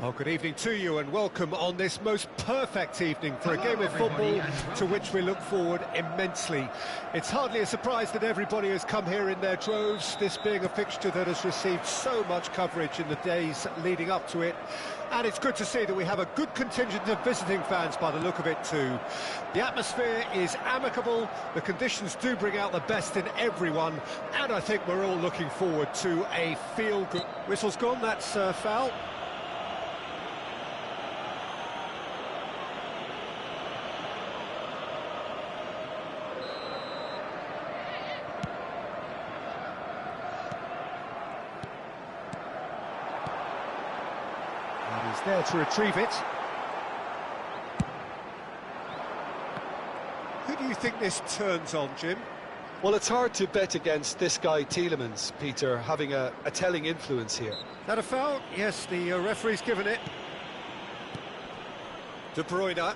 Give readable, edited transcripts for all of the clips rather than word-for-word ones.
Oh, good evening to you and welcome on this most perfect evening for a game of football to which we look forward immensely. It's hardly a surprise that everybody has come here in their droves, this being a fixture that has received so much coverage in the days leading up to it. And it's good to see that we have a good contingent of visiting fans by the look of it too. The atmosphere is amicable, the conditions do bring out the best in everyone, and I think we're all looking forward to a feel-good... Whistle's gone, that's foul. He's there to retrieve it. Who do you think this turns on, Jim? Well, it's hard to bet against this guy, Tielemans, Peter, having a telling influence here. Is that a foul? Yes, the referee's given it. De Bruyne.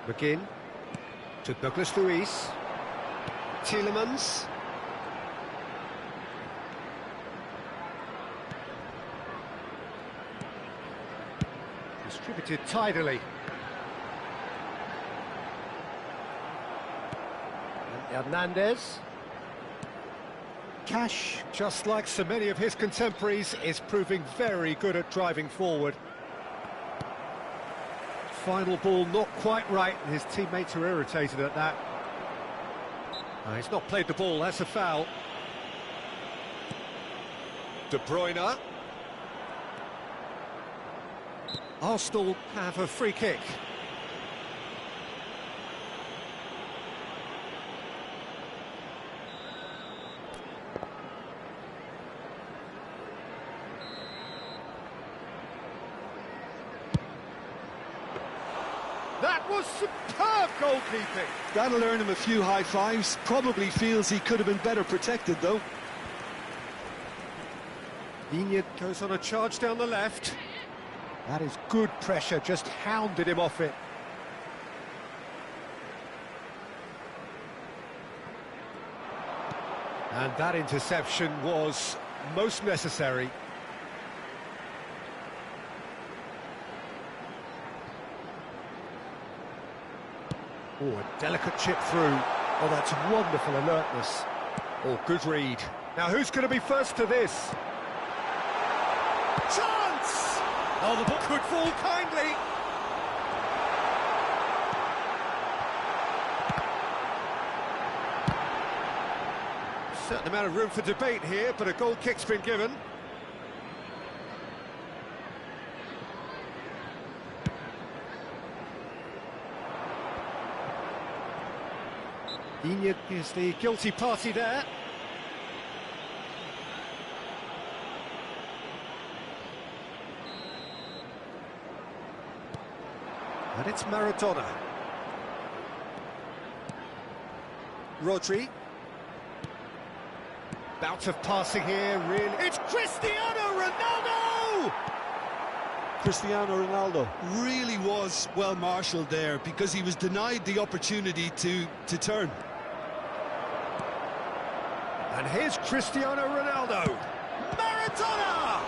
McGinn to Douglas Luiz. Tielemans. Distributed tidily. And Hernandez. Cash, just like so many of his contemporaries, is proving very good at driving forward. Final ball not quite right, and his teammates are irritated at that. He's not played the ball, that's a foul. De Bruyne. Arsenal have a free kick. That was superb goalkeeping. That'll earn him a few high fives. Probably feels he could have been better protected, though. Digne goes on a charge down the left. That is good pressure, just hounded him off it. And that interception was most necessary. Oh, a delicate chip through. Oh, that's wonderful alertness. Oh, good read. Now, who's going to be first to this? Chance! Oh, the ball could fall kindly. Certain amount of room for debate here, but a goal kick's been given. Digne is the guilty party there. And it's Maradona. Rodri. Bout of passing here, really. It's Cristiano Ronaldo! Cristiano Ronaldo really was well marshalled there because he was denied the opportunity to turn. And here's Cristiano Ronaldo. Maradona!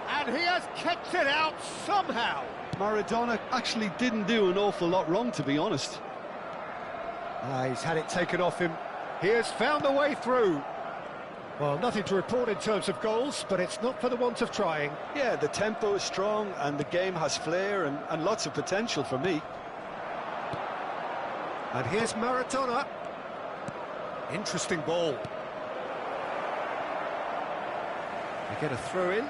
And he has kicked it out somehow. Maradona actually didn't do an awful lot wrong, to be honest. He's had it taken off him. He has found a way through. Well, nothing to report in terms of goals, but it's not for the want of trying. Yeah, the tempo is strong and the game has flair and lots of potential for me. And here's Maradona. Interesting ball. They get a throw in.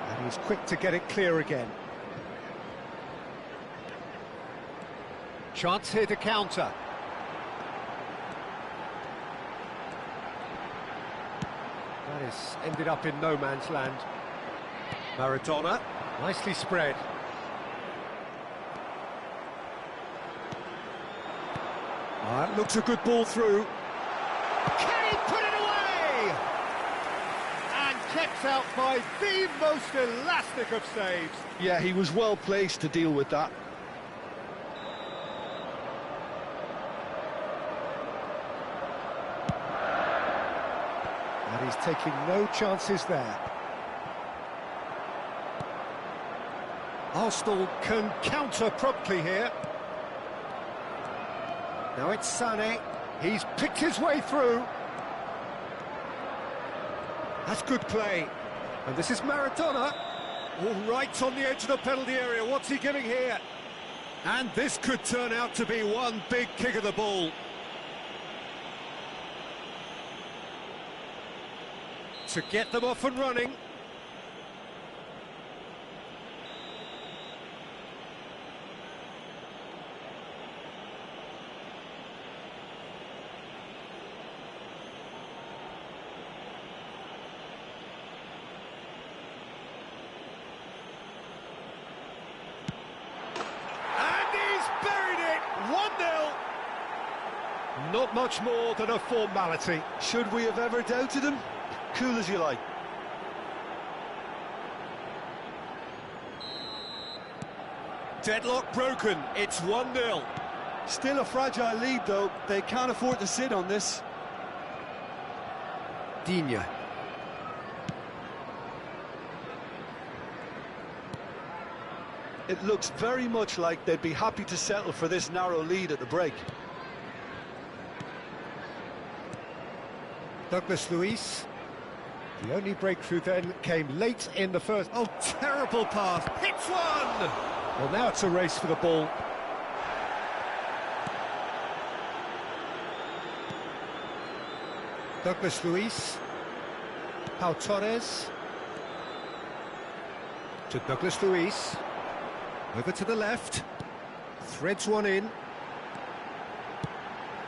And he's quick to get it clear again. Chance here to counter. That is ended up in no man's land. Maradona, nicely spread. Looks a good ball through. Can he put it away? And kept kept out by the most elastic of saves. Yeah, he was well placed to deal with that. And he's taking no chances there. Arsenal can counter promptly here. Now it's Sané. He's picked his way through. That's good play. And this is Maradona. All right on the edge of the penalty area. What's he giving here? And this could turn out to be one big kick of the ball. To get them off and running. Not much more than a formality. Should we have ever doubted him? Cool as you like. Deadlock broken, it's 1-0. Still a fragile lead though, they can't afford to sit on this. Digne. It looks very much like they'd be happy to settle for this narrow lead at the break. Douglas Luiz. The only breakthrough then came late in the first. Oh, terrible pass. Hits one! Well, now it's a race for the ball. Douglas Luiz. Pau Torres. To Douglas Luiz. Over to the left. Threads one in.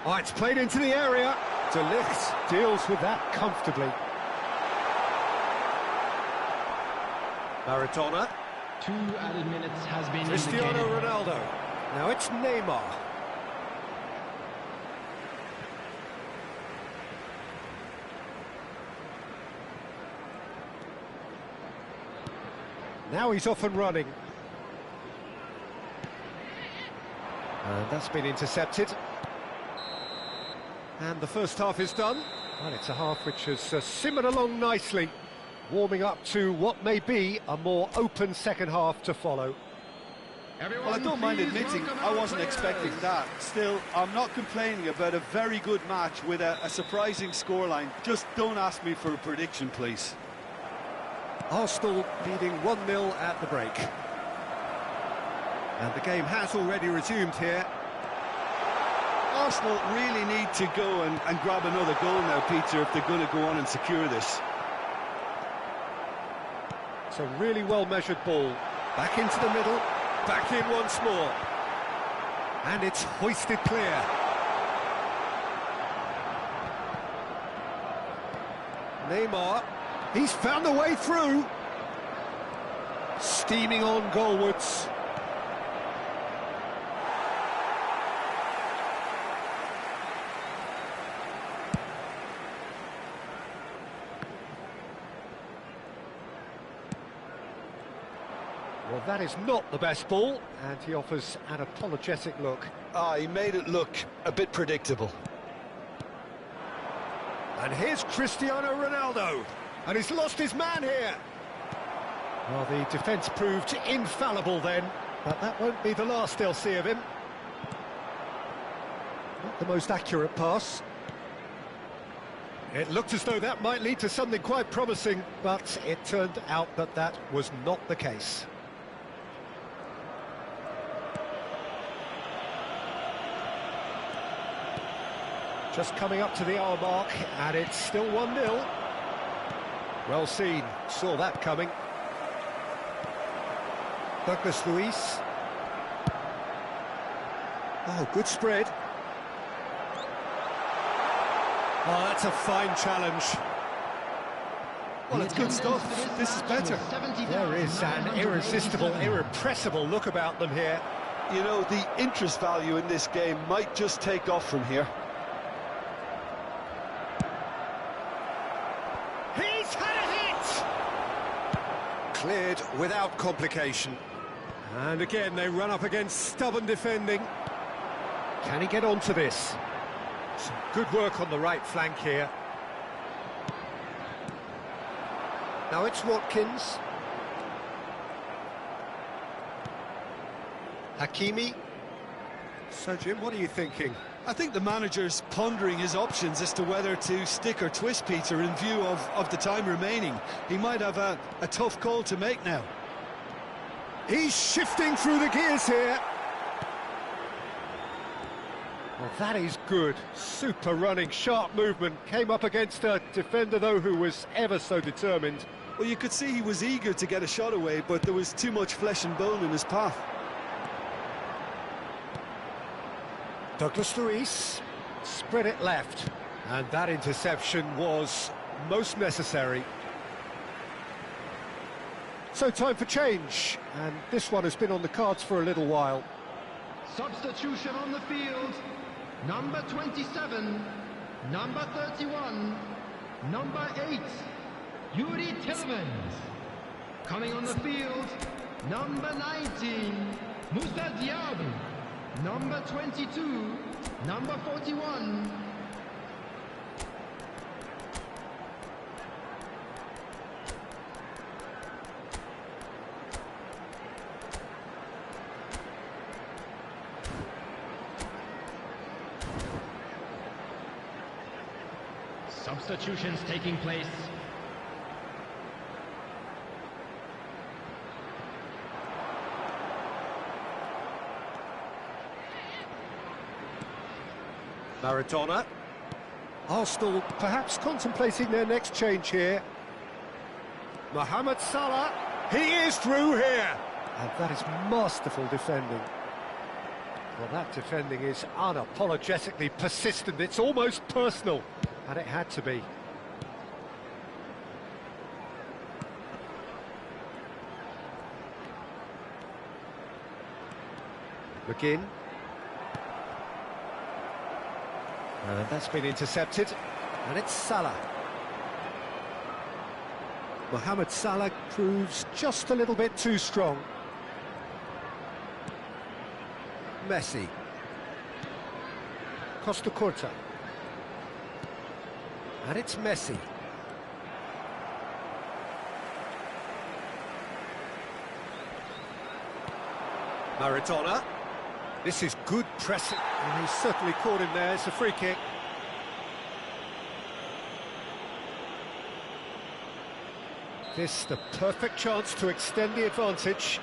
Oh, it's played into the area. De Ligt deals with that comfortably. Maradona. 2 added minutes has been Cristiano indicated. Ronaldo. Now it's Neymar. Now he's off and running. And that's been intercepted. And the first half is done. Well, it's a half which has simmered along nicely, warming up to what may be a more open second half to follow. Well, I don't mind admitting I wasn't expecting that. Still, I'm not complaining about a very good match with a surprising scoreline. Just don't ask me for a prediction, please. Arsenal leading 1-0 at the break. And the game has already resumed here. Arsenal really need to go and grab another goal now, Peter, if they're going to go on and secure this. It's a really well-measured ball. Back into the middle, back in once more. And it's hoisted clear. Neymar, he's found a way through. Steaming on goalwards. Well, that is not the best ball, and he offers an apologetic look. He made it look a bit predictable. And here's Cristiano Ronaldo, and he's lost his man here. Well, the defence proved infallible then, but that won't be the last they'll see of him. Not the most accurate pass. It looked as though that might lead to something quite promising, but it turned out that that was not the case. Just coming up to the hour mark, and it's still 1-0. Well seen, saw that coming. Douglas Luiz. Oh, good spread. Oh, that's a fine challenge. Well, it's good stuff. This is better. There is an irresistible, irrepressible look about them here. You know, the interest value in this game might just take off from here. He's had a hit! Cleared without complication. And again, they run up against stubborn defending. Can he get onto this? Some good work on the right flank here. Now it's Watkins. Hakimi. So, Jim, what are you thinking? I think the manager's pondering his options as to whether to stick or twist Peter in view of the time remaining. He might have a tough call to make now. He's shifting through the gears here. Well, that is good. Super running, sharp movement. Came up against a defender, though, who was ever so determined. Well, you could see he was eager to get a shot away, but there was too much flesh and bone in his path. Douglas Luiz spread it left, and that interception was most necessary. So time for change, and this one has been on the cards for a little while. Substitution on the field. Number 27, number 31, number 8, Yuri Tillmans. Coming on the field, number 19, Moussa Diaby. Number 22, number 41. Substitutions taking place. Maradona. Arsenal perhaps contemplating their next change here. Mohamed Salah. He is through here. And that is masterful defending. Well, that defending is unapologetically persistent. It's almost personal. And it had to be. McGinn. And that's been intercepted, and it's Salah. Mohamed Salah proves just a little bit too strong. Messi. Costa Curta. And it's Messi. Maradona. This is good pressing, and he's certainly caught him there. It's a free kick. This the perfect chance to extend the advantage.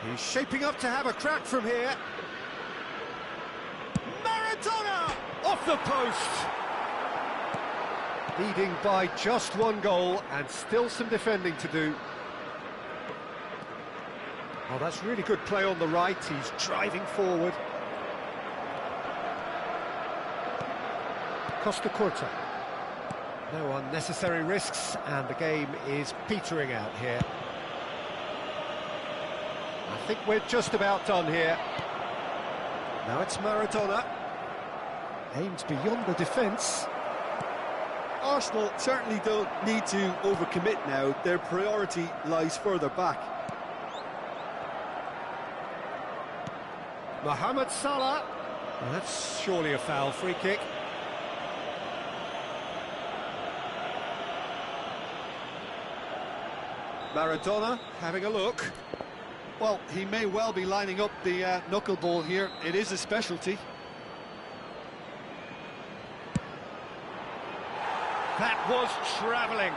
He's shaping up to have a crack from here. Maradona! Off the post! Leading by just one goal, and still some defending to do. Oh, that's really good play on the right. He's driving forward. Costa Curta. No unnecessary risks, and the game is petering out here. I think we're just about done here. Now it's Maradona. Aims beyond the defence. Arsenal certainly don't need to overcommit now. Their priority lies further back. Mohamed Salah. Well, that's surely a foul. Free kick. Maradona having a look. Well, he may well be lining up the knuckleball here. It is a specialty. That was travelling.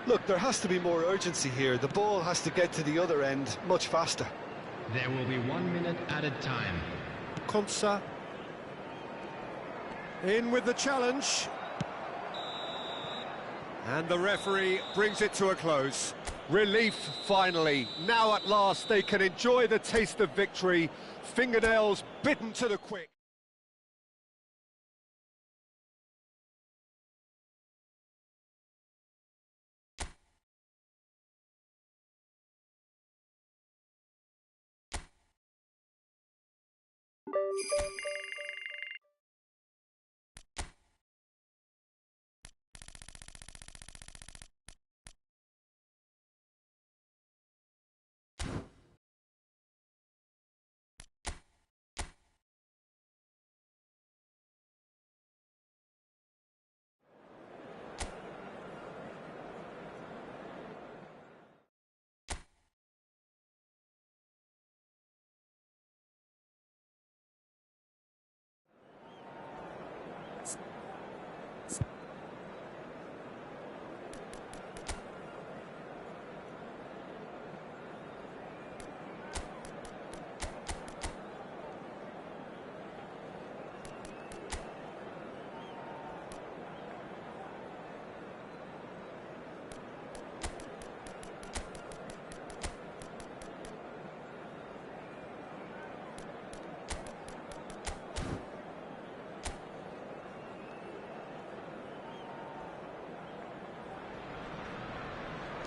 Look, there has to be more urgency here. The ball has to get to the other end much faster. There will be 1 minute added time. Konsa. In with the challenge. And the referee brings it to a close. Relief, finally. Now at last they can enjoy the taste of victory. Fingernails bitten to the quick.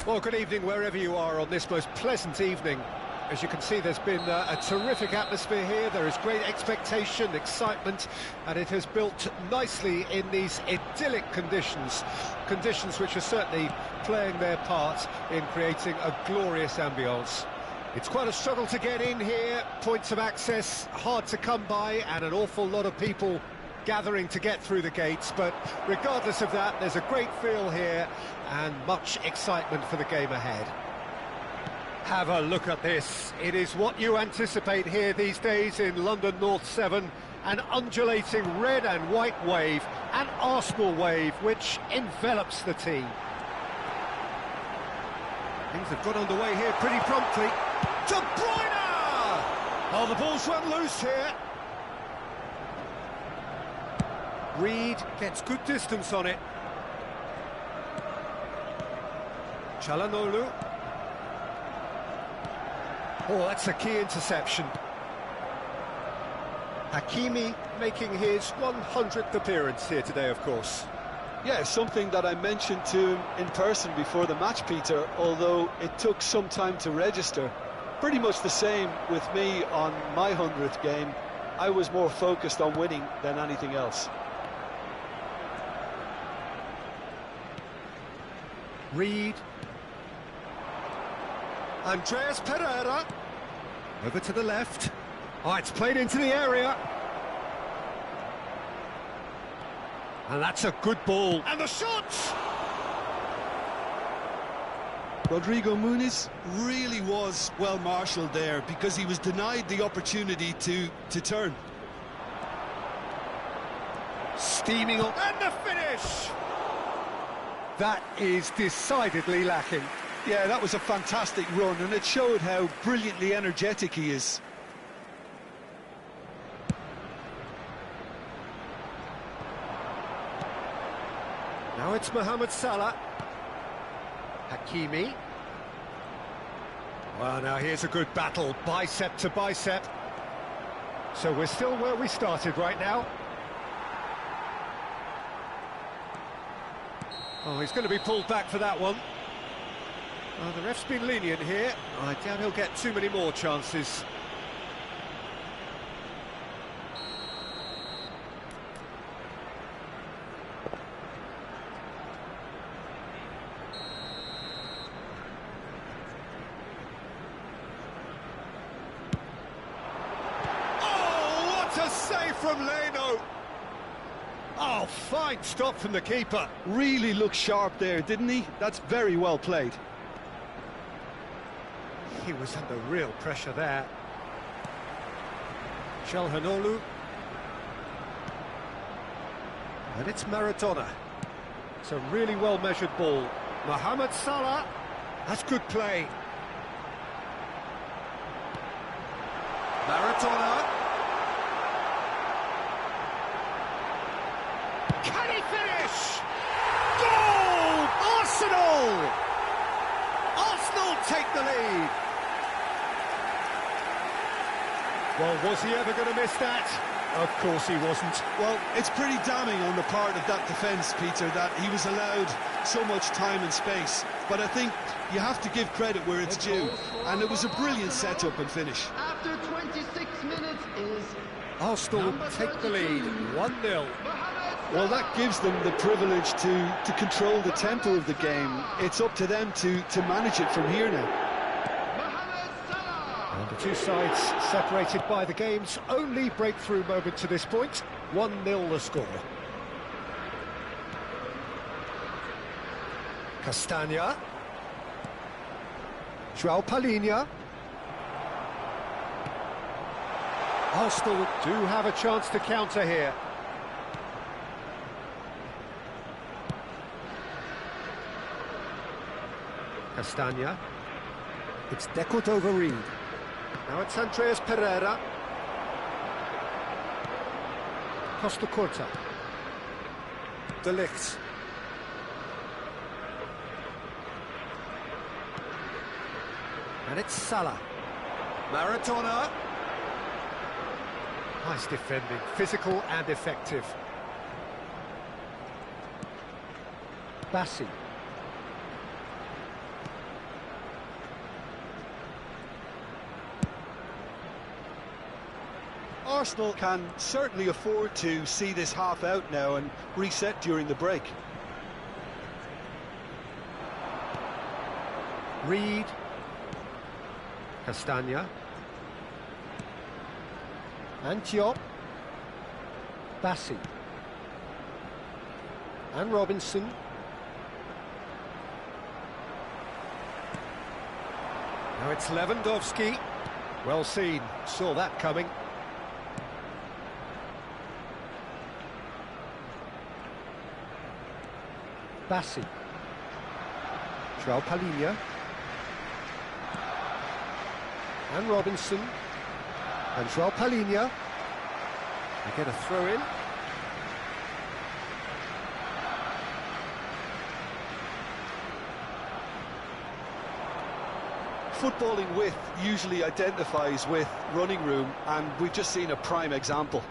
Well, good evening wherever you are on this most pleasant evening. As you can see, there's been a terrific atmosphere here. There is great expectation, excitement, and it has built nicely in these idyllic conditions. Conditions which are certainly playing their part in creating a glorious ambience. It's quite a struggle to get in here, points of access hard to come by, and an awful lot of people gathering to get through the gates, but regardless of that, there's a great feel here and much excitement for the game ahead. Have a look at this. It is what you anticipate here these days in London North 7, an undulating red and white wave, an Arsenal wave which envelops the team. Things have got underway here pretty promptly. De Bruyne! Oh, the ball's run loose here. Reed gets good distance on it. Çalhanoğlu. Oh, that's a key interception. Hakimi making his 100th appearance here today, of course. Yeah, something that I mentioned to him in person before the match, Peter, although it took some time to register. Pretty much the same with me on my 100th game. I was more focused on winning than anything else. Reed. Andreas Pereira. Over to the left. Oh, it's played into the area. And that's a good ball. And the shot! Rodrigo Muniz really was well marshalled there because he was denied the opportunity to turn. Steaming up. And the finish! That is decidedly lacking. Yeah, that was a fantastic run, and it showed how brilliantly energetic he is. Now it's Mohamed Salah. Hakimi. Well, now here's a good battle, bicep to bicep. So we're still where we started right now. Oh, he's going to be pulled back for that one. The ref's been lenient here. I doubt he'll get too many more chances. Oh, what a save from Leno! Oh, fine stop from the keeper. Really looked sharp there, didn't he? That's very well played. He was under real pressure there. Çalhanoğlu. And it's Maradona. It's a really well-measured ball. Mohamed Salah. That's good play. Maradona. Can he finish? Goal! Arsenal! Arsenal take the lead. Well, was he ever going to miss that? Of course he wasn't. Well, it's pretty damning on the part of that defence, Peter, that he was allowed so much time and space. But I think you have to give credit where it's due. And it was a brilliant setup and finish. After 26 minutes is Arsenal take the lead, 1-0. Well, that gives them the privilege to control the tempo of the game. It's up to them to manage it from here now. And the two sides separated by the game's only breakthrough moment to this point. 1-0 the score. Castagna. João Palhinha. Arsenal do have a chance to counter here. Castagna. It's Deco over Reed. Now it's Andreas Pereira. Costa Curta. De Ligt. And it's Salah. Maradona. Nice defending, physical and effective. Bassi. Arsenal can certainly afford to see this half out now and reset during the break. Reed. Castagna. And Diop. Bassi. And Robinson. Now it's Lewandowski. Well seen, saw that coming. Bassi. João Palhinha. And Robinson. And João Palhinha. They get a throw in. Footballing width usually identifies with running room, and we've just seen a prime example.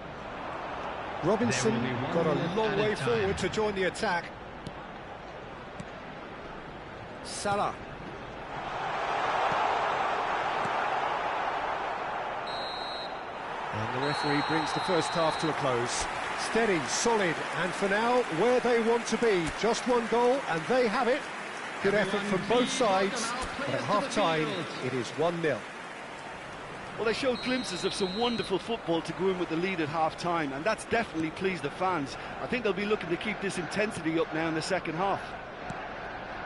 Robinson got a long way forward to join the attack. Salah. And the referee brings the first half to a close. Steady, solid, and for now, where they want to be. Just one goal, and they have it. Good effort from both sides, but at half-time, it is 1-0. Well, they showed glimpses of some wonderful football to go in with the lead at half-time, and that's definitely pleased the fans. I think they'll be looking to keep this intensity up now in the second half.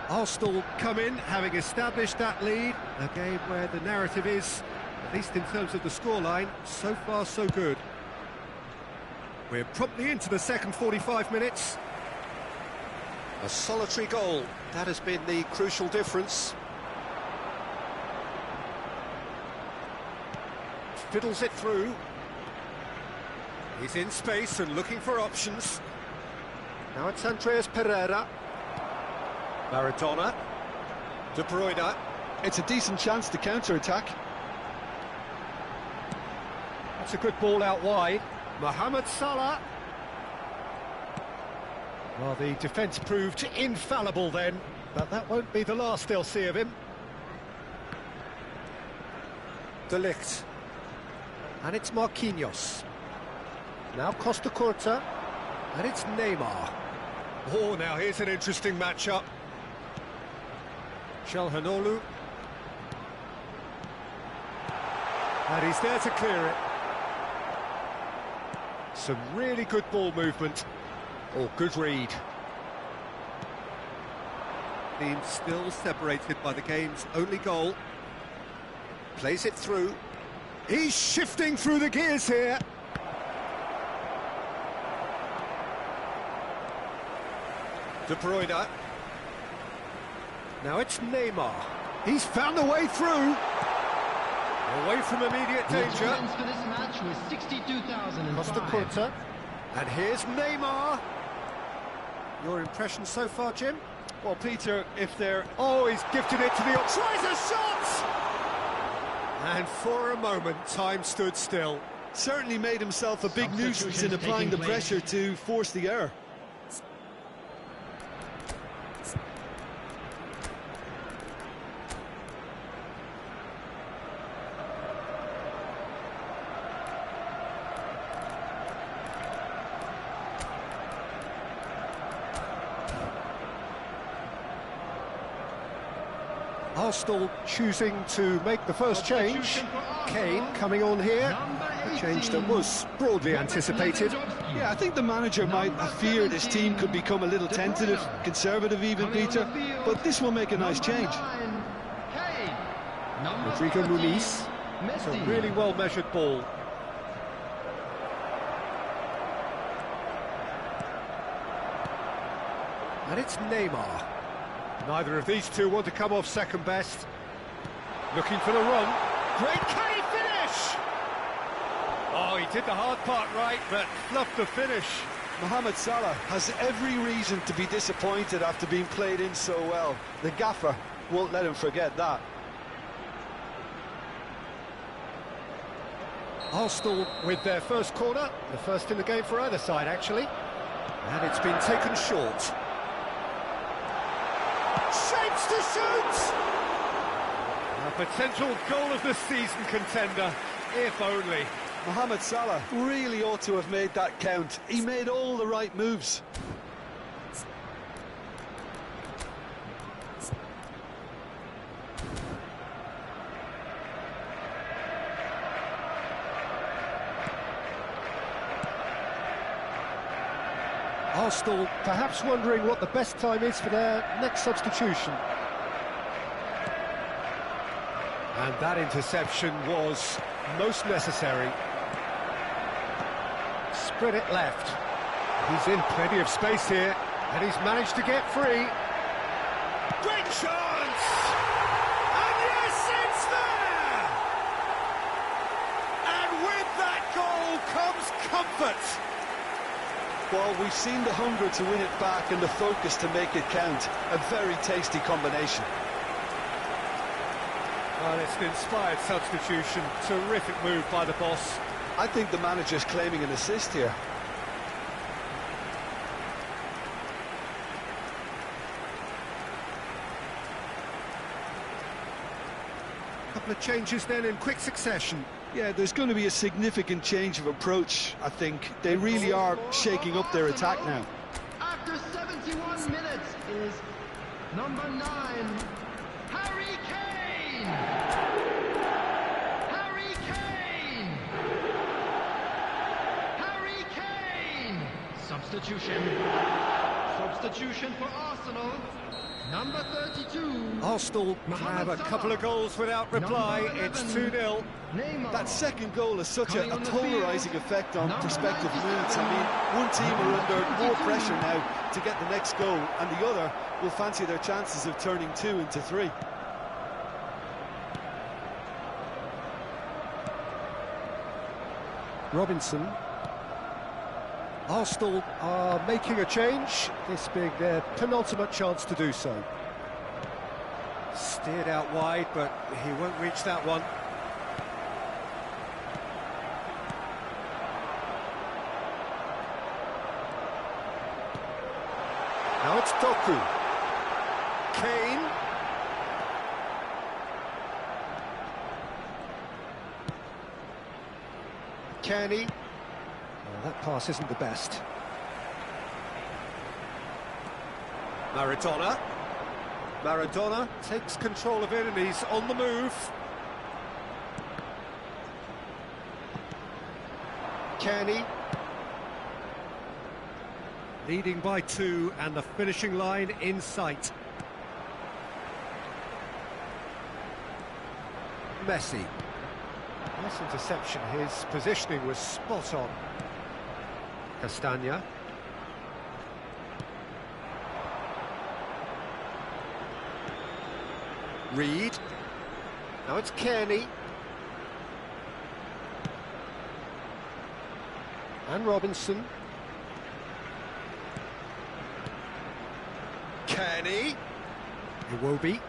Arsenal come in, having established that lead. A game where the narrative is, at least in terms of the scoreline, so far so good. We're promptly into the second 45 minutes. A solitary goal, that has been the crucial difference. Fiddles it through. He's in space and looking for options. Now it's Andreas Pereira. Maradona. De Bruyne. It's a decent chance to counter-attack. That's a good ball out wide. Mohamed Salah. Well, the defence proved infallible then, but that won't be the last they'll see of him. De Ligt. And it's Marquinhos. Now Costa Curta. And it's Neymar. Oh, now here's an interesting matchup. Çalhanoğlu. And he's there to clear it. Some really good ball movement. Oh, good read. Team still separated by the game's only goal. Plays it through. He's shifting through the gears here. De Bruyne. Now it's Neymar. He's found a way through. Away from immediate danger. For this match was 62,005. Costa Curta. And here's Neymar. Your impression so far, Jim? Well, Peter, if they're... Oh, he's gifted it to the... Tries a shot! And for a moment, time stood still. Certainly made himself a big nuisance in applying the pressure to force the error. Arsenal choosing to make the first change. Kane coming on here. A change that was broadly anticipated. Yeah, I think the manager might have feared his team could become a little tentative, conservative even, Peter, but this will make a nice change. Rodrigo Muniz. It's a really well-measured ball. And it's Neymar. Neither of these two want to come off second best. Looking for the run. Great, can he finish? Oh, he did the hard part right, but fluffed the finish. Mohamed Salah has every reason to be disappointed after being played in so well. The gaffer won't let him forget that. Arsenal with their first corner, the first in the game for either side, actually. And it's been taken short. Shapes to shoot! A potential goal of the season contender, if only. Mohamed Salah really ought to have made that count. He made all the right moves. Arsenal perhaps wondering what the best time is for their next substitution. And that interception was most necessary. Spread it left. He's in plenty of space here, and he's managed to get free. Great chance! And yes, it's there! And with that goal comes comfort. Well, we've seen the hunger to win it back and the focus to make it count. A very tasty combination. Well, it's an inspired substitution. Terrific move by the boss. I think the manager's claiming an assist here. Couple of changes then in quick succession. Yeah, there's going to be a significant change of approach, I think. They really are shaking up their attack now. After 71 minutes is number 9, Harry Kane! Harry Kane! Harry Kane! Substitution. Substitution for Arsenal. Number 32. Arsenal have a couple of goals without reply. It's 2-0. That second goal has such a polarising effect on prospective moods. I mean, one team are under more pressure now to get the next goal, and the other will fancy their chances of turning 2 into 3. Robinson. Arsenal are making a change, this being their penultimate chance to do so. Steered out wide, but he won't reach that one. Now it's Doku. Kane. Kenny. Oh, that pass isn't the best. Maradona. Maradona takes control of it and he's on the move. Kenny. Leading by 2 and the finishing line in sight. Messi. Nice interception, his positioning was spot on. Castagna. Reed. Now it's Kearney. And Robinson. Kearney. Iwobi.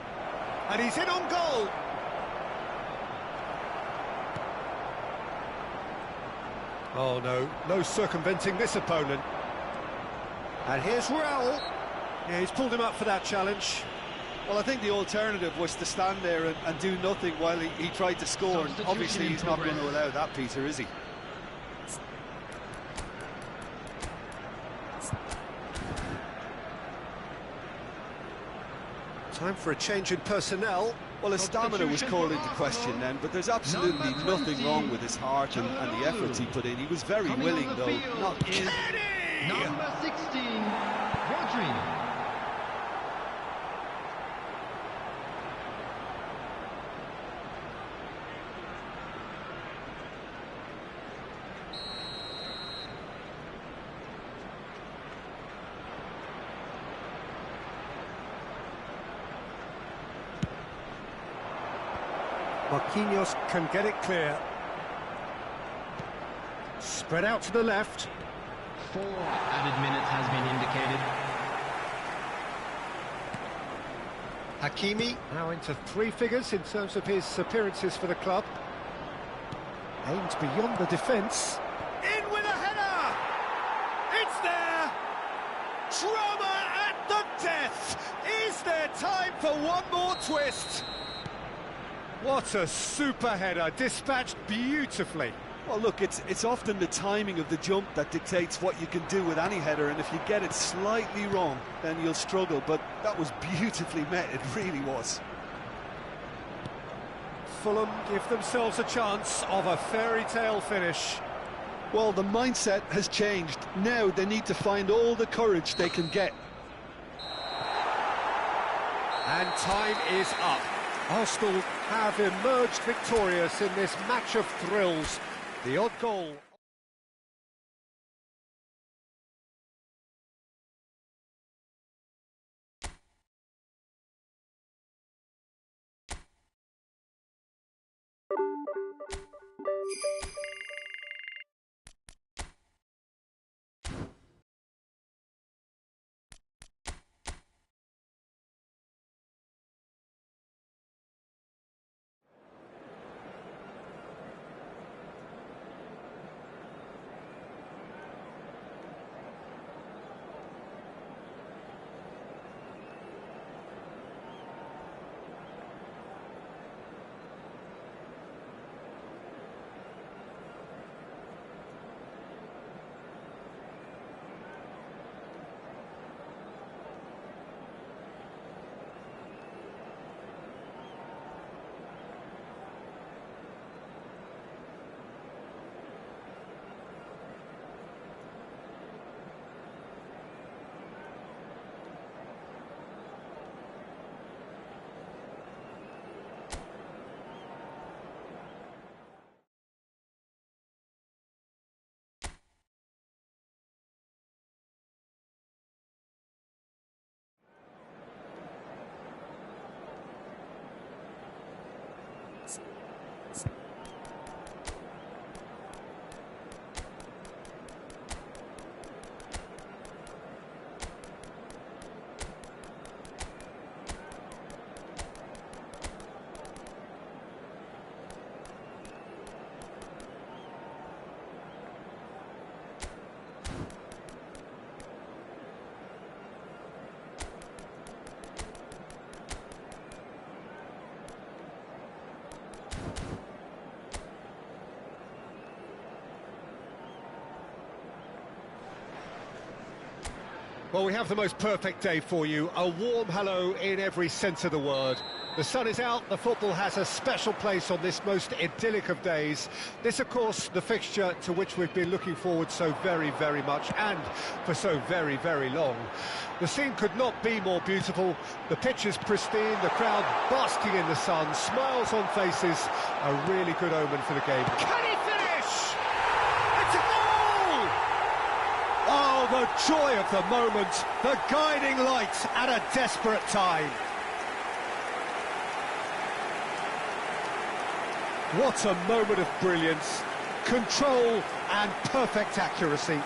And he's in on goal. Oh no, no circumventing this opponent. And here's Raul. Yeah, he's pulled him up for that challenge. Well, I think the alternative was to stand there and do nothing while he tried to score. And obviously he's not going to allow that, Peter, is he? Time for a change in personnel. Well, his stamina was called into question then, but there's absolutely nothing wrong with his heart and the efforts he put in. He was very willing, though. Number 16, Rodri. Marquinhos can get it clear. Spread out to the left. 4 added minutes has been indicated. Hakimi now into 3 figures in terms of his appearances for the club. Aimed beyond the defence. In with a header! It's there! Drama at the death! Is there time for one more twist? What a super header, dispatched beautifully. Well, look, it's often the timing of the jump that dictates what you can do with any header, and if you get it slightly wrong, then you'll struggle. But that was beautifully met, it really was. Fulham give themselves a chance of a fairy tale finish. Well, the mindset has changed. Now they need to find all the courage they can get. And time is up. Arsenal have emerged victorious in this match of thrills. The odd goal. Well, we have the most perfect day for you. A warm hello in every sense of the word. The sun is out, the football has a special place on this most idyllic of days. This, of course, the fixture to which we've been looking forward so very, very much, and for so very, very long. The scene could not be more beautiful. The pitch is pristine, the crowd basking in the sun, smiles on faces, a really good omen for the game. Can he finish? It's a goal! Oh, the joy of the moment, the guiding light at a desperate time. What a moment of brilliance, control and perfect accuracy.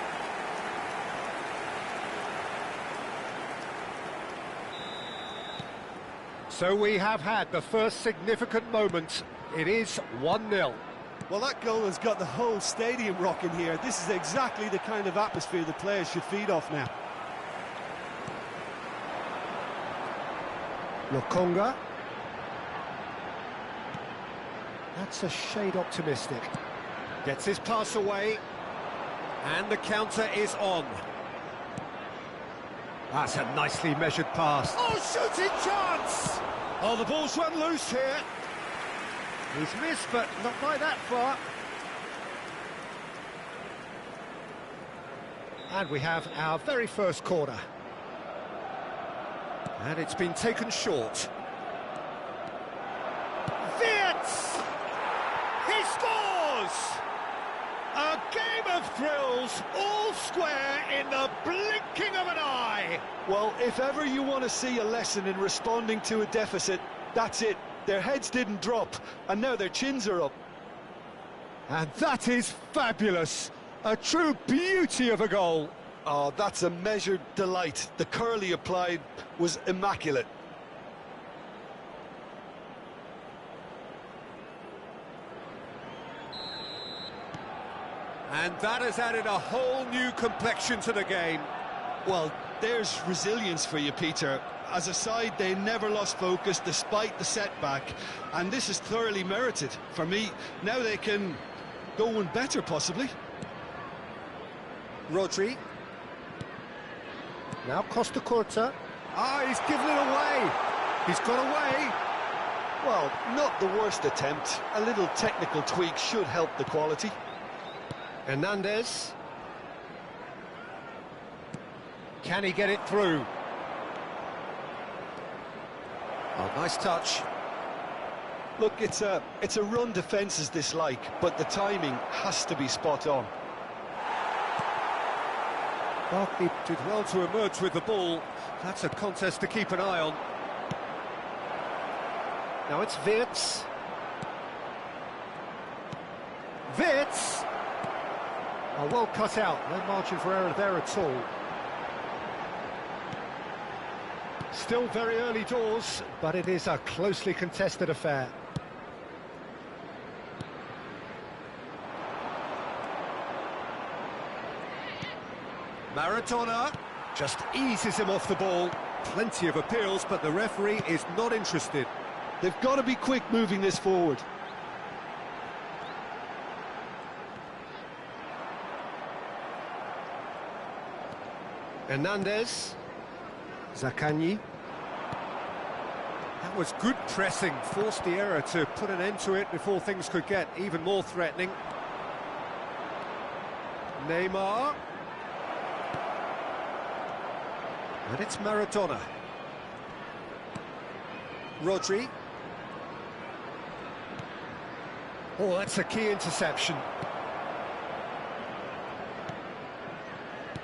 So we have had the first significant moment. It is 1-0. Well, that goal has got the whole stadium rocking here. This is exactly the kind of atmosphere the players should feed off now. Lokonga. That's a shade optimistic. Gets his pass away. And the counter is on. That's a nicely measured pass. Oh, shooting chance! Oh, the ball's run loose here. He's missed, but not by that far. And we have our very first corner. And it's been taken short. Wirtz! He scores! A game of thrills, all square in the blinking of an eye. Well, if ever you want to see a lesson in responding to a deficit, that's it. Their heads didn't drop, and now their chins are up. And that is fabulous. A true beauty of a goal. Oh, that's a measured delight. The curl he applied was immaculate. And that has added a whole new complexion to the game. Well, there's resilience for you, Peter. As a side, they never lost focus despite the setback, and this is thoroughly merited. For me, now they can go one better, possibly. Rodri. Now Costa Corta. Ah, he's given it away. He's got away. Well, not the worst attempt. A little technical tweak should help the quality. Hernandez. Can he get it through? Oh, nice touch. Look, it's a run defence's dislike, but the timing has to be spot on. Barkley did well to emerge with the ball. That's a contest to keep an eye on. Now it's Wirtz. Wirtz! Oh, well cut out. No margin for error there at all. Still very early doors, but it is a closely contested affair. Maradona just eases him off the ball. Plenty of appeals, but the referee is not interested. They've got to be quick moving this forward. Hernandez. Zaccagni. That was good pressing, forced the error to put an end to it before things could get even more threatening. Neymar. And it's Maradona. Rodri. Oh, that's a key interception.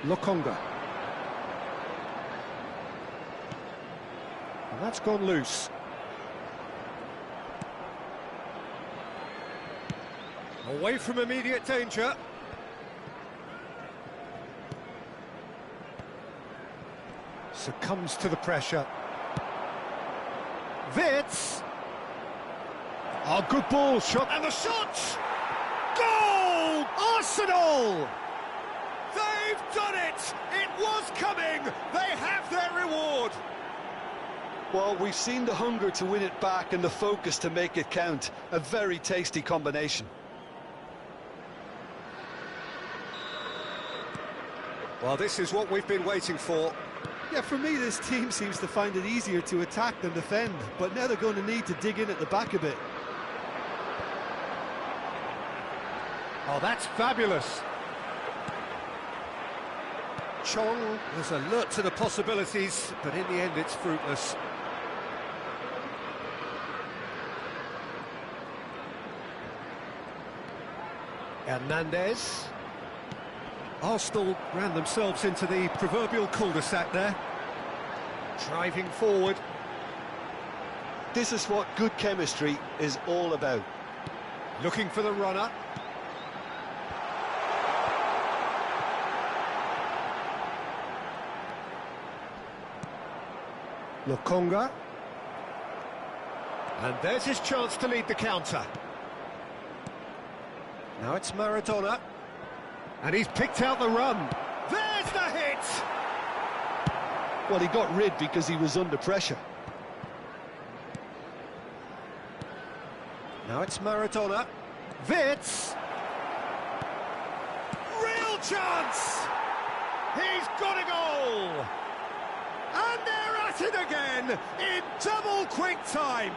Lokonga. And that's gone loose. Away from immediate danger. Succumbs to the pressure. Wirtz. Oh, good ball, shot. And the shot! Goal! Arsenal! They've done it! It was coming! They have their reward! Well, we've seen the hunger to win it back and the focus to make it count. A very tasty combination. Well, this is what we've been waiting for. Yeah, for me, this team seems to find it easier to attack than defend, but now they're going to need to dig in at the back a bit. Oh, that's fabulous. Chong was alert to the possibilities, but in the end it's fruitless. Hernandez. Arsenal ran themselves into the proverbial cul-de-sac there. Driving forward. This is what good chemistry is all about. Looking for the runner. Lokonga. And there's his chance to lead the counter. Now it's Maradona. And he's picked out the run. There's the hit! Well, he got rid because he was under pressure. Now it's Maradona. Wirtz! Real chance! He's got a goal! And they're at it again in double quick time.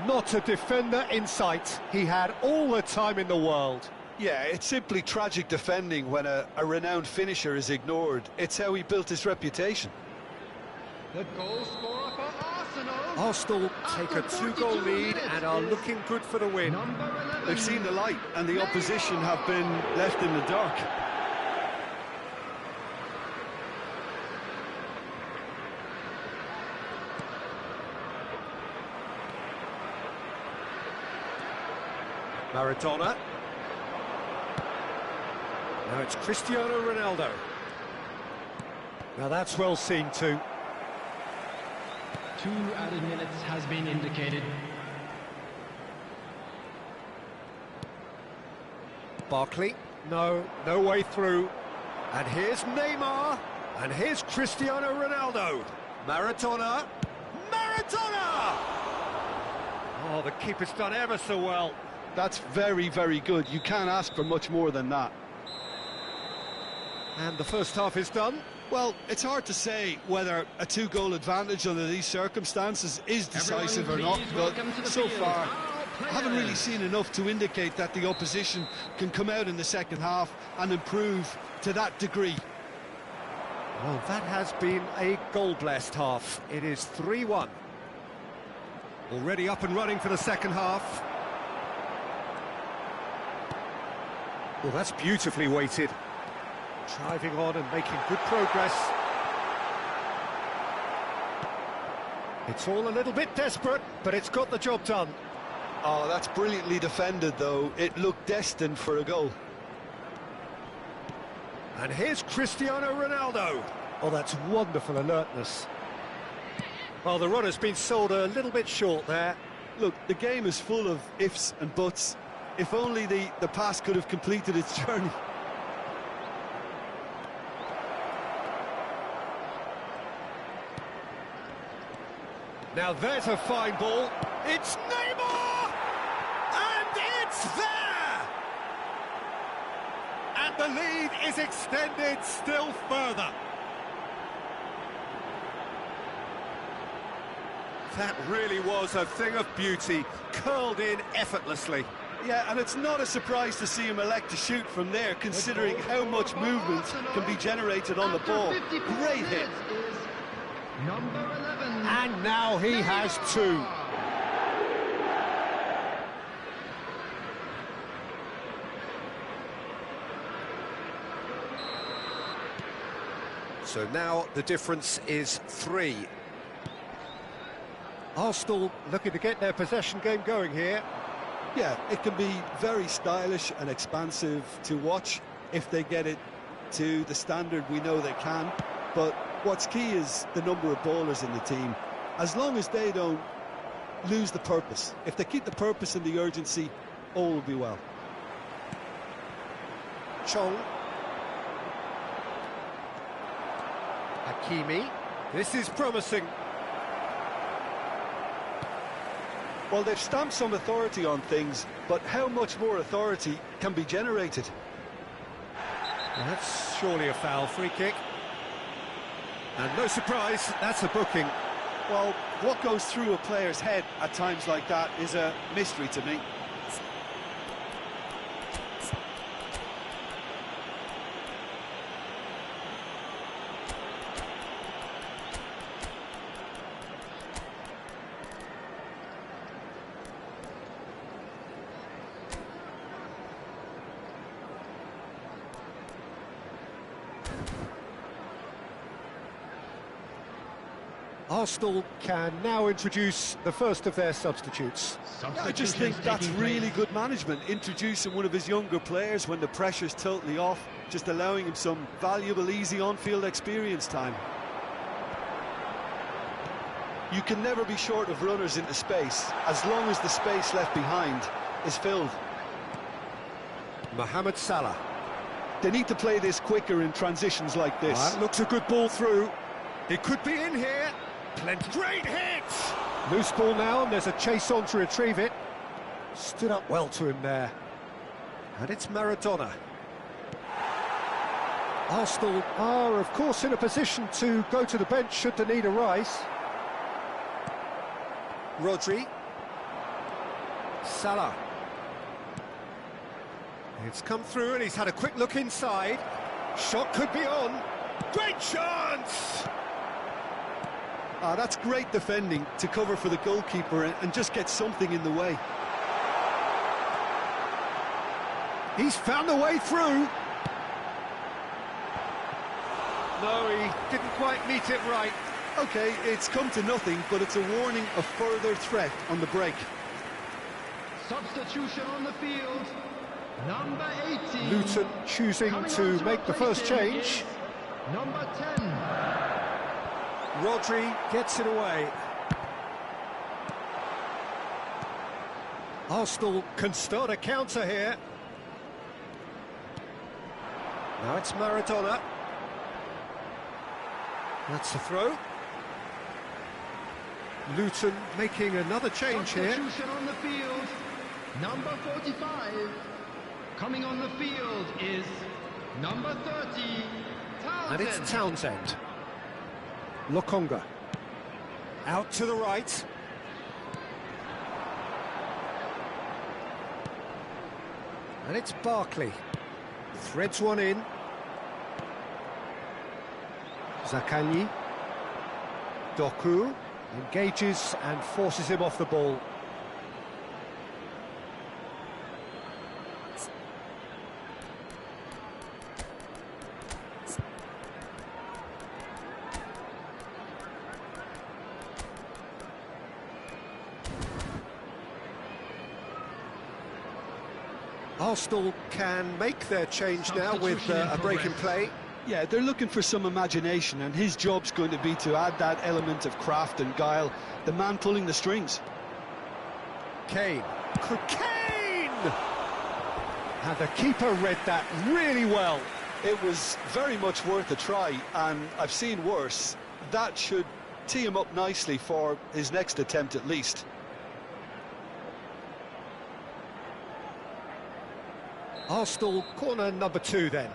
Not a defender in sight. He had all the time in the world. Yeah, it's simply tragic defending when a renowned finisher is ignored. It's how he built his reputation. The goal scorer for Arsenal. Arsenal take a 2-goal lead and are looking good for the win. Number 11. They've seen the light, and the opposition have been left in the dark. Maradona. Now it's Cristiano Ronaldo. Now that's well seen too. 2 added minutes has been indicated. Barkley. No way through. And here's Neymar. And here's Cristiano Ronaldo. Maradona. Maradona! Oh, the keeper's done ever so well. That's very, very good. You can't ask for much more than that. And the first half is done. Well, it's hard to say whether a two-goal advantage under these circumstances is decisive or not, but so far I haven't really seen enough to indicate that the opposition can come out in the second half and improve to that degree. Well, that has been a goal-blessed half. It is 3-1. Already up and running for the second half. Well, that's beautifully weighted. Driving on and making good progress. It's all a little bit desperate, but it's got the job done. Oh, that's brilliantly defended, though. It looked destined for a goal. And here's Cristiano Ronaldo. Oh, that's wonderful alertness. Well, the run has been sold a little bit short there. Look, the game is full of ifs and buts. If only the pass could have completed its journey. Now there's a fine ball. It's Neymar! And it's there! And the lead is extended still further. That really was a thing of beauty, curled in effortlessly. Yeah, and it's not a surprise to see him elect to shoot from there, considering how much movement can be generated on the ball. Great hit. Number 11. And now he has two. So now the difference is 3. Arsenal looking to get their possession game going here. Yeah, it can be very stylish and expansive to watch if they get it to the standard we know they can. But what's key is the number of ballers in the team. As long as they don't lose the purpose, if they keep the purpose and the urgency, all will be well. Chong. Hakimi. This is promising. Well, they've stamped some authority on things, but how much more authority can be generated? That's surely a foul. Free kick. And no surprise, that's a booking. Well, what goes through a player's head at times like that is a mystery to me. Arsenal can now introduce the first of their substitutes. I just think that's really good management, introducing one of his younger players when the pressure's totally off, just allowing him some valuable, easy on-field experience time. You can never be short of runners into space, as long as the space left behind is filled. Mohamed Salah. They need to play this quicker in transitions like this. That looks a good ball through. It could be in here. Plenty. Great hit! Loose ball now, and there's a chase on to retrieve it. Stood up well to him there. And it's Maradona. Arsenal are, of course, in a position to go to the bench should the need arise. Rodri. Salah. It's come through, and he's had a quick look inside. Shot could be on. Great chance! That's great defending to cover for the goalkeeper and just get something in the way. He's found a way through. No, he didn't quite meet it right. OK, it's come to nothing, but it's a warning of further threat on the break. Substitution on the field. Number 18. Luton choosing to make the first change. Number 10. Rodri gets it away. Arsenal can start a counter here. Now it's Maradona. That's the throw. Luton making another change here. Substitution on the field. Number 45. Coming on the field is number 30, And Townsend. it's Townsend. Lokonga. Out to the right. And it's Barkley. Threads one in. Zakanyi. Doku engages and forces him off the ball. Arsenal can make their change now with a break in play. Yeah, they're looking for some imagination, and his job's going to be to add that element of craft and guile, the man pulling the strings. Kane. Kane! And the keeper read that really well. It was very much worth a try, and I've seen worse. That should tee him up nicely for his next attempt at least. Arsenal corner number 2 then.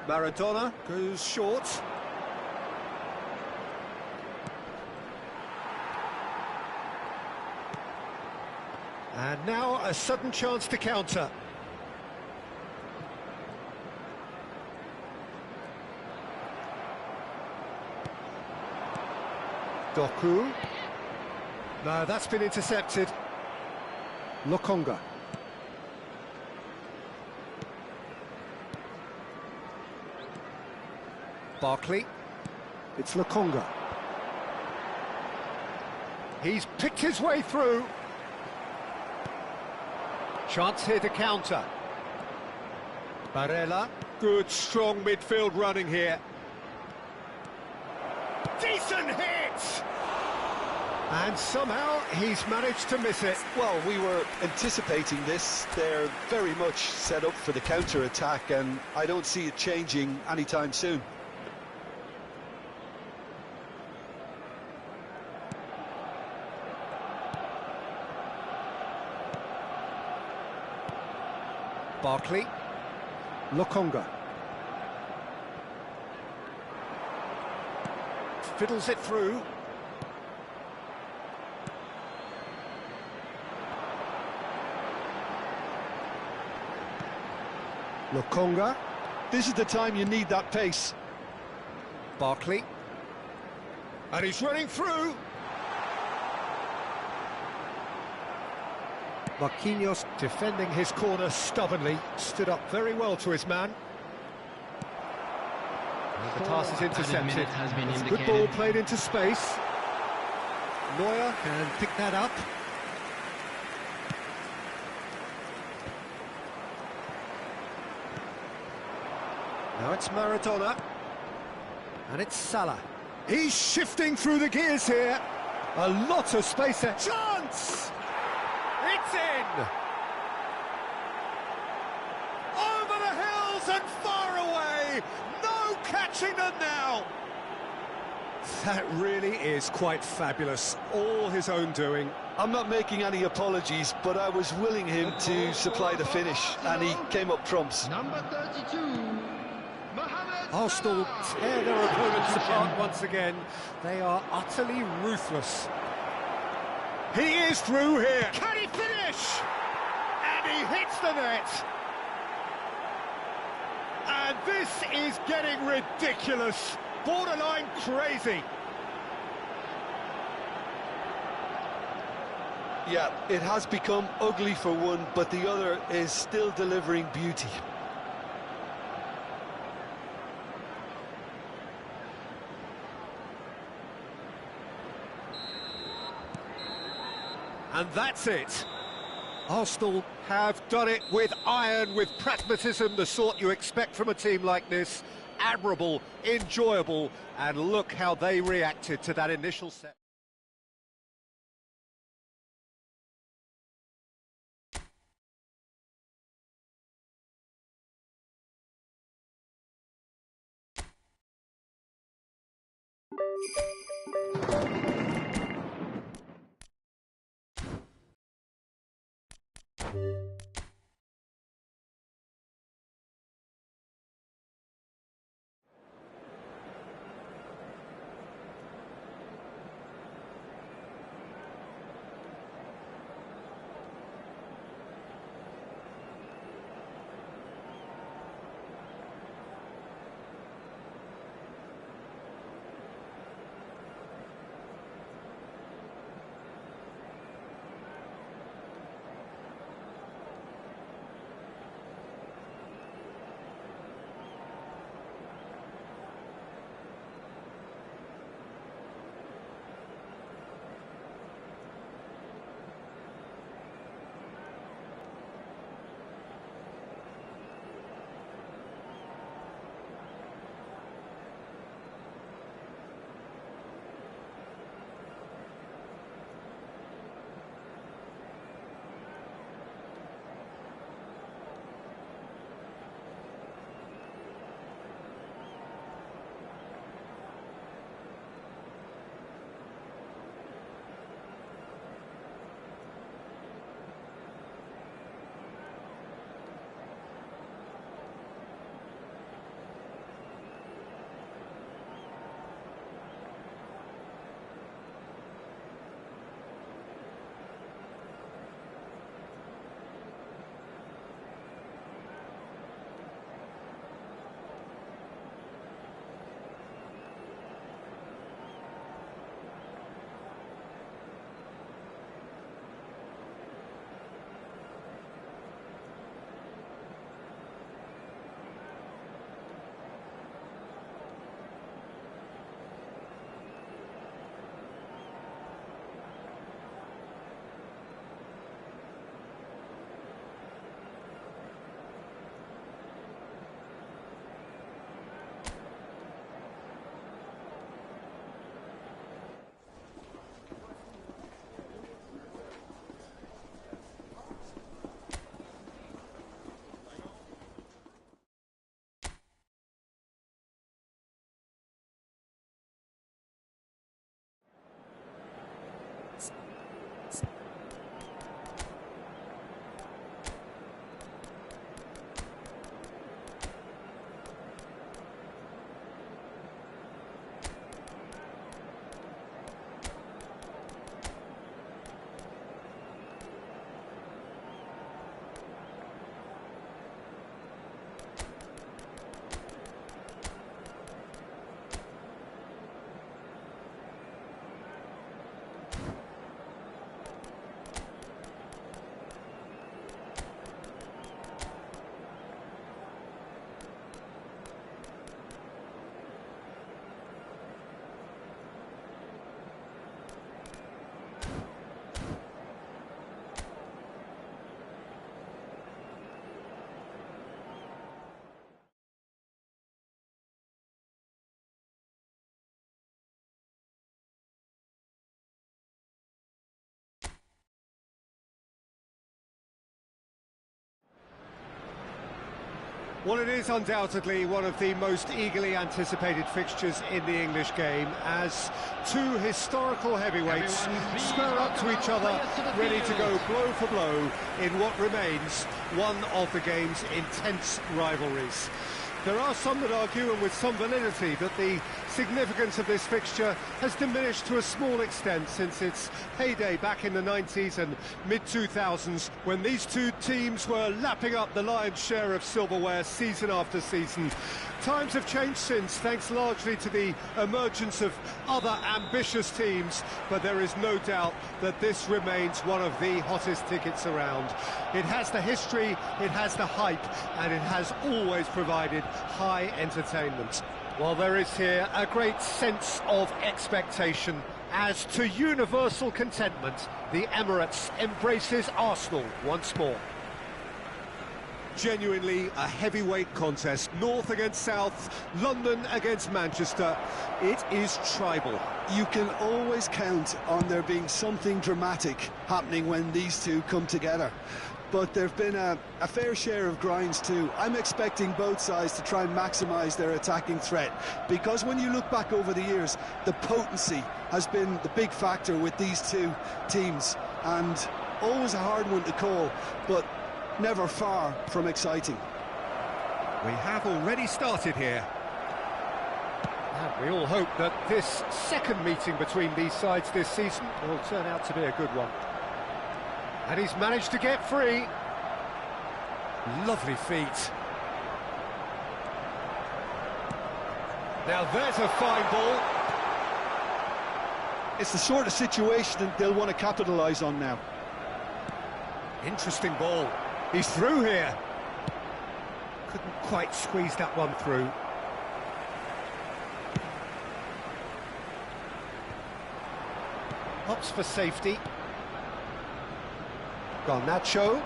Maradona goes short. And now a sudden chance to counter. Doku. No, that's been intercepted. Lokonga. Barkley. It's Lokonga. He's picked his way through. Chance here to counter. Barella. Good, strong midfield running here. Decent hit! And somehow he's managed to miss it. Well, we were anticipating this. They're very much set up for the counter-attack, and I don't see it changing anytime soon. Barkley. Lokonga. Fiddles it through. Lokonga. This is the time you need that pace. Barkley. And he's running through. Marquinhos defending his corner stubbornly. Stood up very well to his man. The pass is intercepted. It's good ball played into space. Neuer can pick that up. Now it's Maradona. And it's Salah. He's shifting through the gears here. A lot of space there. Chance! It's in! Over the hills and far away! No catching them now! That really is quite fabulous. All his own doing. I'm not making any apologies, but I was willing him to supply the finish, and he came up trumps. Number 32, Mohamed Arsenal Salah. tear their opponents apart once again. They are utterly ruthless. He is through here. Can he finish? And he hits the net. And this is getting ridiculous. Borderline crazy. Yeah, it has become ugly for one, but the other is still delivering beauty. And that's it. Arsenal have done it with iron, with pragmatism, the sort you expect from a team like this. Admirable, enjoyable, and look how they reacted to that initial set. Well, it is undoubtedly one of the most eagerly anticipated fixtures in the English game, as two historical heavyweights square up to each other, ready to go blow for blow in what remains one of the game's intense rivalries. There are some that argue, and with some validity, that the significance of this fixture has diminished to a small extent since its heyday back in the 90s and mid-2000s, when these two teams were lapping up the lion's share of silverware season after season. Times have changed since, thanks largely to the emergence of other ambitious teams, but there is no doubt that this remains one of the hottest tickets around. It has the history, it has the hype, and it has always provided high entertainment. Well, there is here a great sense of expectation, as to universal contentment, the Emirates embraces Arsenal once more. Genuinely a heavyweight contest, North against South, London against Manchester. It is tribal. You can always count on there being something dramatic happening when these two come together. but there have been a fair share of grinds too. I'm expecting both sides to try and maximise their attacking threat, because when you look back over the years, the potency has been the big factor with these two teams, and always a hard one to call, but never far from exciting. We have already started here. And we all hope that this second meeting between these sides this season will turn out to be a good one. And he's managed to get free. Lovely feet. Now there's a fine ball. It's the sort of situation that they'll want to capitalise on now. Interesting ball. He's through here. Couldn't quite squeeze that one through. Opts for safety. Garnacho.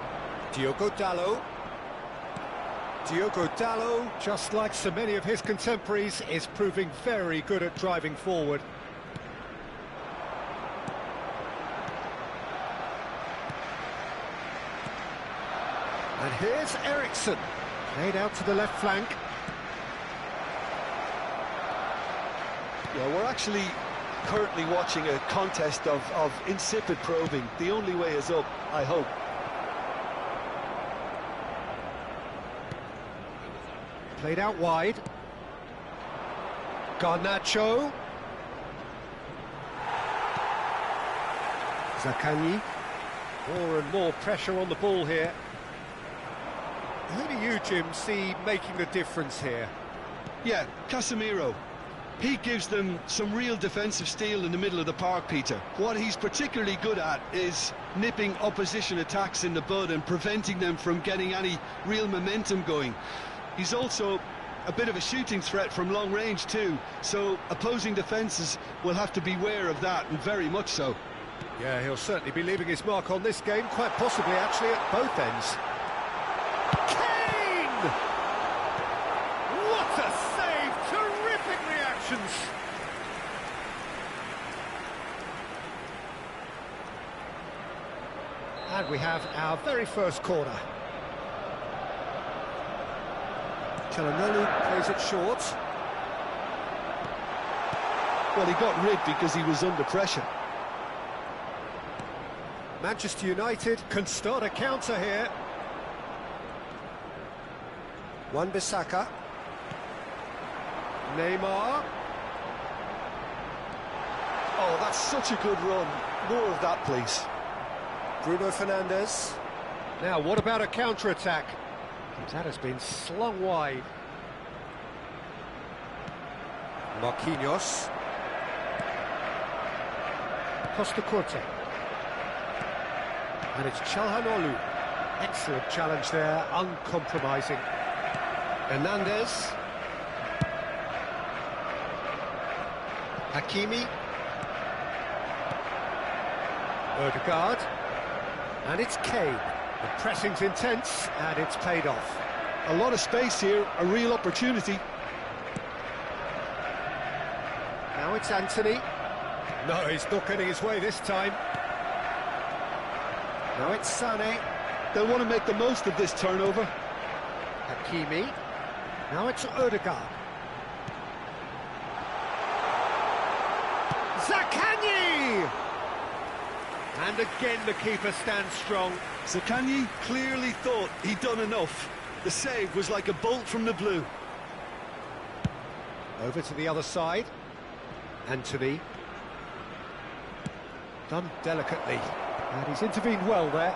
Diogo Dalot. Diogo Dalot, just like so many of his contemporaries, is proving very good at driving forward. And here's Eriksson, played out to the left flank. Yeah, we're actually currently watching a contest of insipid probing. The only way is up, I hope. Played out wide. Garnacho. Zaccagni. More and more pressure on the ball here. Who do you, Jim, see making the difference here? Yeah, Casemiro. He gives them some real defensive steel in the middle of the park, Peter. What he's particularly good at is nipping opposition attacks in the bud and preventing them from getting any real momentum going. He's also a bit of a shooting threat from long range too, so opposing defences will have to beware of that, and very much so. Yeah, he'll certainly be leaving his mark on this game, quite possibly actually at both ends. Kane! What a save! Terrific reactions! And we have our very first corner. Çalhanoğlu plays it short. Well, he got rid because he was under pressure. Manchester United can start a counter here. Wan-Bissaka. Neymar. Oh, that's such a good run. More of that, please. Bruno Fernandes. Now, what about a counter-attack? That has been slung wide. Marquinhos. Costa Corte. And it's Çalhanoğlu. Excellent challenge there, uncompromising. Hernandez. Hakimi. Ødegaard. And it's Kane. The pressing's intense, and it's paid off. A lot of space here, a real opportunity. Now it's Anthony. No, he's not getting his way this time. Now it's Sané. They'll want to make the most of this turnover. Hakimi. Now it's Ødegaard. Zaccagni! And again the keeper stands strong. Zaccagni clearly thought he'd done enough. The save was like a bolt from the blue. Over to the other side. Anthony. Done delicately. And he's intervened well there.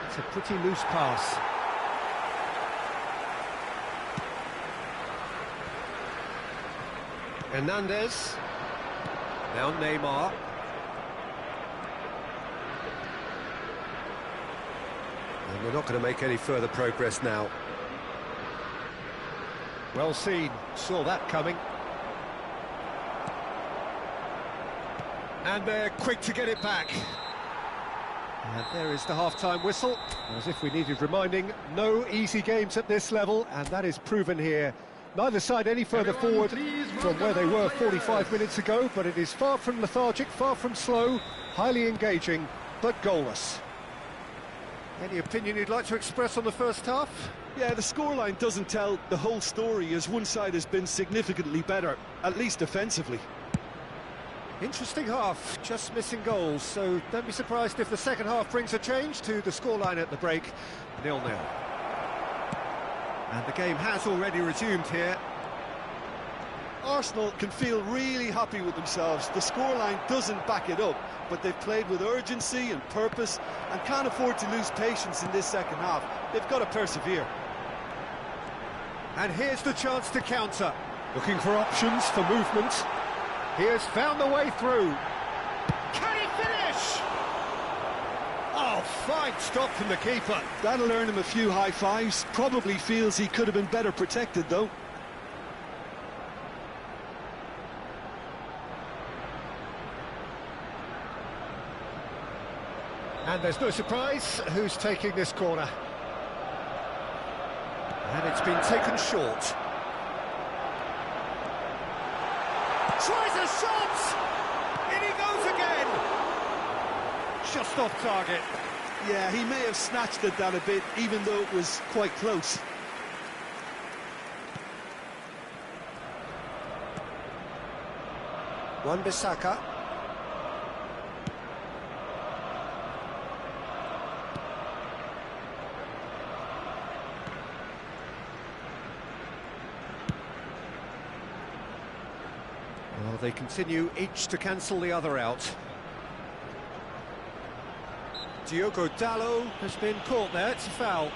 It's a pretty loose pass. Hernandez. Now Neymar. And we're not going to make any further progress now. Well seen, saw that coming. And they're quick to get it back. And there is the half-time whistle. As if we needed reminding, no easy games at this level, and that is proven here Neither side any further forward from where they were 45 minutes ago, but it is far from lethargic, far from slow, highly engaging, but goalless. Any opinion you'd like to express on the first half? Yeah, the scoreline doesn't tell the whole story, as one side has been significantly better, at least defensively. Interesting half, just missing goals, so don't be surprised if the second half brings a change to the scoreline at the break, 0-0. And the game has already resumed here. Arsenal can feel really happy with themselves. The scoreline doesn't back it up, but they've played with urgency and purpose and can't afford to lose patience in this second half. They've got to persevere. And here's the chance to counter. Looking for options for movement. He has found the way through. Can he finish? Oh, fine stop from the keeper. That'll earn him a few high fives. Probably feels he could have been better protected, though. And there's no surprise who's taking this corner. And it's been taken short. Tries a shot! In he goes again! Just off target. Yeah, he may have snatched at that a bit, even though it was quite close. Wan-Bissaka. Well, they continue each to cancel the other out. Diogo Dalot has been caught there, it's a foul.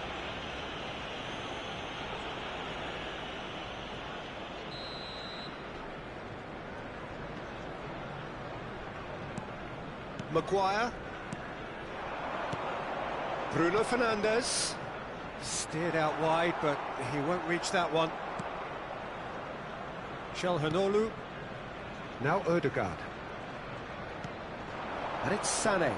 Maguire. Bruno Fernandes. Steered out wide, but he won't reach that one. Calhanoglu. Now Ødegaard. And it's Sané.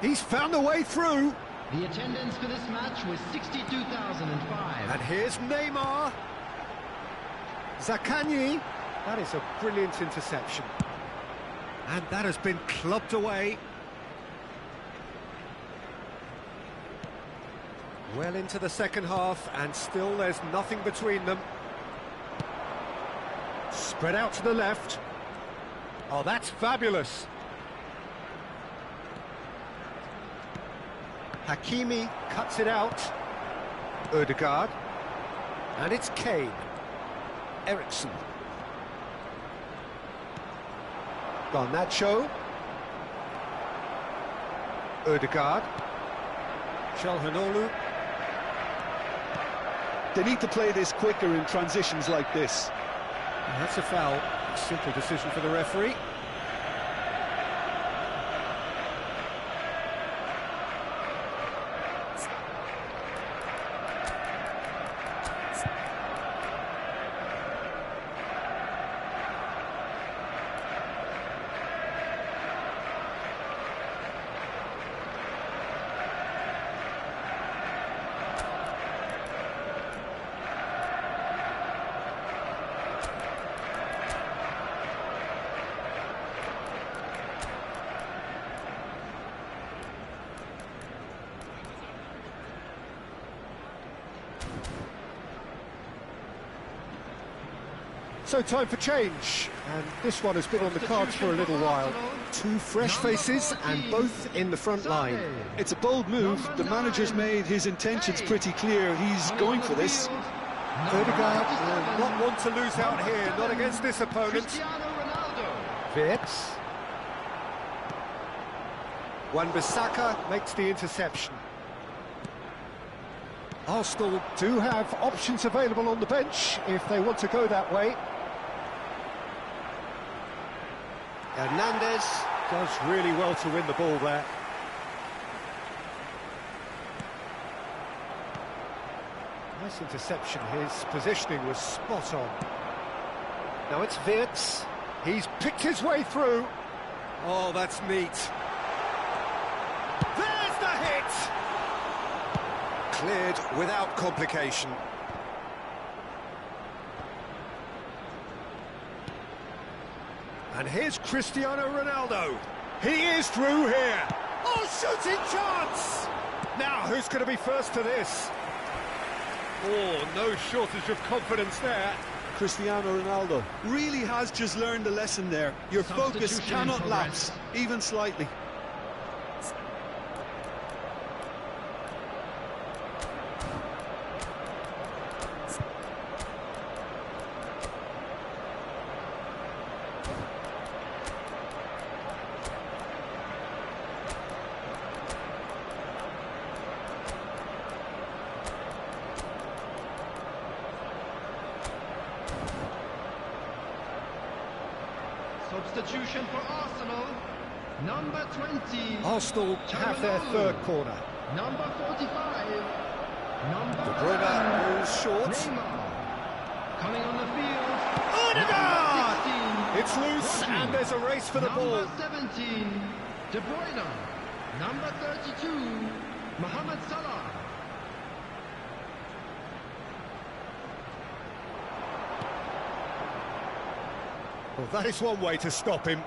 He's found the way through. The attendance for this match was 62,005. And here's Neymar. Zaccagni. That is a brilliant interception. And that has been clubbed away. Well into the second half, and still there's nothing between them. Spread out to the left. Oh, that's fabulous. Hakimi cuts it out. Ødegaard. And it's Kane. Eriksen. Garnacho. Ødegaard. Calhanoglu. They need to play this quicker in transitions like this. And that's a foul. Simple decision for the referee. So time for change, and this one has been on the cards for a little while. Two fresh faces and both in the front line. It's a bold move. The manager's made his intentions pretty clear. He's going for this. Ødegaard will not want to lose out here, not against this opponent. Wirtz. Wan-Bissaka makes the interception. Arsenal do have options available on the bench if they want to go that way. Hernandez does really well to win the ball there. Nice interception, his positioning was spot on. Now it's Wirtz, he's picked his way through. Oh, that's neat. There's the hit! Cleared without complication. And here's Cristiano Ronaldo. He is through here. Oh, shooting chance! Now, who's going to be first to this? Oh, no shortage of confidence there. Cristiano Ronaldo really has just learned the lesson there. Your focus cannot lapse, even slightly. Substitution for Arsenal, number 20. Arsenal have their third corner. Number 45. De Bruyne moves short. Neymar. Coming on the field. Odegaard! It's loose and there's a race for the ball. Number 17. De Bruyne. Number 32. Mohamed Salah. Well, that is one way to stop him.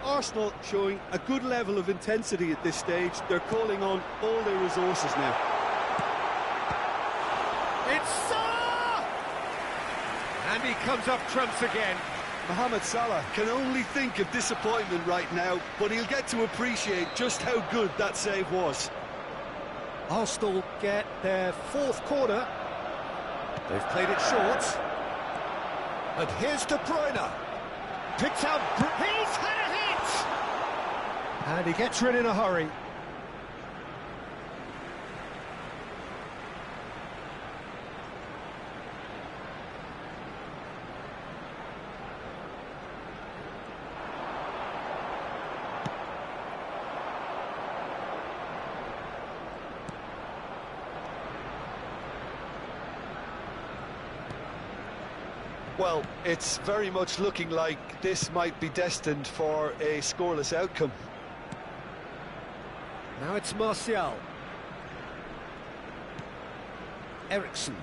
Arsenal showing a good level of intensity at this stage. They're calling on all their resources now. It's Salah! And he comes up trumps again. Mohamed Salah can only think of disappointment right now, but he'll get to appreciate just how good that save was. Arsenal get their fourth corner. They've played it short. And here's De Bruyne. Picked out. He's had a hit! And he gets rid in a hurry. Well, it's very much looking like this might be destined for a scoreless outcome. Now it's Martial. Ericsson.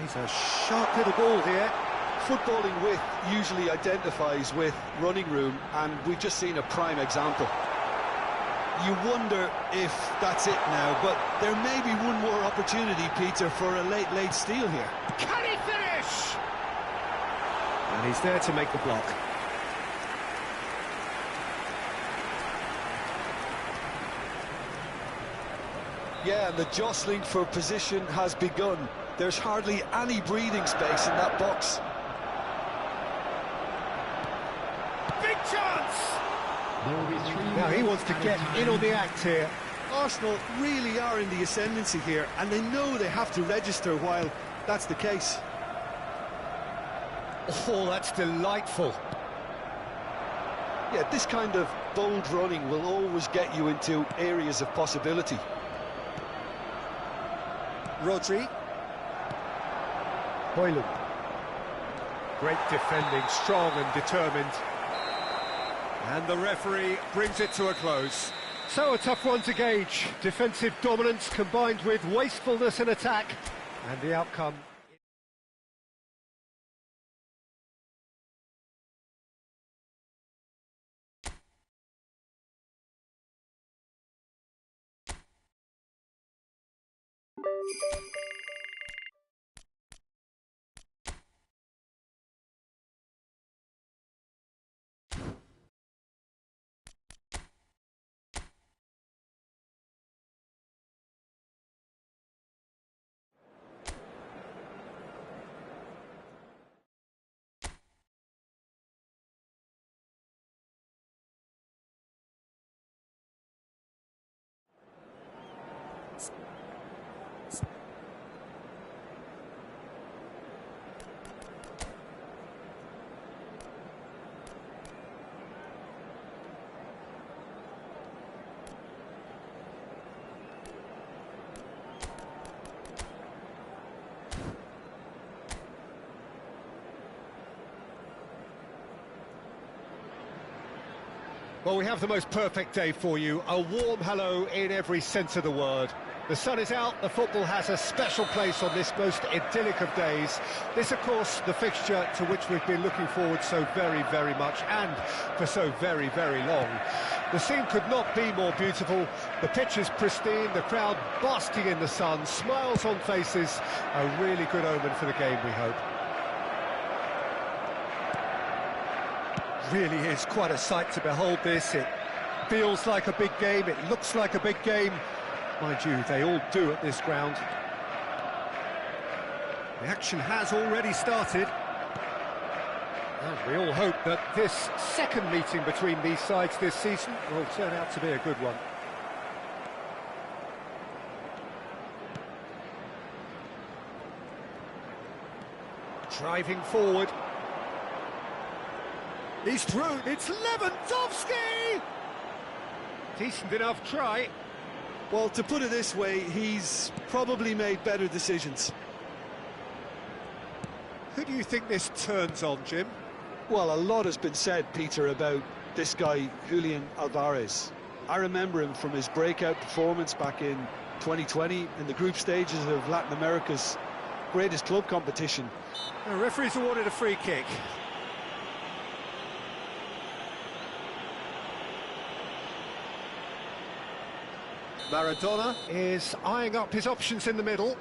He's a sharp little ball here. Footballing width usually identifies with running room, and we've just seen a prime example. You wonder if that's it now, but there may be one more opportunity, Peter, for a late steal here. Can he finish? And he's there to make the block. Yeah, and the jostling for position has begun. There's hardly any breathing space in that box. Big chance! Now he wants to get in on the act here. Arsenal really are in the ascendancy here, and they know they have to register while that's the case. Oh, that's delightful. Yeah, this kind of bold running will always get you into areas of possibility. Rodri. Højlund. Great defending, strong and determined. And the referee brings it to a close. So a tough one to gauge. Defensive dominance combined with wastefulness in attack. And the outcome... Well, we have the most perfect day for you. A warm hello in every sense of the word. The sun is out, the football has a special place on this most idyllic of days. This, of course, the fixture to which we've been looking forward so very, very much, and for so very, very long. The scene could not be more beautiful. The pitch is pristine, the crowd basking in the sun, smiles on faces. A really good omen for the game, we hope. Really is quite a sight to behold this. It feels like a big game, it looks like a big game. Mind you, they all do at this ground. The action has already started. And we all hope that this second meeting between these sides this season will turn out to be a good one. Driving forward. He's through, it's Lewandowski! Decent enough try. Well, to put it this way, he's probably made better decisions. Who do you think this turns on, Jim? Well, a lot has been said, Peter, about this guy, Julian Alvarez. I remember him from his breakout performance back in 2020 in the group stages of Latin America's greatest club competition. The referee's awarded a free kick. Maradona is eyeing up his options in the middle.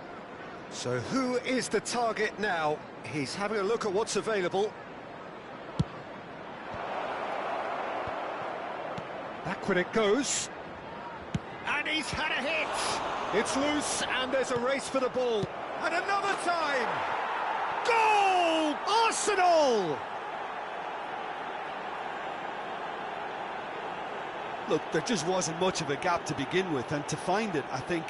So who is the target now? He's having a look at what's available. Backward it goes. And he's had a hit! It's loose and there's a race for the ball. And another time! Goal! Arsenal! Look, there just wasn't much of a gap to begin with, and to find it, I think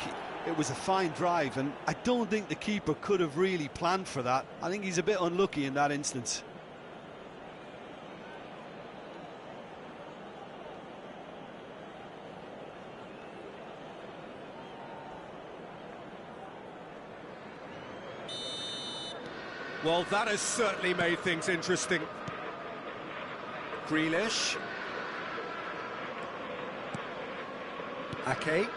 it was a fine drive, and I don't think the keeper could have really planned for that. I think he's a bit unlucky in that instance. Well, that has certainly made things interesting. Grealish. Ake.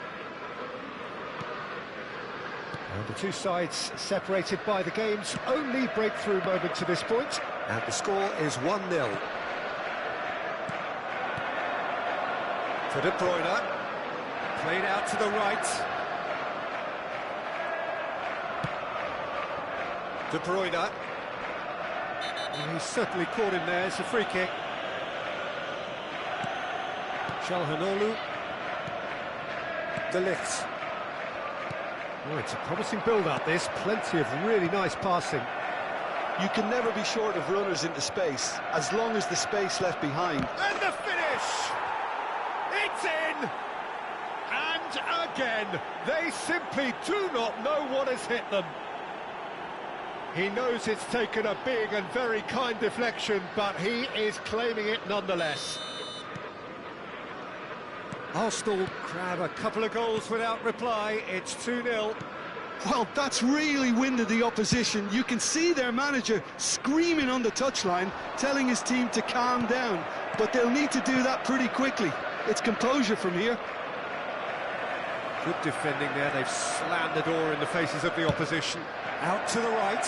And the two sides separated by the game's only breakthrough moment to this point. And the score is 1-0. For De Bruyne. Played out to the right. De Bruyne. And he's certainly caught him there. It's a free kick. Çalhanoğlu. De Ligt. Oh, it's a promising build-up, this. Plenty of really nice passing. You can never be short of runners into space, as long as the space left behind. And the finish! It's in! And again, they simply do not know what has hit them. He knows it's taken a big and very kind deflection, but he is claiming it nonetheless. Arsenal grab a couple of goals without reply. It's 2-0. Well, that's really winded the opposition. You can see their manager screaming on the touchline, telling his team to calm down. But they'll need to do that pretty quickly. It's composure from here. Good defending there. They've slammed the door in the faces of the opposition. Out to the right.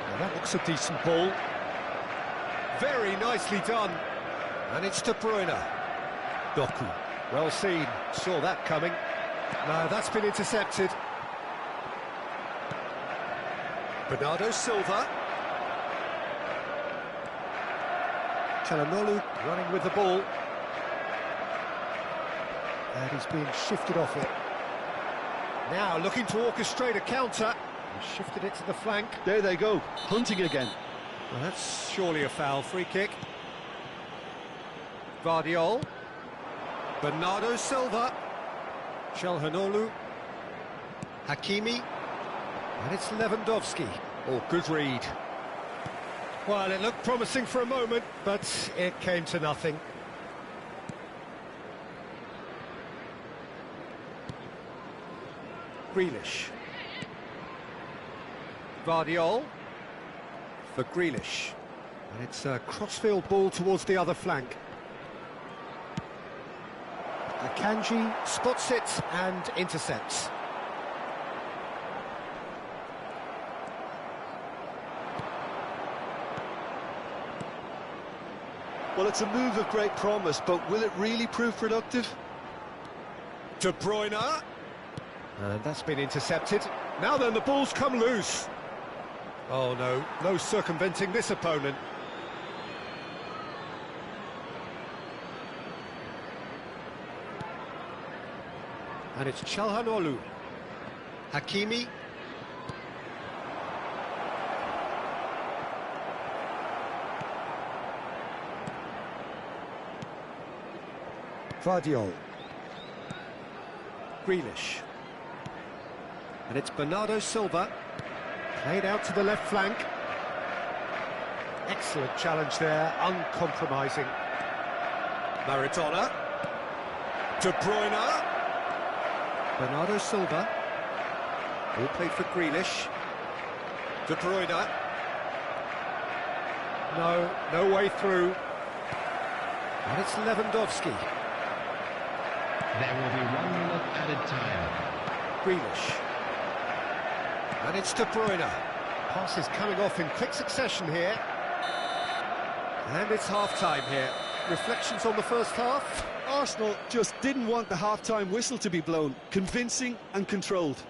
Now that looks a decent ball. Very nicely done. And it's De Bruyne. Doku. Well seen. Saw that coming. No, that's been intercepted. Bernardo Silva. Çalhanoğlu running with the ball. And he's being shifted off it. Now looking to orchestrate a counter. He shifted it to the flank. There they go, hunting again. Well, that's surely a foul. Free kick. Vardiol. Bernardo Silva. Çalhanoğlu. Hakimi. And it's Lewandowski. Oh, good read. Well, it looked promising for a moment, but it came to nothing. Grealish. Vardiol. For Grealish. And it's a crossfield ball towards the other flank. Akanji spots it and intercepts. Well, it's a move of great promise, but will it really prove productive? De Bruyne. And that's been intercepted. Now then, the ball's come loose. Oh no, no circumventing this opponent. And it's Çalhanoğlu. Hakimi. Vardiol. Grealish. And it's Bernardo Silva. Played out to the left flank. Excellent challenge there, uncompromising. Maradona. De Bruyne. Bernardo Silva. All played for Grealish. De Bruyne. No way through. And it's Lewandowski. There will be 1 minute added time. Grealish. And it's De Bruyne. Passes coming off in quick succession here. And it's half-time here. Reflections on the first half? Arsenal just didn't want the half-time whistle to be blown. Convincing and controlled.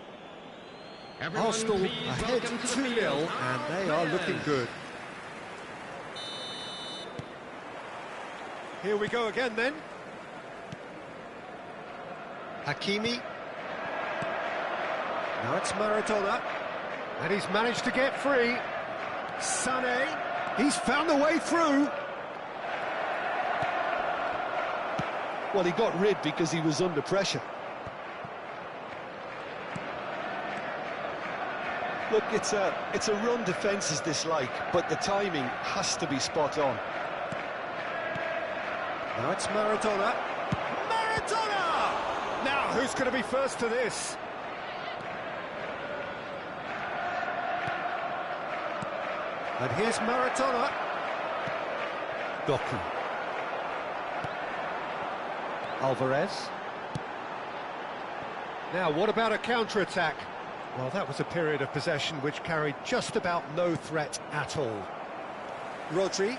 Everyone, Arsenal please ahead welcome to the 2-0, field. and they are looking good. Here we go again then. Hakimi. Now it's Maradona. And he's managed to get free. Sané. He's found the way through. Well, he got rid because he was under pressure. Look, it's a run defence dislike, but the timing has to be spot on. Now it's Maradona. Maradona! Now, who's going to be first to this? And here's Maradona. Doku. Alvarez. Now, what about a counter-attack? Well, that was a period of possession which carried just about no threat at all. Rodri.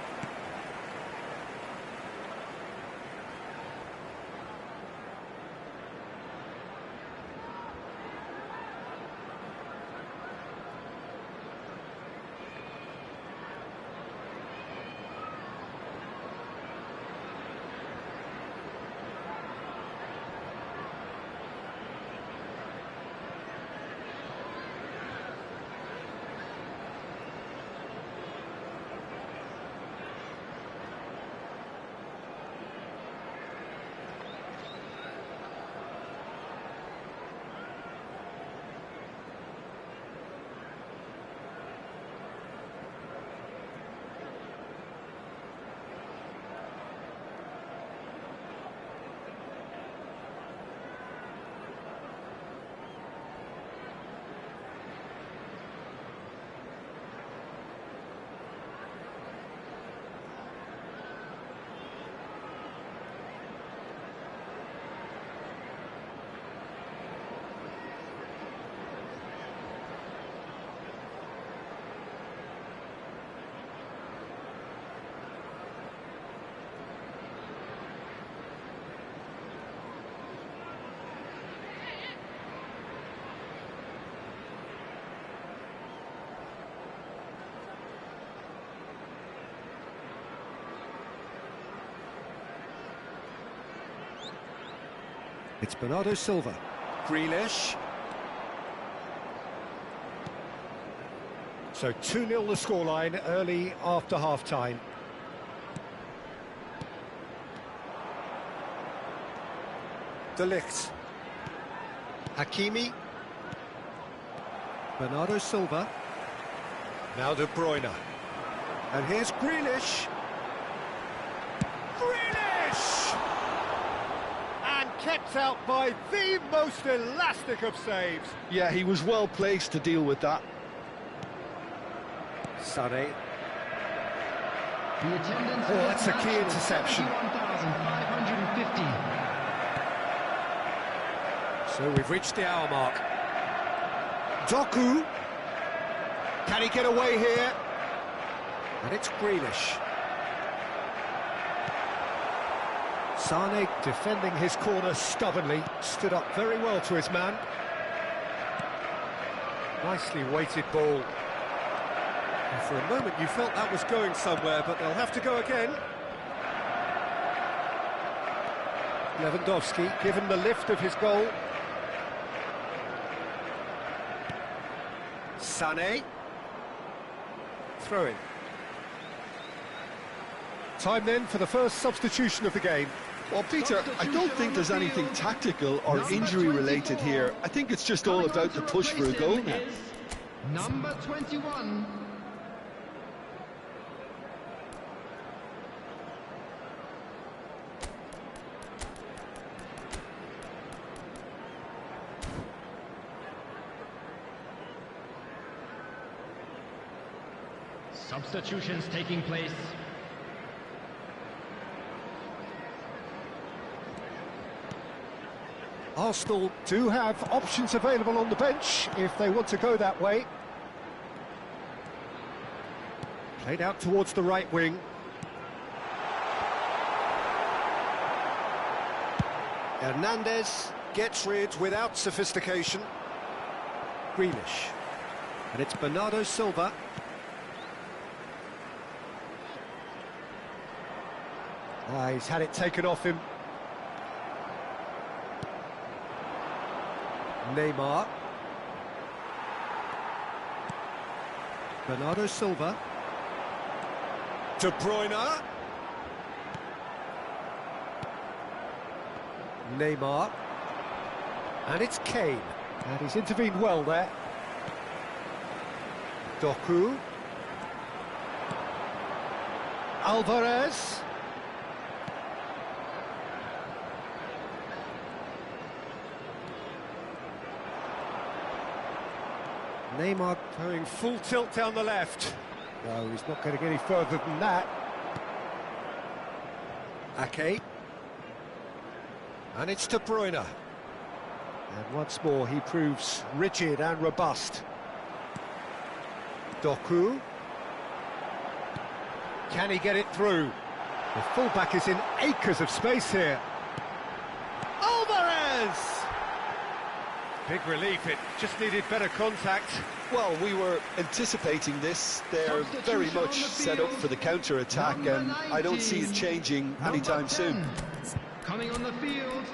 It's Bernardo Silva. Grealish. So 2-0 the scoreline early after half-time. De Ligt. Hakimi. Bernardo Silva. Now De Bruyne. And here's Grealish. Grealish! And kept out by the most elastic of saves. Yeah, he was well placed to deal with that. Sané. The attendance Oh, that's a key interception. 1,550. So we've reached the hour mark. Doku. Can he get away here? And it's Grealish. Sane defending his corner stubbornly, stood up very well to his man. Nicely weighted ball. And for a moment you felt that was going somewhere, but they'll have to go again. Lewandowski given the lift of his goal. Sané. Throw in. Time then for the first substitution of the game. Well, Peter, I don't think there's anything tactical or injury-related here. I think it's just all about the push for a goal now. Number 21. Substitutions taking place. Arsenal do have options available on the bench if they want to go that way. Played out towards the right wing. Hernandez gets rid without sophistication. Grealish. And it's Bernardo Silva. He's had it taken off him. Neymar. Bernardo Silva. De Bruyne. Neymar. And it's Kane. And he's intervened well there. Doku. Alvarez. Neymar going full tilt down the left. No, he's not going to get any further than that. Ake. And it's De Bruyne. And once more he proves rigid and robust. Doku. Can he get it through? The fullback is in acres of space here. Alvarez! Big relief, it just needed better contact. Well, we were anticipating this. They're very much set up for the counter-attack, and I don't see it changing anytime soon. Coming on the field,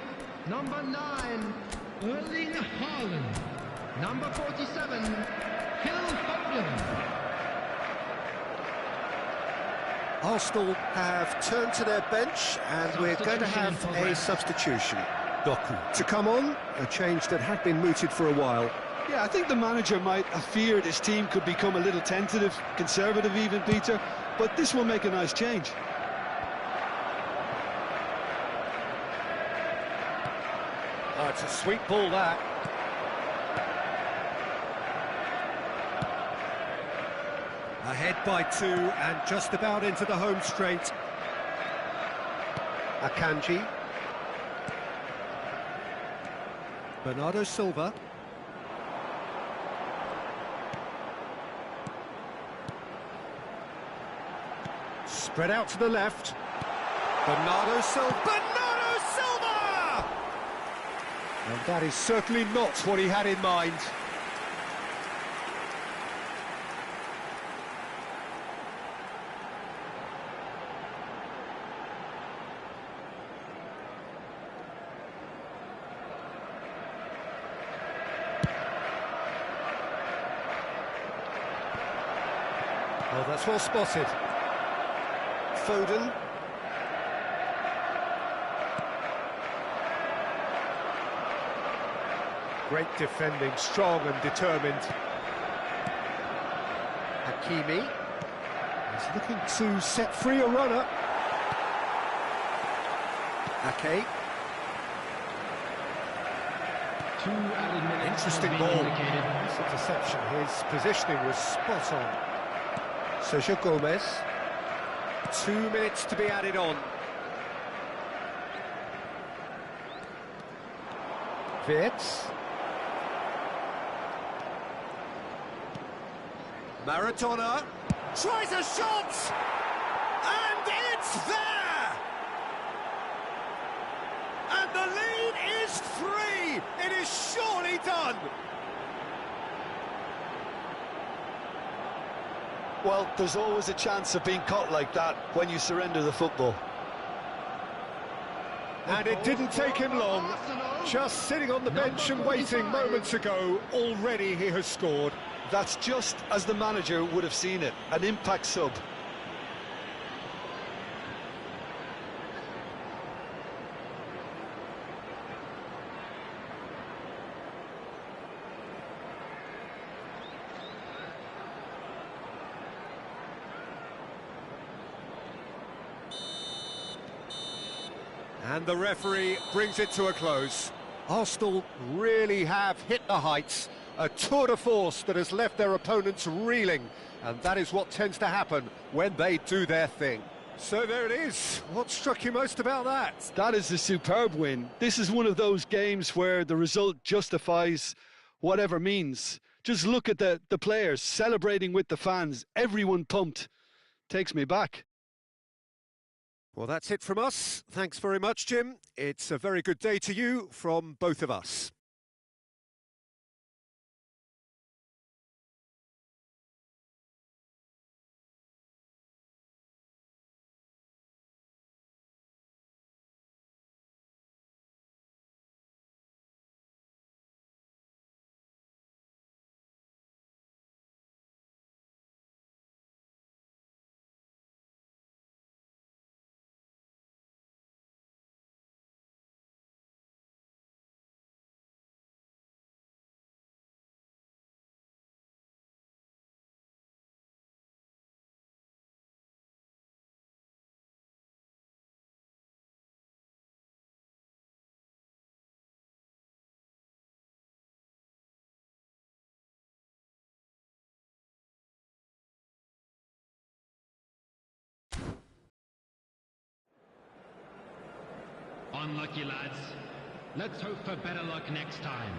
number 9, Erling Haaland. Number 47, Phil Foden. Arsenal have turned to their bench, and we're going to have a substitution. Doku to come on, a change that had been mooted for a while. Yeah, I think the manager might have feared his team could become a little tentative, conservative even, Peter, but this will make a nice change. Oh, it's a sweet ball, that. Ahead by 2 and just about into the home straight. Akanji. Bernardo Silva. Spread out to the left. Bernardo Silva. Bernardo Silva! And that is certainly not what he had in mind. Oh, that's well spotted. Foden. Great defending, strong and determined. Hakimi is looking to set free a runner. Ake. Interesting ball. Nice interception. His positioning was spot on. Sergio Gomez. 2 minutes to be added on. Wirtz. Maradona tries a shot, and it's there! And the lead is 3! It is surely done! Well, there's always a chance of being caught like that when you surrender the football. And it didn't take him long. Just sitting on the bench and waiting moments ago, already he has scored. That's just as the manager would have seen it, an impact sub. And the referee brings it to a close. Arsenal really have hit the heights, a tour de force that has left their opponents reeling, and that is what tends to happen when they do their thing. So there it is. What struck you most about that? That is a superb win. This is one of those games where the result justifies whatever means. Just look at the players celebrating with the fans, everyone pumped. Takes me back. Well, that's it from us. Thanks very much, Jim. It's a very good day to you from both of us. Unlucky lads. Let's hope for better luck next time.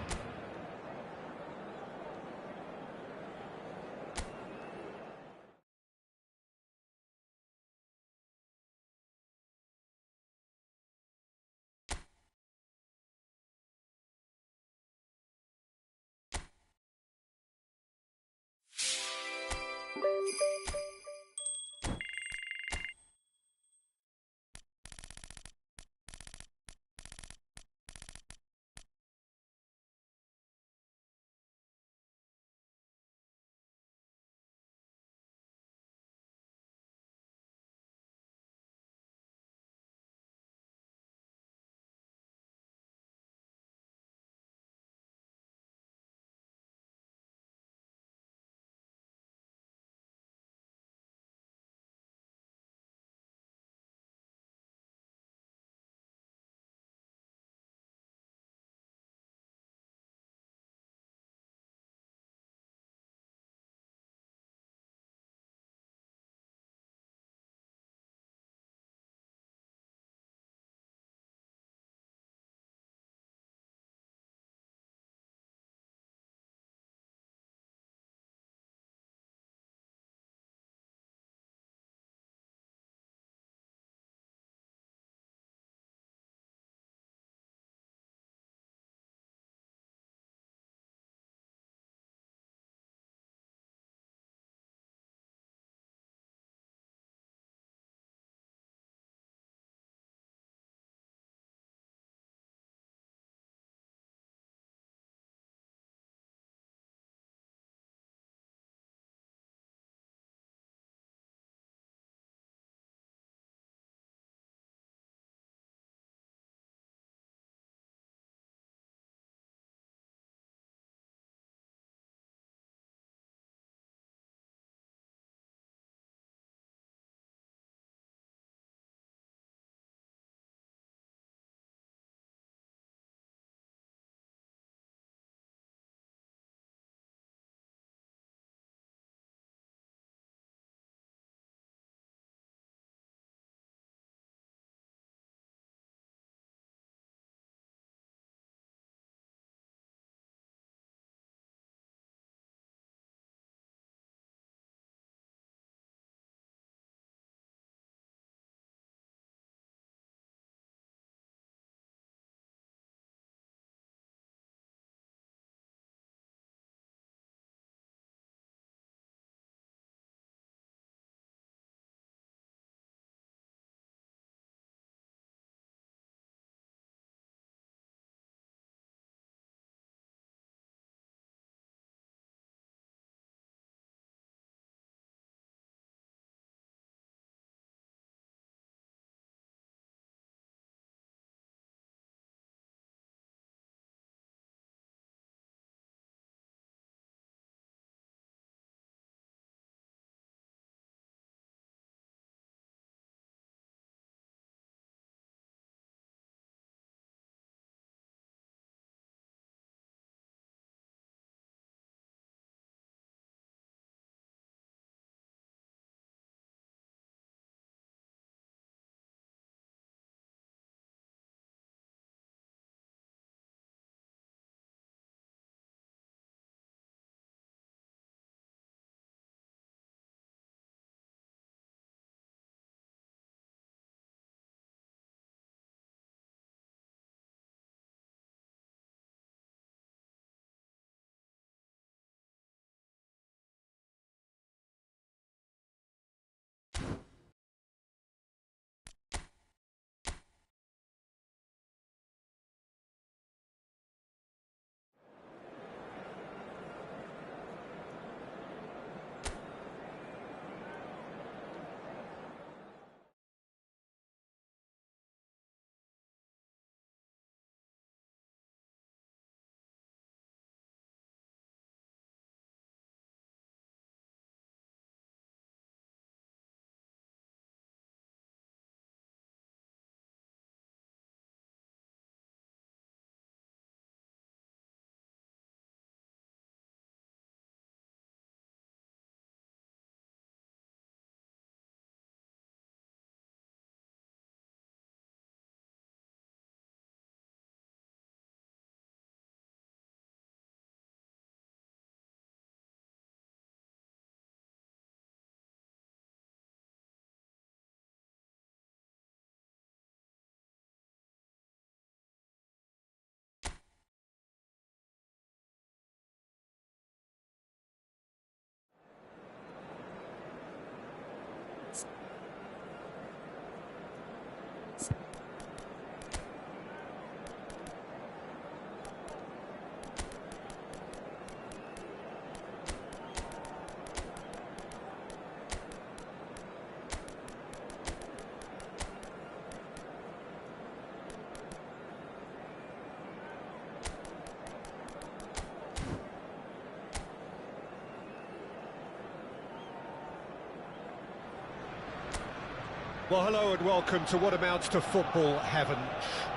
Well, hello and welcome to what amounts to football heaven.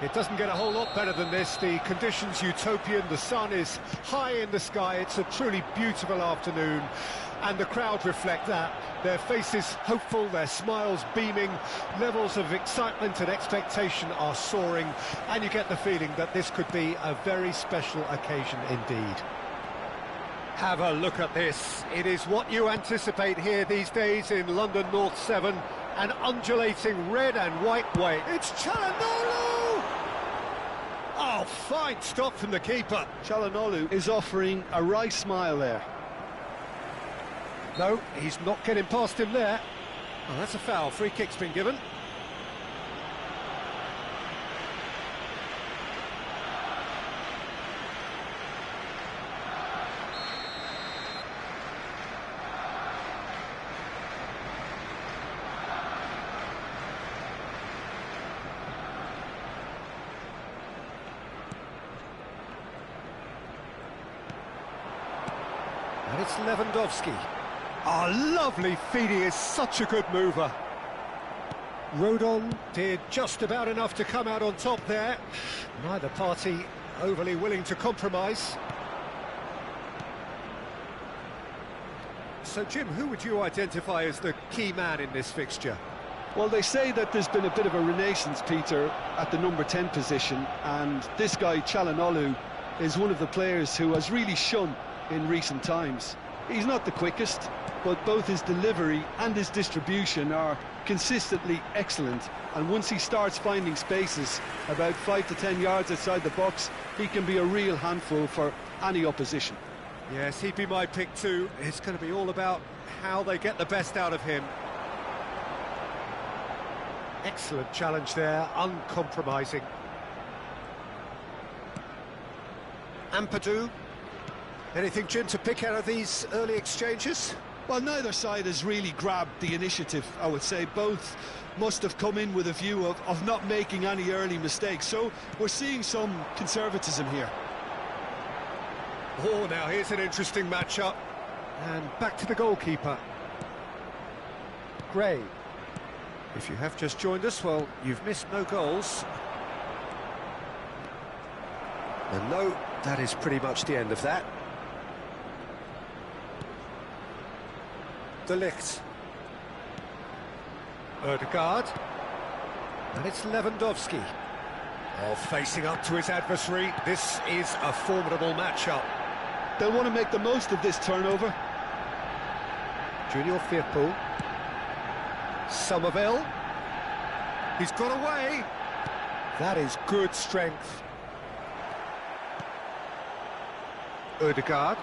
It doesn't get a whole lot better than this. The conditions utopian, the sun is high in the sky, it's a truly beautiful afternoon, and the crowd reflect that. Their faces hopeful, their smiles beaming, levels of excitement and expectation are soaring, and you get the feeling that this could be a very special occasion indeed. Have a look at this. It is what you anticipate here these days in London North 7. An undulating red and white way. It's Çalhanoğlu! Oh, fine stop from the keeper. Çalhanoğlu is offering a wry smile there. No, he's not getting past him there. Oh, that's a foul. Free kick's been given. And it's Lewandowski. Oh, lovely feed, he is such a good mover. Rodon did just about enough to come out on top there. Neither party overly willing to compromise. So, Jim, who would you identify as the key man in this fixture? Well, they say that there's been a bit of a renaissance, Peter, at the number 10 position, and this guy, Çalhanoğlu, is one of the players who has really shone in recent times. He's not the quickest, but both his delivery and his distribution are consistently excellent, and once he starts finding spaces about 5 to 10 yards outside the box, he can be a real handful for any opposition. Yes, he'd be my pick too. It's going to be all about how they get the best out of him. Excellent challenge there, uncompromising. Ampadu. Anything, Jim, to pick out of these early exchanges? Well, neither side has really grabbed the initiative, I would say. Both must have come in with a view of not making any early mistakes. So we're seeing some conservatism here. Oh, now here's an interesting matchup. And back to the goalkeeper. Gray. If you have just joined us, well, you've missed no goals. And no, that is pretty much the end of that. De Ligt. Ødegaard. And it's Lewandowski. Oh, facing up to his adversary. This is a formidable matchup. They'll want to make the most of this turnover. Junior Firpo. Somerville. He's got away. That is good strength. Ødegaard.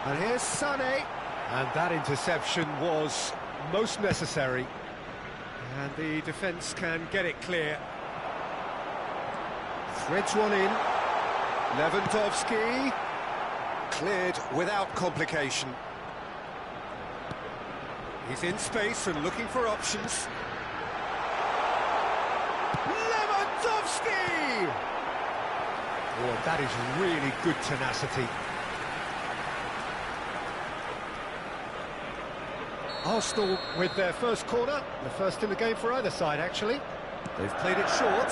And here's Sané. And that interception was most necessary. And the defence can get it clear. Threads one in. Lewandowski. Cleared without complication. He's in space and looking for options. Lewandowski! Oh, that is really good tenacity. Arsenal with their first corner, the first in the game for either side, actually. They've played it short.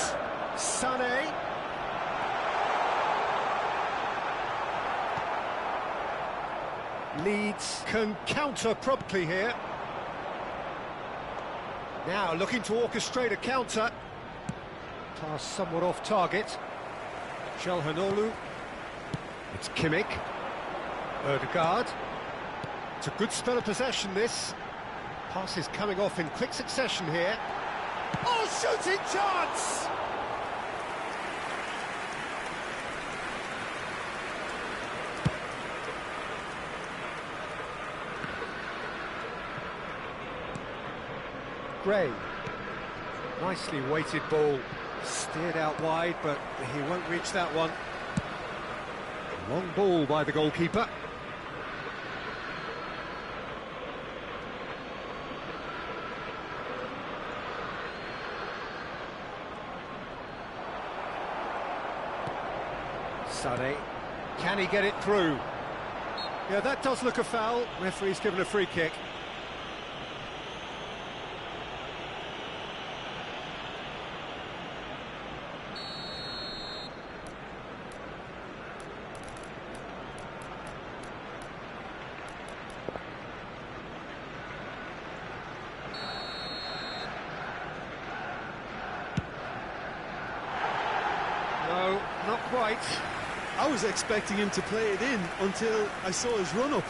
Sané. Leeds can counter promptly here. Now looking to orchestrate a counter. Pass somewhat off target. Çalhanoğlu. It's Kimmich. Ødegaard. It's a good spell of possession, this. Pass is coming off in quick succession here. Oh, shooting chance! Gray. Nicely weighted ball. Steered out wide, but he won't reach that one. Long ball by the goalkeeper. Sané. Can he get it through? Yeah, that does look a foul. Referee's given a free kick. right. I was expecting him to play it in until I saw his run-up.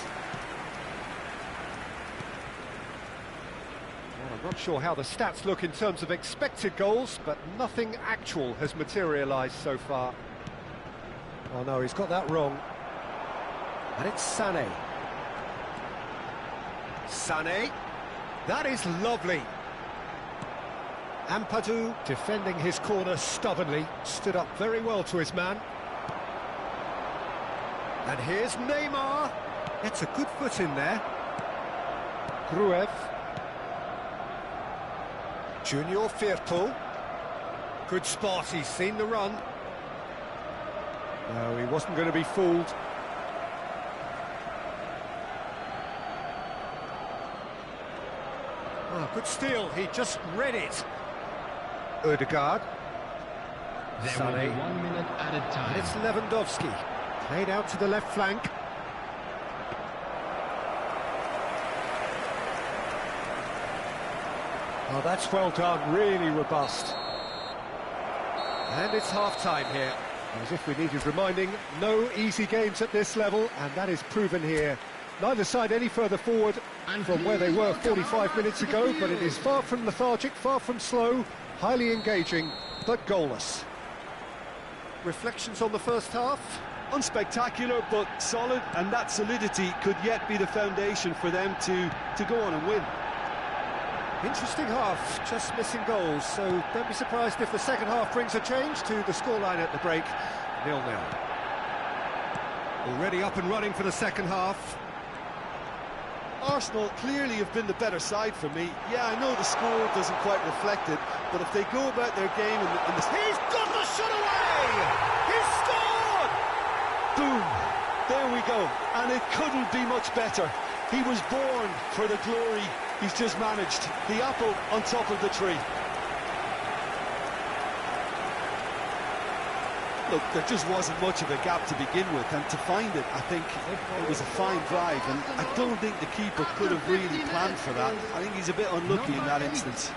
Well, I'm not sure how the stats look in terms of expected goals, but nothing actual has materialised so far. Oh no, he's got that wrong. And it's Sané. Sané. That is lovely. Ampadu defending his corner stubbornly, stood up very well to his man. And here's Neymar. Gets a good foot in there. Gruev. Junior Firpo. Good spot, he's seen the run. No, he wasn't going to be fooled. Oh, good steal, he just read it. Ødegaard. There will be 1 minute added time. And it's Lewandowski. Played out to the left flank. Oh, that's well done, really robust. And it's half-time here. As if we needed reminding, no easy games at this level, and that is proven here. Neither side any further forward from where they were 45 minutes ago, but it is far from lethargic, far from slow, highly engaging, but goalless. Reflections on the first half? Unspectacular, but solid, and that solidity could yet be the foundation for them to go on and win. Interesting half, just missing goals, so don't be surprised if the second half brings a change to the scoreline at the break, 0-0. Already up and running for the second half. Arsenal clearly have been the better side for me. Yeah, I know the score doesn't quite reflect it, but if they go about their game in the... He's got the shot away! He's scored! Boom! There we go, and it couldn't be much better. He was born for the glory he's just managed. The apple on top of the tree. Look, there just wasn't much of a gap to begin with, and to find it, I think it was a fine drive, and I don't think the keeper could have really planned for that. I think he's a bit unlucky in that instance.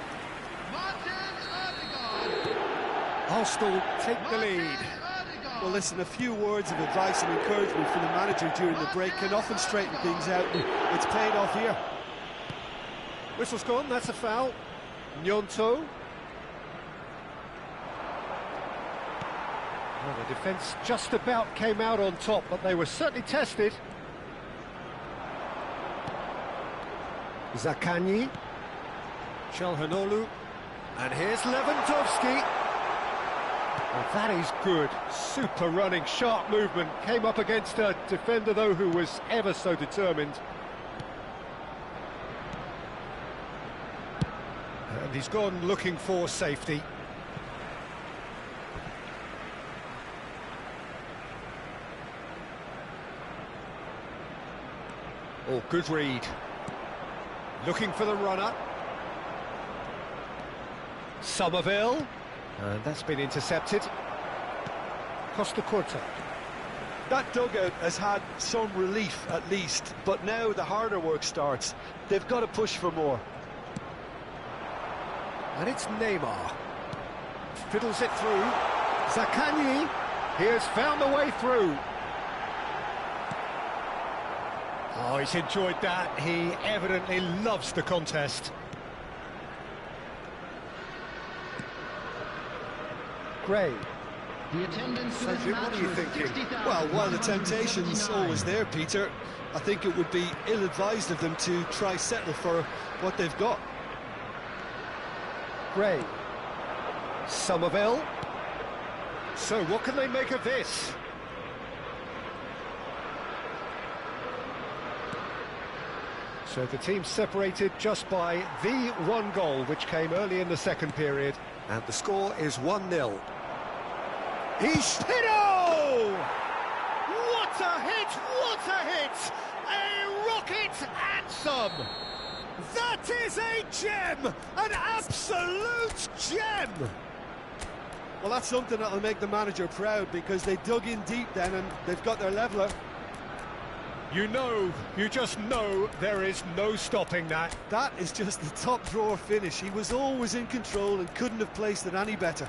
Arsenal take the lead. Well, listen, a few words of advice and encouragement from the manager during the break can often straighten things out. It's paid off here. Whistle's gone, that's a foul. Gnonto. Well, the defence just about came out on top, but they were certainly tested. Zaccagni. Çalhanoğlu. And here's Lewandowski. Well, that is good. Super running, sharp movement. Came up against a defender, though, who was ever so determined. And he's gone looking for safety. Oh, good read. Looking for the runner. Somerville. And that's been intercepted. Costa Curta. That dugout has had some relief, at least, but now the harder work starts. They've got to push for more. And it's Neymar. Fiddles it through. Zaccagni. He has found the way through. Oh, he's enjoyed that. He evidently loves the contest. Gray. The attendance So, Jim, what are you thinking? Well, while the temptation's always there, Peter, I think it would be ill-advised of them to try settle for what they've got. Gray. Somerville. So, what can they make of this? So the team separated just by the one goal, which came early in the second period. And the score is 1-0. He's hit! Oh! What a hit! What a hit! A rocket and some! That is a gem! An absolute gem! Well, that's something that'll make the manager proud, because they dug in deep then and they've got their leveller. You just know there is no stopping that. That is just the top drawer finish. He was always in control and couldn't have placed it any better.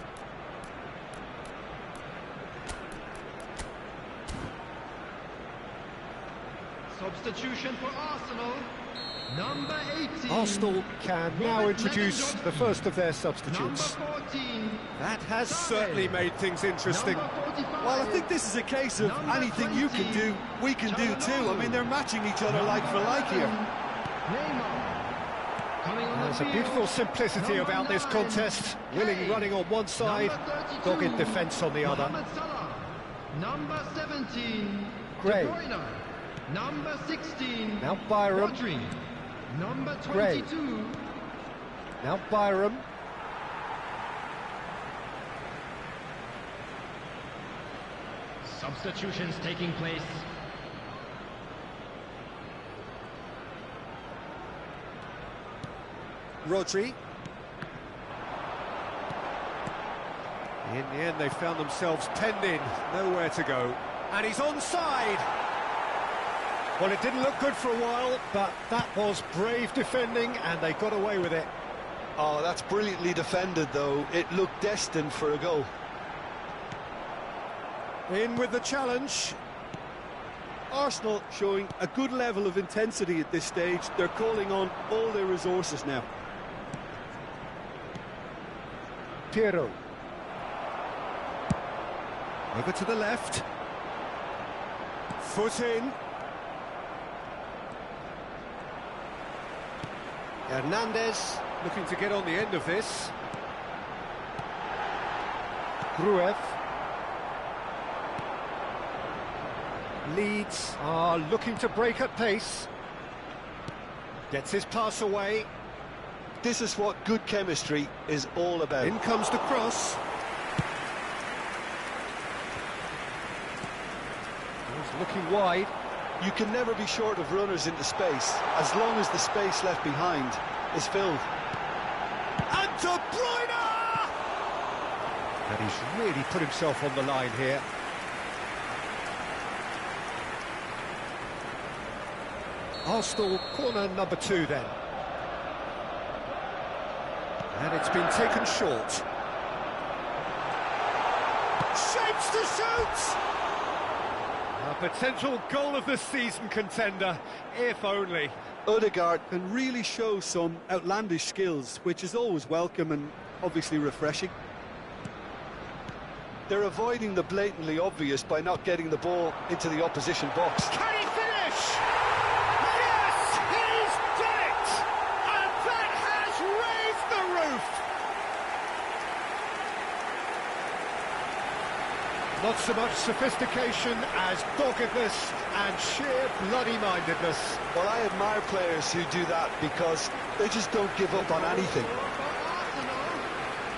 Substitution for Arsenal, number 18. Arsenal can now introduce the first of their substitutes. Number 14. That has certainly made things interesting. Number 45. Well, I think this is a case of Number anything you can 20. do, we can do too. I mean, they're matching each other like for like here. Neymar. Coming on There's the a field, beautiful simplicity number about this 9. contest. Willing Kane. running on one side, Number 32. dogged defence on the other. Mohamed Salah. Number 17. Gray. De Bruyne. Number 16. Now Byram. Rodri. Number Gray. 22. Now Byram. Substitutions taking place. Rodri. In the end, they found themselves penned in, nowhere to go. And he's onside! Well, it didn't look good for a while, but that was brave defending, and they got away with it. Oh, that's brilliantly defended, though. It looked destined for a goal. In with the challenge. Arsenal showing a good level of intensity at this stage. They're calling on all their resources now. Piero. Over to the left. Foot in. Hernandez looking to get on the end of this. Gruev. Leeds are looking to break at pace. Gets his pass away. This is what good chemistry is all about. In comes the cross. He's looking wide. You can never be short of runners into space, as long as the space left behind is filled. And De Bruyne! And he's really put himself on the line here. Arsenal corner number 2 then. And it's been taken short. Shapes to shoot! A potential goal of the season contender, if only. Odegaard Can really show some outlandish skills, which is always welcome and obviously refreshing. They're avoiding the blatantly obvious by not getting the ball into the opposition box. Can he finish? Yes, he's done it! And that has raised the roof! Not so much sophistication as doggedness and sheer bloody-mindedness. Well, I admire players who do that because they just don't give up on anything. For Arsenal,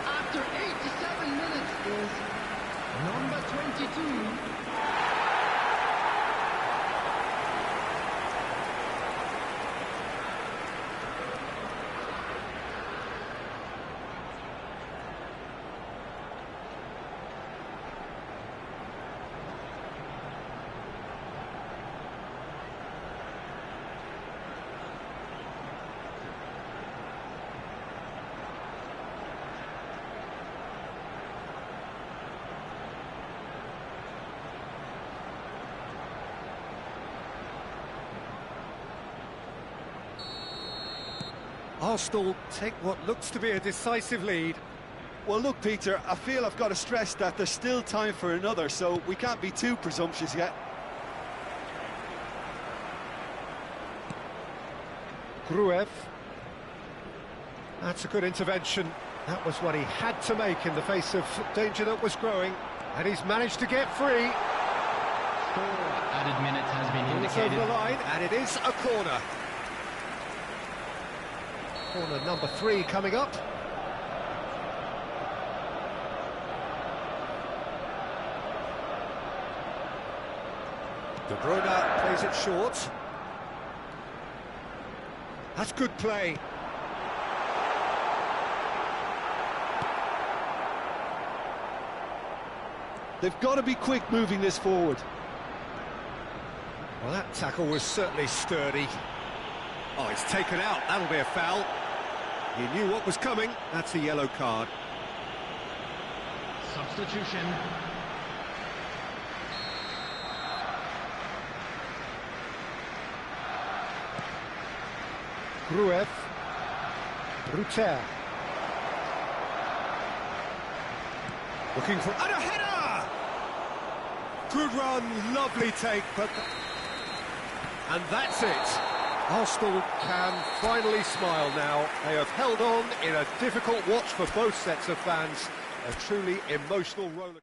after 87 minutes is number 22. Arsenal take what looks to be a decisive lead. Well, look, Peter, I feel I've got to stress that there's still time for another, so we can't be too presumptuous yet. Gruev. That's a good intervention. That was what he had to make in the face of danger that was growing. And he's managed to get free. 4 added minutes has been It's over indicated. the line, and it is a corner. Corner number 3 coming up. De Bruyne plays it short. That's good play. They've got to be quick moving this forward. Well, that tackle was certainly sturdy. Oh, it's taken out. That'll be a foul. He knew what was coming. That's a yellow card. Substitution. Gruev. Ruter. Looking for... And a header! Good run, lovely take, but... And that's it. Arsenal can finally smile now. They have held on in a difficult watch for both sets of fans. A truly emotional roller.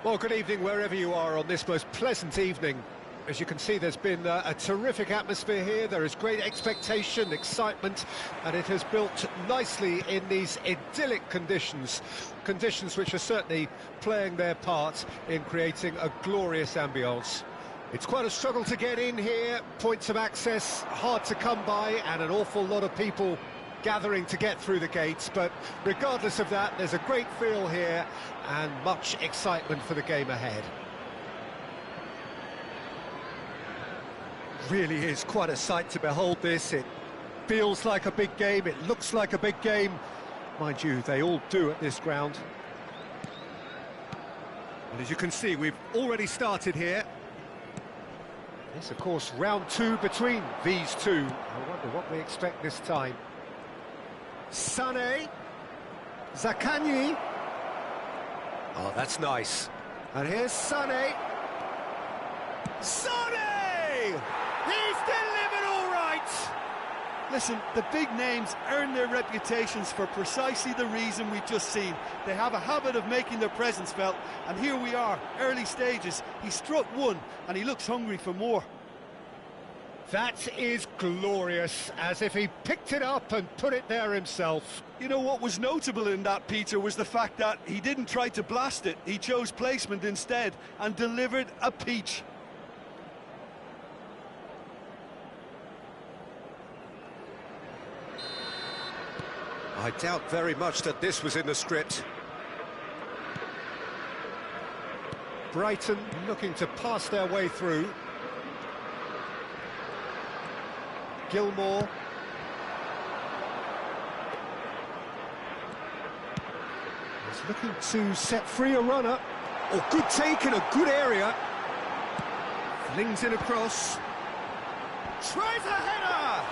Well, good evening wherever you are on this most pleasant evening. As you can see, there's been a terrific atmosphere here. There is great expectation, excitement, and it has built nicely in these idyllic conditions. Conditions which are certainly playing their part in creating a glorious ambience. It's quite a struggle to get in here, points of access hard to come by, and an awful lot of people gathering to get through the gates, but regardless of that, there's a great feel here and much excitement for the game ahead. Really is quite a sight to behold this. It feels like a big game, it looks like a big game. Mind you, they all do at this ground. And as you can see, we've already started here. It's, of course, round two between these two. I wonder what we expect this time. Sané, Zaccagni. Oh, that's nice. And here's Sané. Sané! He's delivered all right! Listen, the big names earn their reputations for precisely the reason we've just seen. They have a habit of making their presence felt, and here we are, early stages. He struck one, and he looks hungry for more. That is glorious, as if he picked it up and put it there himself. You know what was notable in that, Peter, was the fact that he didn't try to blast it. He chose placement instead and delivered a peach. I doubt very much that this was in the script. Brighton looking to pass their way through. Gilmore. He's looking to set free a runner. Oh, good take in a good area. Flings it across. Tries a header!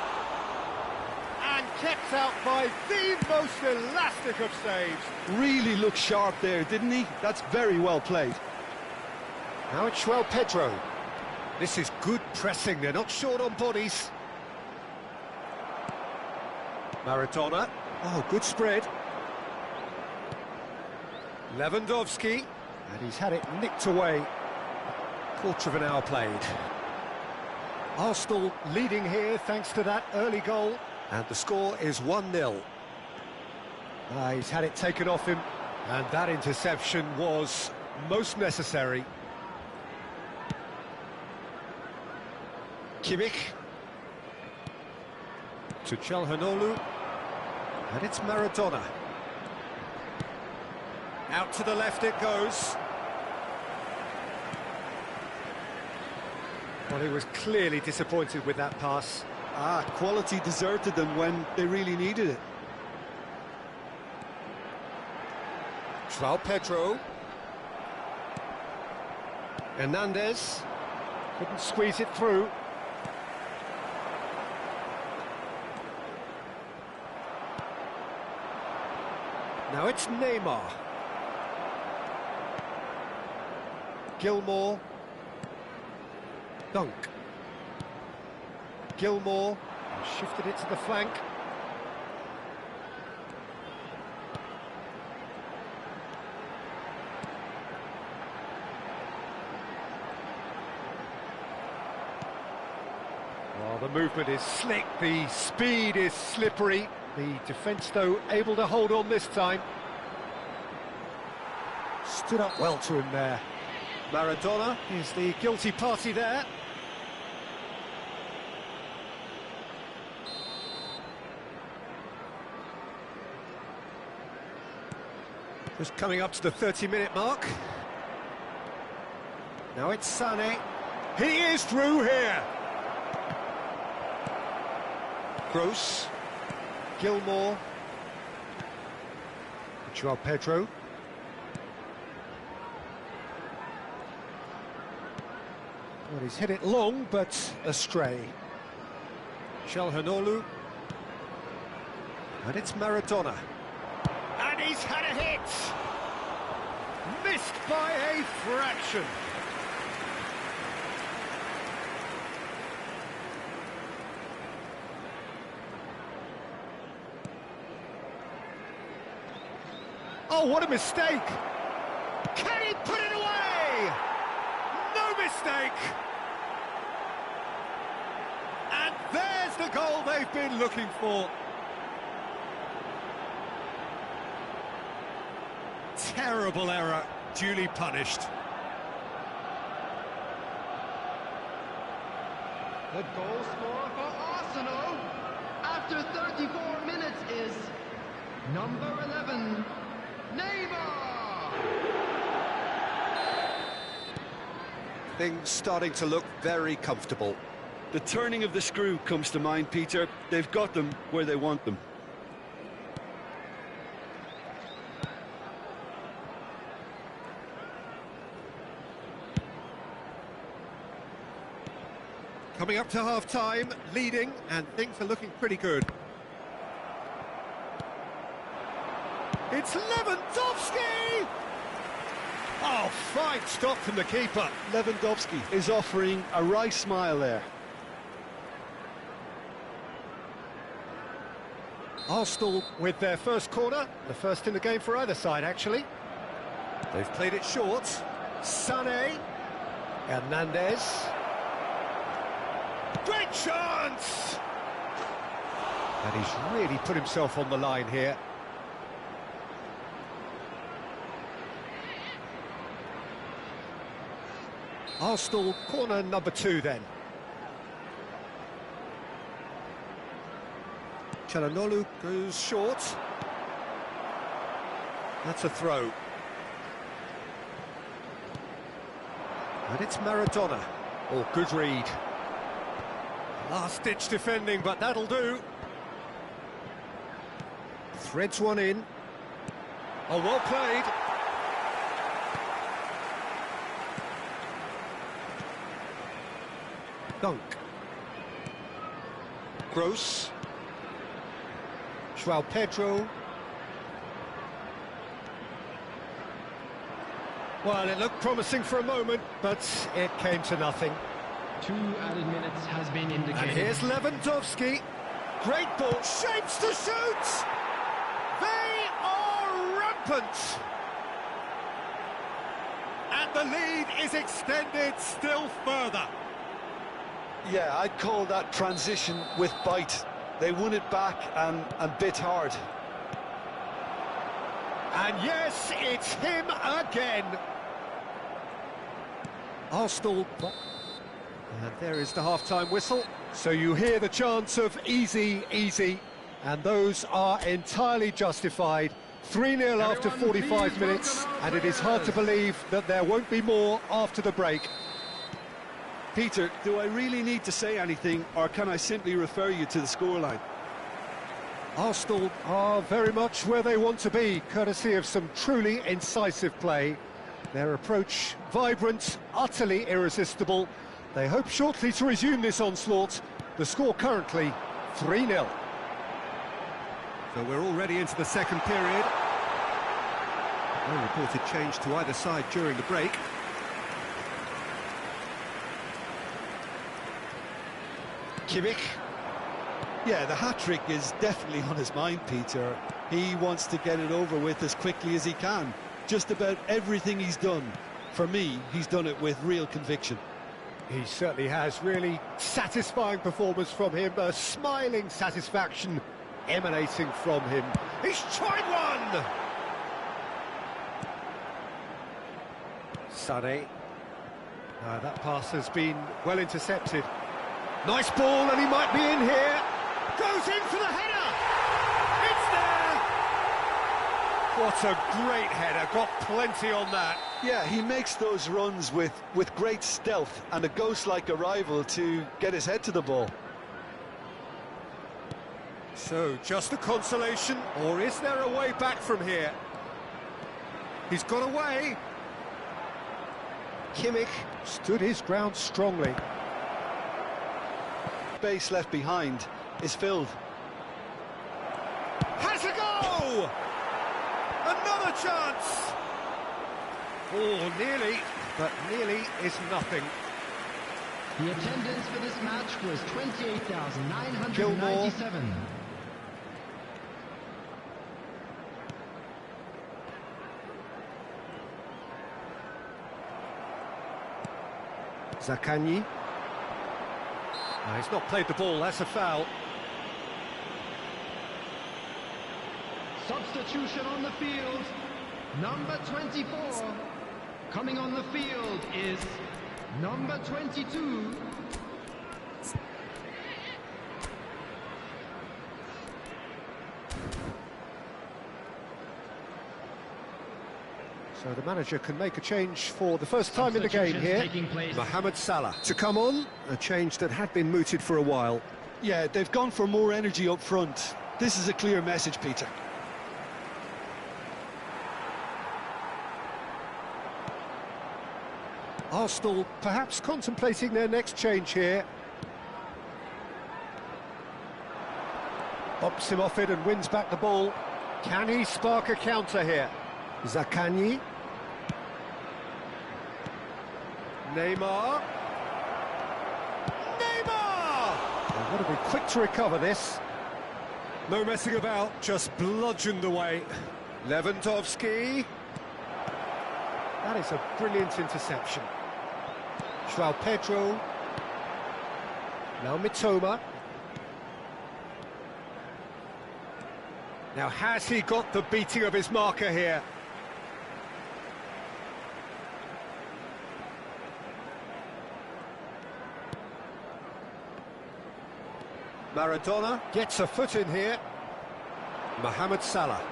And kept out by the most elastic of saves. Really looked sharp there, didn't he? That's very well played. Now it's João Pedro. This is good pressing, they're not short on bodies. Maradona. Oh, good spread. Lewandowski. And he's had it nicked away. Quarter of an hour played. Arsenal leading here thanks to that early goal. And the score is 1-0. He's had it taken off him. And that interception was most necessary. Kimmich. To Çalhanoğlu. And it's Maradona. Out to the left it goes. Well, he was clearly disappointed with that pass. Quality deserted them when they really needed it. João Pedro. Hernandez. Couldn't squeeze it through. Now it's Neymar. Gilmore. Dunk. Gilmore. Shifted it to the flank. Well, the movement is slick, the speed is slippery. The defence, though, able to hold on this time. Stood up well to him there. Maradona is the guilty party there. Just coming up to the 30-minute mark. Now it's Sané. He is through here. Gross. Gilmore. Joao Pedro. Well, he's hit it long, but astray. Çalhanoğlu. And it's Maradona. And he's had a hit! Missed by a fraction. Oh, what a mistake! Can he put it away? No mistake! And there's the goal they've been looking for. Terrible error, duly punished. The goal scorer for Arsenal after 34 minutes is number 11, Neymar! Things starting to look very comfortable. The turning of the screw comes to mind, Peter. They've got them where they want them. Coming up to half-time, leading, and things are looking pretty good. It's Lewandowski! Oh, fine stop from the keeper. Lewandowski is offering a wry smile there. Arsenal with their first corner, the first in the game for either side, actually. They've played it short. Sané. Hernandez. Great chance! And he's really put himself on the line here. Arsenal corner number 2 then. Çalhanoğlu goes short. That's a throw. And it's Maradona. Oh, good read. Last-ditch defending, but that'll do. Threads one in. Oh, well played. Dunk. Gross. Joao Pedro. Well, it looked promising for a moment, but it came to nothing. 2 added minutes has been indicated. And here's Lewandowski. Great ball, shapes to shoot! They are rampant! And the lead is extended still further. Yeah, I'd call that transition with bite. They won it back and bit hard. And yes, it's him again. Arsenal. And there is the half-time whistle. So you hear the chants of easy, easy. And those are entirely justified. 3-0 after 45 minutes. And it is hard to believe that there won't be more after the break. Peter, do I really need to say anything, or can I simply refer you to the scoreline? Arsenal are very much where they want to be, courtesy of some truly incisive play. Their approach vibrant, utterly irresistible. They hope shortly to resume this onslaught. The score currently 3-0. So we're already into the second period. No reported change to either side during the break. Kimmich. Yeah, the hat-trick is definitely on his mind, Peter. He wants to get it over with as quickly as he can. Just about everything he's done, for me, he's done it with real conviction. He certainly has. Really satisfying performance from him. A smiling satisfaction emanating from him. He's tried one! Sané. That pass has been well intercepted. Nice ball, and he might be in here. Goes in for the header! It's there! What a great header, got plenty on that. Yeah, he makes those runs with great stealth and a ghost-like arrival to get his head to the ball. So, just a consolation, or is there a way back from here? He's got away. Kimmich stood his ground strongly. Space left behind is filled. Has a go! Another chance! Oh, nearly, but nearly is nothing. The attendance for this match was 28,997. Zaccagni. No, he's not played the ball, that's a foul. Substitution on the field, number 24. Coming on the field is number 22. So the manager can make a change for the first time in the game here. Mohamed Salah to come on, a change that had been mooted for a while. Yeah, they've gone for more energy up front. This is a clear message, Peter. Arsenal perhaps contemplating their next change here. Bumps him off it and wins back the ball. Can he spark a counter here? Zaccagni. Neymar. Oh, got to be quick to recover this. No messing about, just bludgeoned away. Lewandowski. That is a brilliant interception. João Pedro. Now Mitoma. Now has he got the beating of his marker here? Maradona gets a foot in here. Mohamed Salah.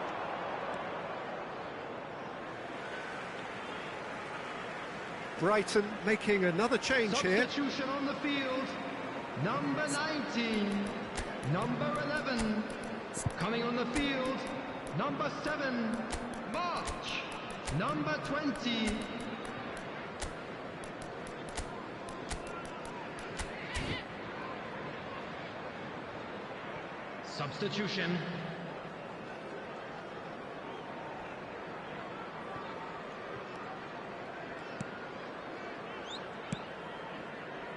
Brighton making another change here. Substitution on the field, number 19, number 11. Coming on the field, number 7, March, number 20. Substitution.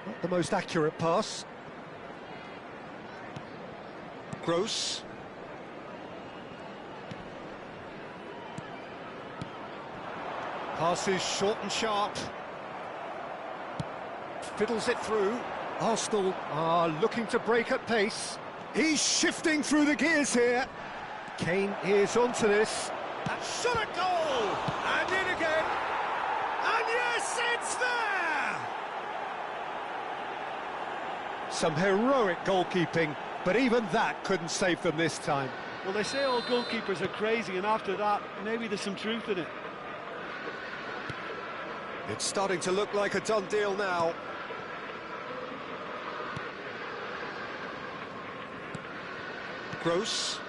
Not the most accurate pass. Gross. Passes short and sharp. Fiddles it through. Arsenal are looking to break at pace. He's shifting through the gears here. Kane is onto this. And shot a goal! And in again. And yes, it's there! Some heroic goalkeeping, but even that couldn't save them this time. Well, they say all goalkeepers are crazy, and after that, maybe there's some truth in it. It's starting to look like a done deal now. Gross.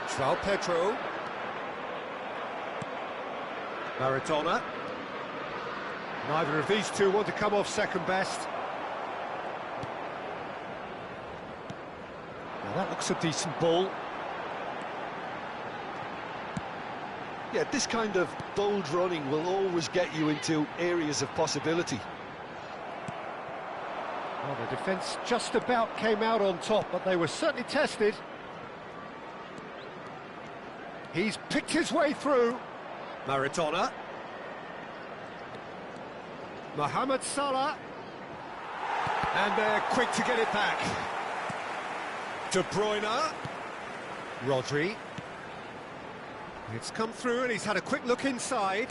João Pedro. Maradona. Neither of these two want to come off second best. Now that looks a decent ball. Yeah, this kind of bold running will always get you into areas of possibility. Well, the defence just about came out on top, but they were certainly tested. He's picked his way through. Maradona. Mohamed Salah. And they're quick to get it back. De Bruyne. Rodri. It's come through and he's had a quick look inside.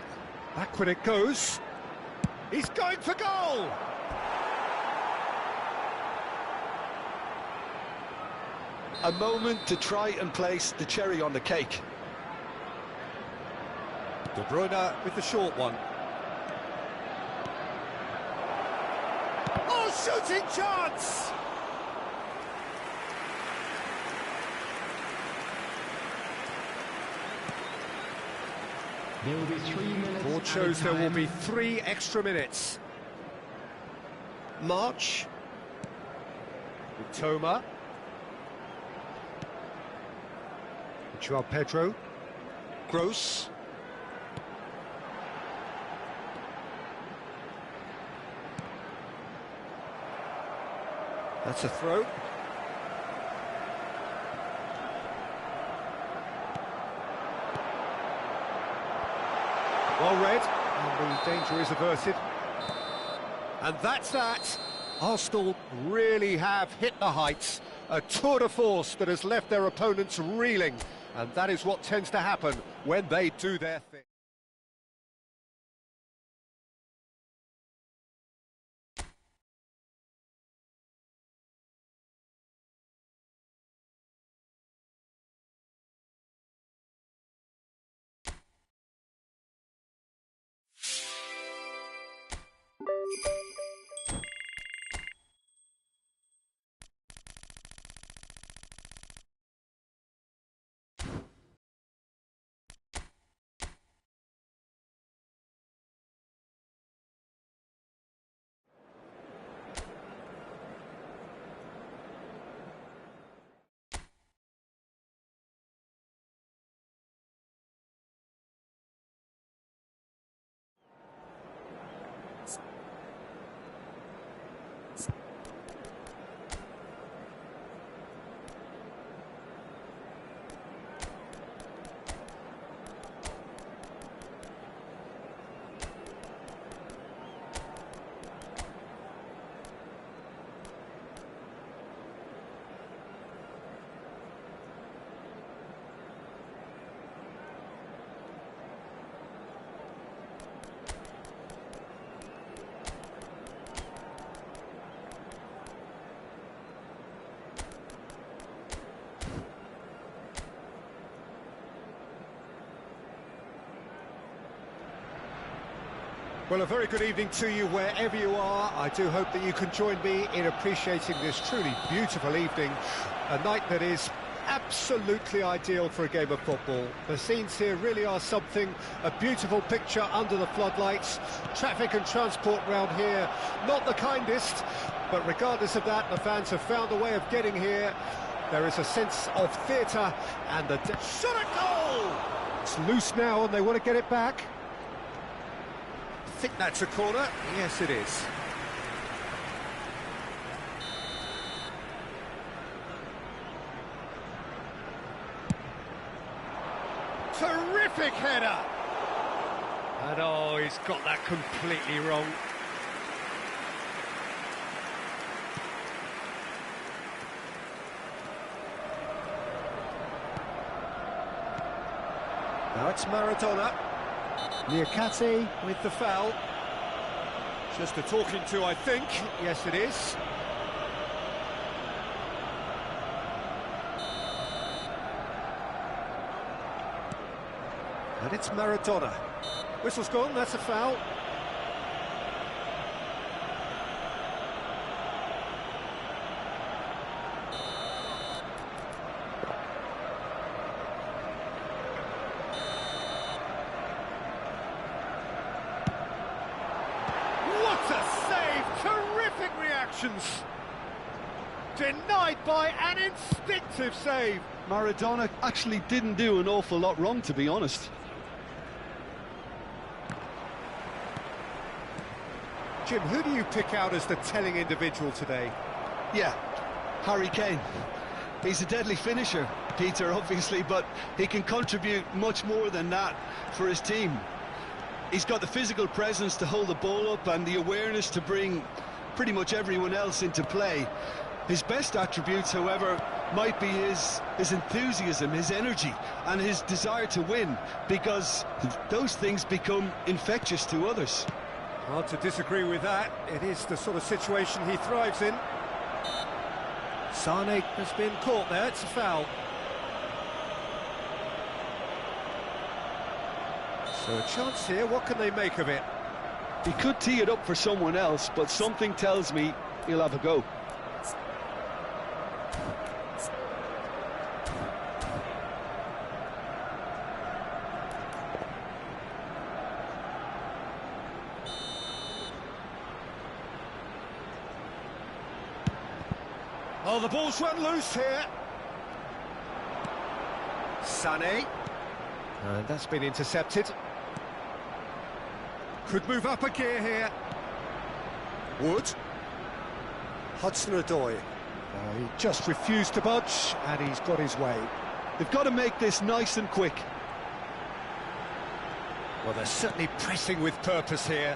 Back when it goes. He's going for goal! A moment to try and place the cherry on the cake. De Bruyne with the short one. Oh, shooting chance! There will be 3 minutes. Board shows there will be 3 extra minutes. March. Toma. Joao Pedro. Gross. That's a throw. Well read, and the danger is averted. And that's that. Arsenal really have hit the heights. A tour de force that has left their opponents reeling. And that is what tends to happen when they do their thing. Well, a very good evening to you wherever you are. I do hope that you can join me in appreciating this truly beautiful evening, a night that is absolutely ideal for a game of football. The scenes here really are something, a beautiful picture under the floodlights. Traffic and transport round here, not the kindest, but regardless of that, the fans have found a way of getting here. There is a sense of theatre and the shot at goal! It's loose now and they want to get it back. I think that's a corner. Yes, it is. Terrific header! And oh, he's got that completely wrong. Now it's Maradona. Niakate with the foul. Just a talking to, I think. Yes, it is. And it's Maradona. Whistle's gone, that's a foul. Denied by an instinctive save. Maradona actually didn't do an awful lot wrong, to be honest. Jim, who do you pick out as the telling individual today? Yeah, Harry Kane. He's a deadly finisher, Peter, obviously, but he can contribute much more than that for his team. He's got the physical presence to hold the ball up and the awareness to bring pretty much everyone else into play. His best attributes, however, might be his enthusiasm, his energy, and his desire to win, because those things become infectious to others. Hard to disagree with that. It is the sort of situation he thrives in. Sane has been caught there, it's a foul. So a chance here, what can they make of it? He could tee it up for someone else, but something tells me he'll have a go. Oh, the ball's run loose here. Sané. And that's been intercepted. Could move up a gear here. Wood. Hudson-Odoi. He just refused to budge, and he's got his way. They've got to make this nice and quick. Well, they're certainly pressing with purpose here.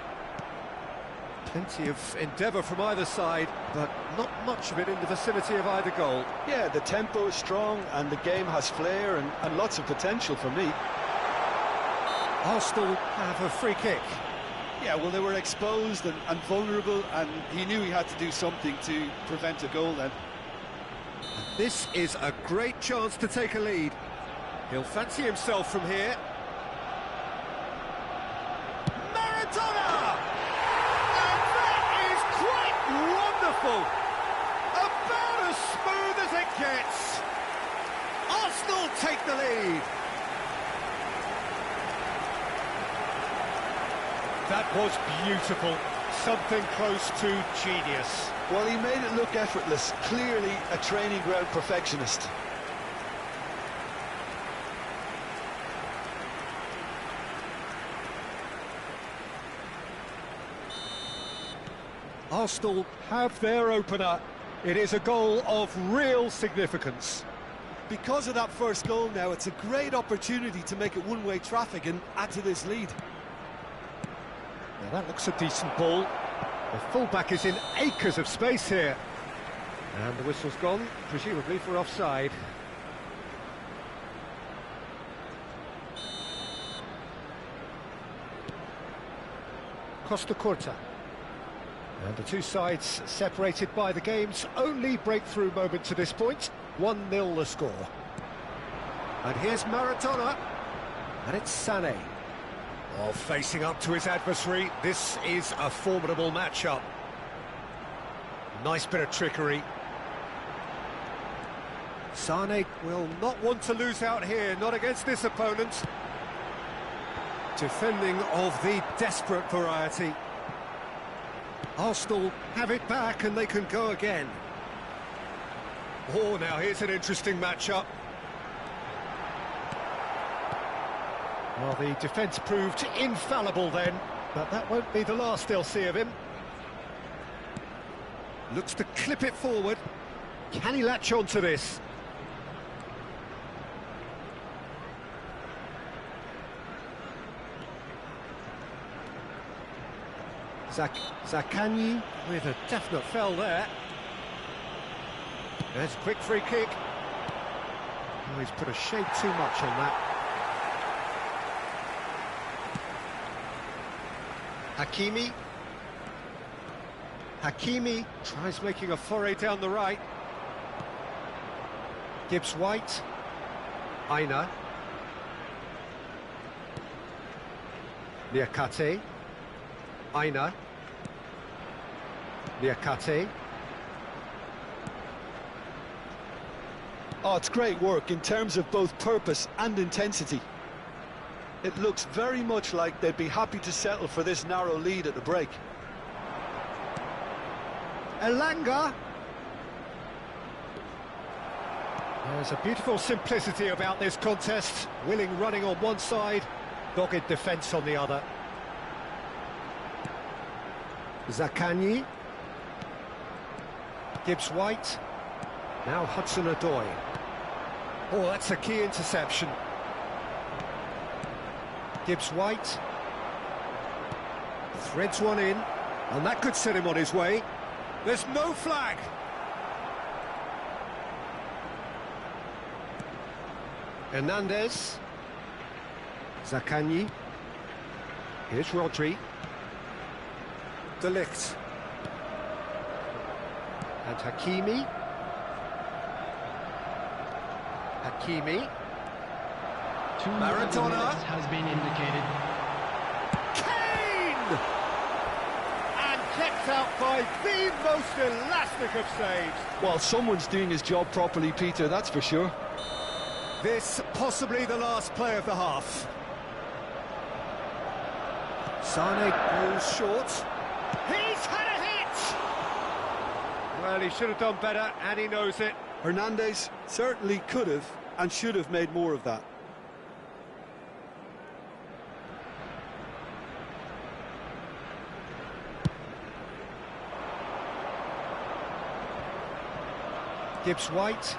Plenty of endeavour from either side, but not much of it in the vicinity of either goal. Yeah, the tempo is strong and the game has flair and lots of potential for me. Arsenal have a free kick. Yeah, well, they were exposed and vulnerable, and he knew he had to do something to prevent a goal then. This is a great chance to take a lead. He'll fancy himself from here. About as smooth as it gets. Arsenal take the lead. That was beautiful. Something close to genius. Well, he made it look effortless. Clearly a training ground perfectionist. Arsenal have their opener. It is a goal of real significance. Because of that first goal now, it's a great opportunity to make it one-way traffic and add to this lead. Now that looks a decent ball. The fullback is in acres of space here. And the whistle's gone, presumably for offside. Costa Curta. And the two sides separated by the game's only breakthrough moment to this point. 1-0 the score. And here's Maradona. And it's Sané. Oh, facing up to his adversary. This is a formidable matchup. Nice bit of trickery. Sané will not want to lose out here, not against this opponent. Defending of the desperate variety. Arsenal have it back and they can go again. Oh, now here's an interesting matchup. Well, the defence proved infallible then, but that won't be the last they'll see of him. Looks to clip it forward. Can he latch on to this? Zaccagni with a definite foul there. There's a quick free kick. Oh, he's put a shade too much on that. Hakimi tries making a foray down the right. Gibbs-White. Aina. Niakate. Aina. Niakate. Oh, it's great work in terms of both purpose and intensity. It looks very much like they'd be happy to settle for this narrow lead at the break. Elanga. There's a beautiful simplicity about this contest. Willing running on one side, dogged defence on the other. Zaccagni. Gibbs-White. Now Hudson-Odoi. Oh, that's a key interception. Gibbs-White. Threads one in, and that could set him on his way. There's no flag. Hernandez. Zaccagni. Here's Rodri. De Ligt. And Hakimi. Hakimi. 2 Maradona. minutes has been indicated. Kane! And kept out by the most elastic of saves. Well, someone's doing his job properly, Peter, that's for sure. This possibly the last play of the half. Sane goes short. He's had a hit! Well, he should have done better, and he knows it. Hernandez certainly could have and should have made more of that. Gibbs-White,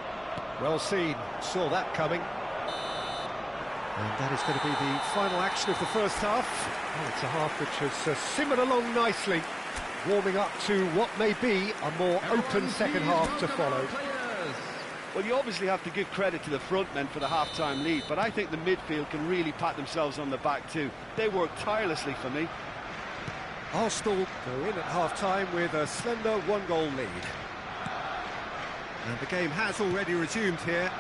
well seen, saw that coming. And that is going to be the final action of the first half. Well, it's a half which has simmered along nicely, warming up to what may be a more open second half to follow. Well, you obviously have to give credit to the front men for the half-time lead, but I think the midfield can really pat themselves on the back too. They work tirelessly for me. Arsenal go in at half-time with a slender one-goal lead. And the game has already resumed here.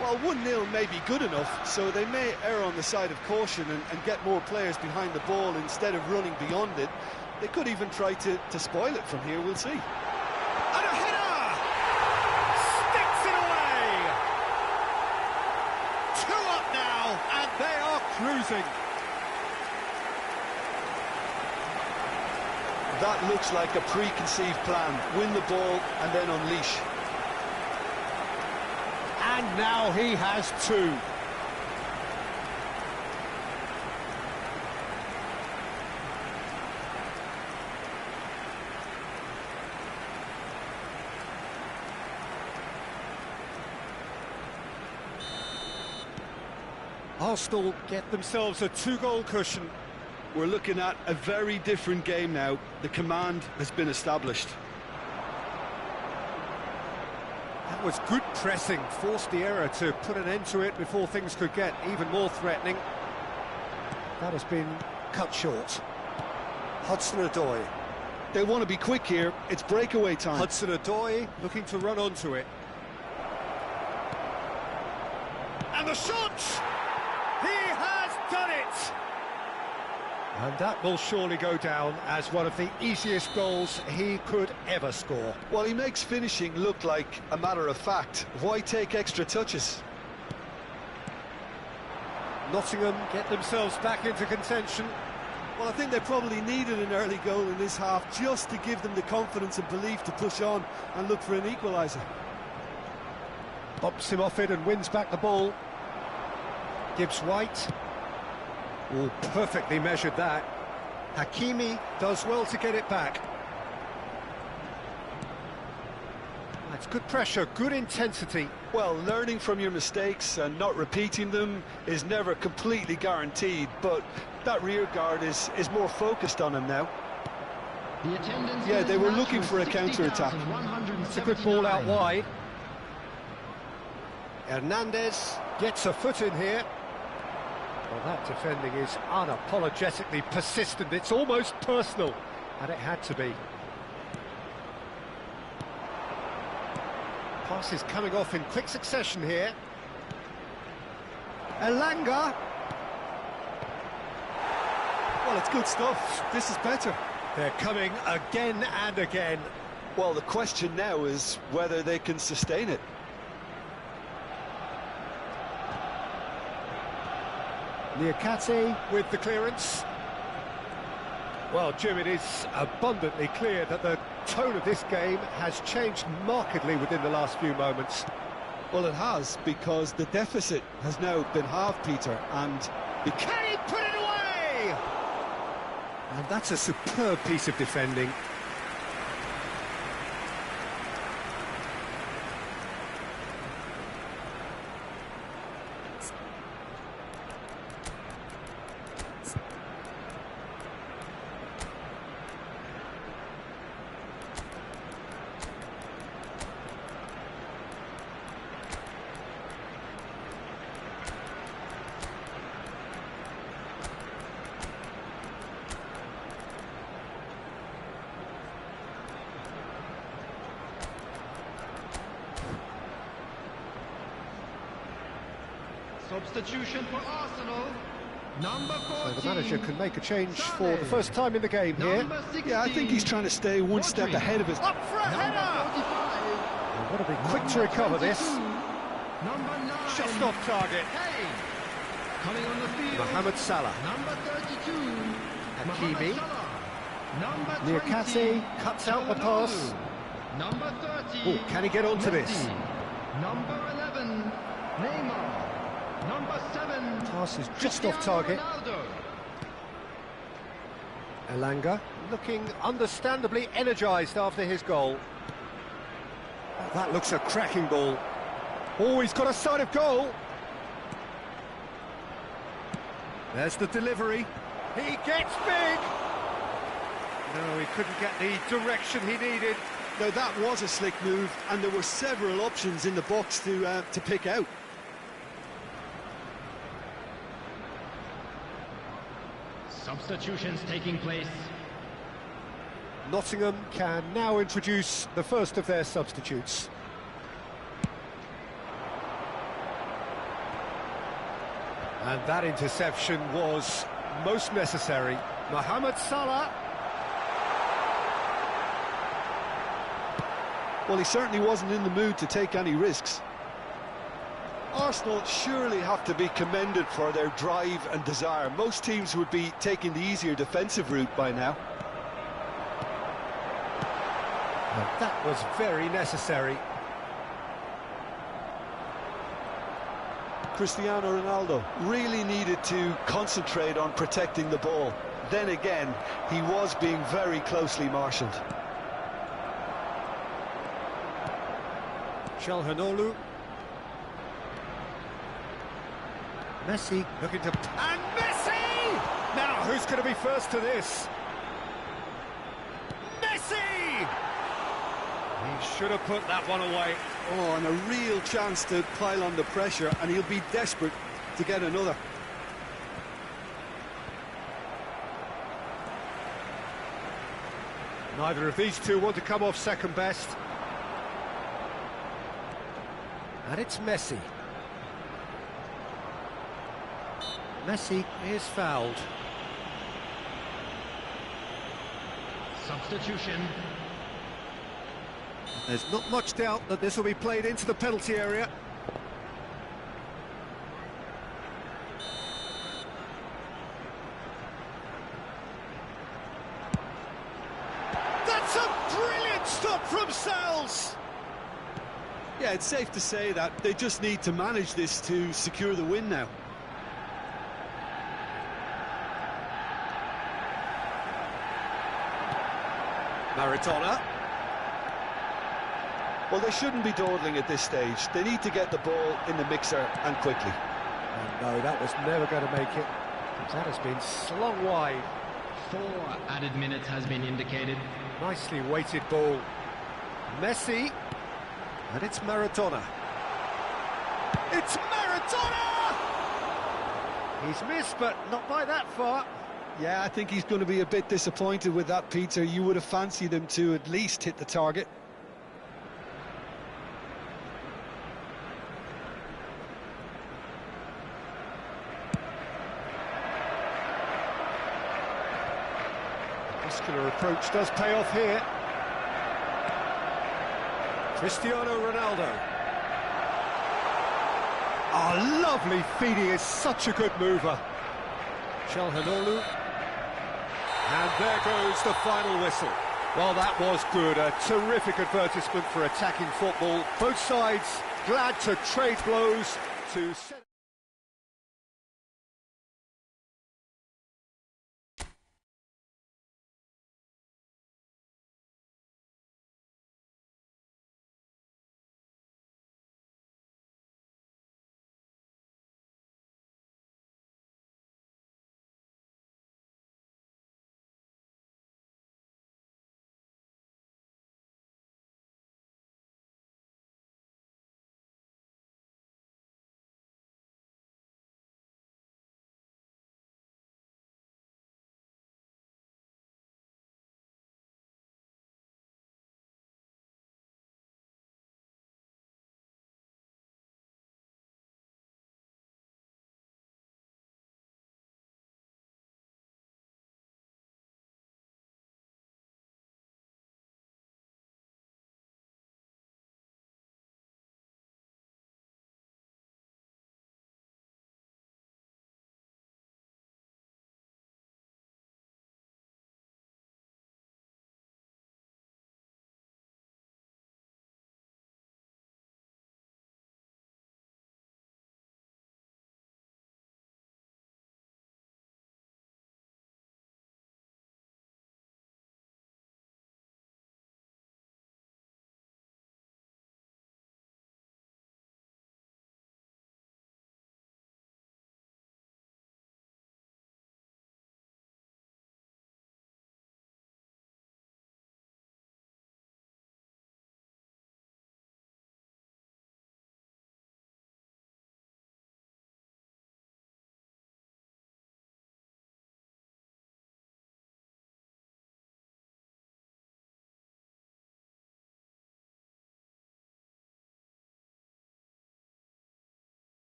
Well, 1-0 may be good enough, so they may err on the side of caution and get more players behind the ball instead of running beyond it. They could even try to spoil it from here, we'll see. And a header! Sticks it away! 2 up now, and they are cruising. That looks like a preconceived plan. Win the ball and then unleash. And now he has 2. Arsenal get themselves a 2-goal cushion. We're looking at a very different game now. The command has been established. That was good pressing, forced the error to put an end to it before things could get even more threatening. That has been cut short. Hudson-Odoi. They want to be quick here. It's breakaway time. Hudson-Odoi looking to run onto it. And the shot! He has done it! And that will surely go down as one of the easiest goals he could ever score. Well, he makes finishing look like a matter of fact. Why take extra touches? Nottingham get themselves back into contention. Well, I think they probably needed an early goal in this half just to give them the confidence and belief to push on and look for an equaliser. Bumps him off it and wins back the ball. Gibbs-White. Oh, perfectly measured that. Hakimi does well to get it back. That's good pressure, good intensity. Well, learning from your mistakes and not repeating them is never completely guaranteed, but that rear guard is more focused on him now. The attendance Yeah, they were looking for a counter-attack. It's a good ball out wide. Hernandez gets a foot in here. Well, that defending is unapologetically persistent. It's almost personal, and it had to be. Passes coming off in quick succession here. Elanga. Well, it's good stuff. This is better. They're coming again and again. Well, the question now is whether they can sustain it. Niakate with the clearance. Well, Jim, it is abundantly clear that the tone of this game has changed markedly within the last few moments. Well, it has, because the deficit has now been halved, Peter, and... Can he put it away? And that's a superb piece of defending. Substitution for Arsenal, number 14. So the manager can make a change for the first time in the game here. Yeah, I think he's trying to stay one step ahead of his... Up for a header! They've got to be quick to recover this. Number 9. Just off target. Hey. Coming on the field. Mohamed Salah. Number 32. Hakimi. Mohamed Salah. Number 20. Niakate cuts out the pass. Number 30. Oh, can he get onto this? Messi. Number 11. Neymar. Number 7. Pass is just off target. Ronaldo. Elanga looking understandably energised after his goal. Oh, that looks a cracking ball. Oh, he's got a sight of goal. There's the delivery. He gets big. No, he couldn't get the direction he needed. No, that was a slick move, and there were several options in the box to pick out. Substitutions taking place. Nottingham can now introduce the first of their substitutes. And that interception was most necessary. Mohamed Salah. Well, he certainly wasn't in the mood to take any risks. Arsenal surely have to be commended for their drive and desire. Most teams would be taking the easier defensive route by now. And that was very necessary. Cristiano Ronaldo really needed to concentrate on protecting the ball. Then again, he was being very closely marshalled. Calhanoglu. Messi looking to... And Messi! Now, who's going to be first to this? Messi! He should have put that one away. Oh, and a real chance to pile on the pressure, and he'll be desperate to get another. Neither of these two want to come off second best. And it's Messi. Messi is fouled. Substitution. There's not much doubt that this will be played into the penalty area. That's a brilliant stop from Sells! Yeah, it's safe to say that they just need to manage this to secure the win now. Maradona. Well, they shouldn't be dawdling at this stage. They need to get the ball in the mixer and quickly. And no, that was never going to make it. That has been slung wide. 4 added minutes has been indicated. Nicely weighted ball. Messi. And it's Maradona. It's Maradona! He's missed, but not by that far. Yeah, I think he's going to be a bit disappointed with that, Peter. You would have fancied him to at least hit the target. Muscular approach does pay off here. Cristiano Ronaldo. Oh, lovely feed. He is such a good mover. Calhanoglu. And there goes the final whistle. Well, that was good. A terrific advertisement for attacking football. Both sides glad to trade blows to set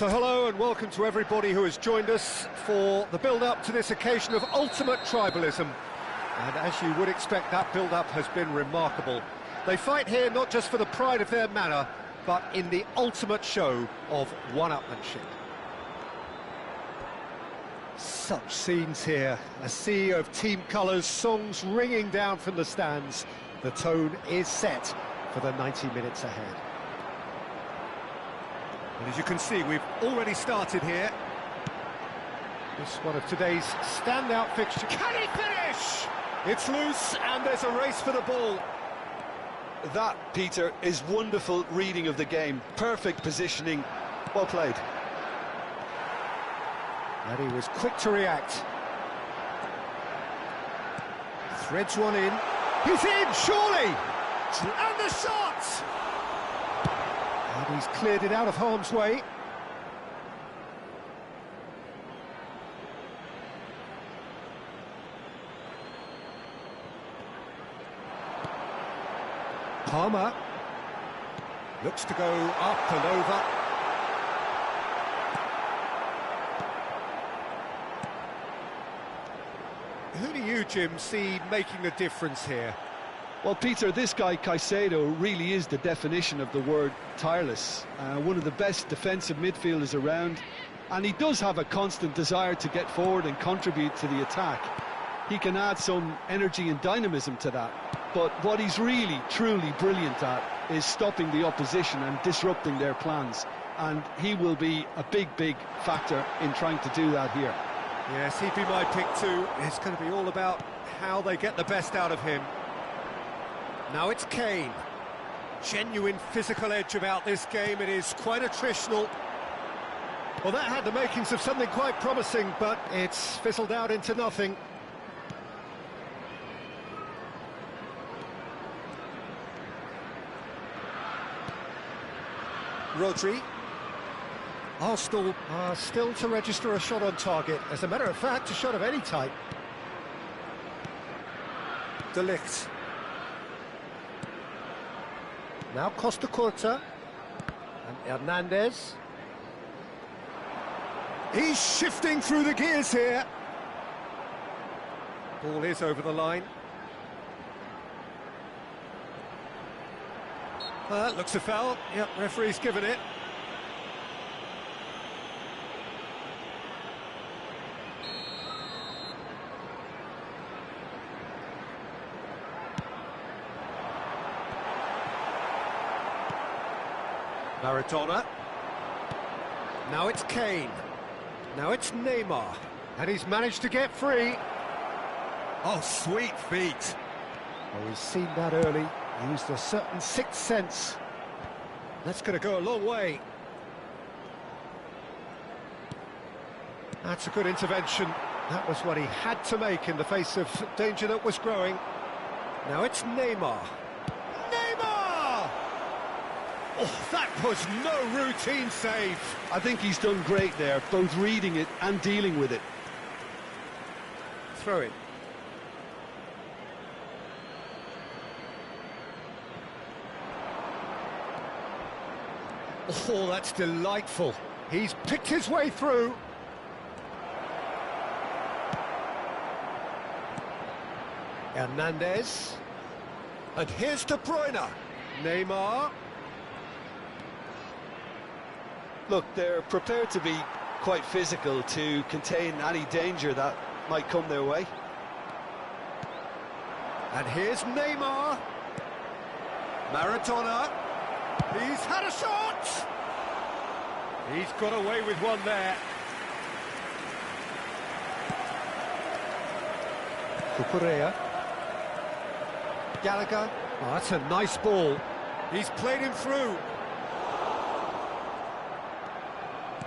So hello and welcome to everybody who has joined us for the build-up to this occasion of ultimate tribalism. And as you would expect, that build-up has been remarkable. They fight here not just for the pride of their manor, but in the ultimate show of one-upmanship. Such scenes here, a sea of team colours, songs ringing down from the stands. The tone is set for the 90 minutes ahead. And as you can see, we've already started here. This one of today's standout fixtures. Can he finish? It's loose and there's a race for the ball. That, Peter, is wonderful reading of the game. Perfect positioning. Well played. And he was quick to react. Threads one in. He's in, surely! And the shot! And he's cleared it out of harm's way. Palmer looks to go up and over. Who do you, Jim, see making the difference here? Well, Peter, this guy Caicedo really is the definition of the word tireless. One of the best defensive midfielders around, and he does have a constant desire to get forward and contribute to the attack. He can add some energy and dynamism to that, but what he's really, truly brilliant at is stopping the opposition and disrupting their plans, and he will be a big factor in trying to do that here. Yes, he'd be my pick too. It's going to be all about how they get the best out of him. Now it's Kane. Genuine physical edge about this game. It is quite attritional. Well, that had the makings of something quite promising, but it's fizzled out into nothing. Rodri. Arsenal are still to register a shot on target. As a matter of fact, a shot of any type. De Ligt. Now Costa Curta. And Hernandez. He's shifting through the gears here. Ball is over the line. That looks a foul. Yep, referee's given it. Maradona. Now it's Kane. Now it's Neymar. And he's managed to get free. Oh, sweet feet. Oh, he's seen that early. Used a certain sixth sense. That's going to go a long way. That's a good intervention. That was what he had to make in the face of danger that was growing. Now it's Neymar. Neymar! Oh, that was no routine save. I think he's done great there, both reading it and dealing with it. Throw it. Oh, that's delightful. He's picked his way through. Hernandez. And here's De Bruyne. Neymar. Look, they're prepared to be quite physical to contain any danger that might come their way. And here's Neymar. Maradona. He's had a shot! He's got away with one there. Cucurella. Gallagher. Oh, that's a nice ball. He's played him through.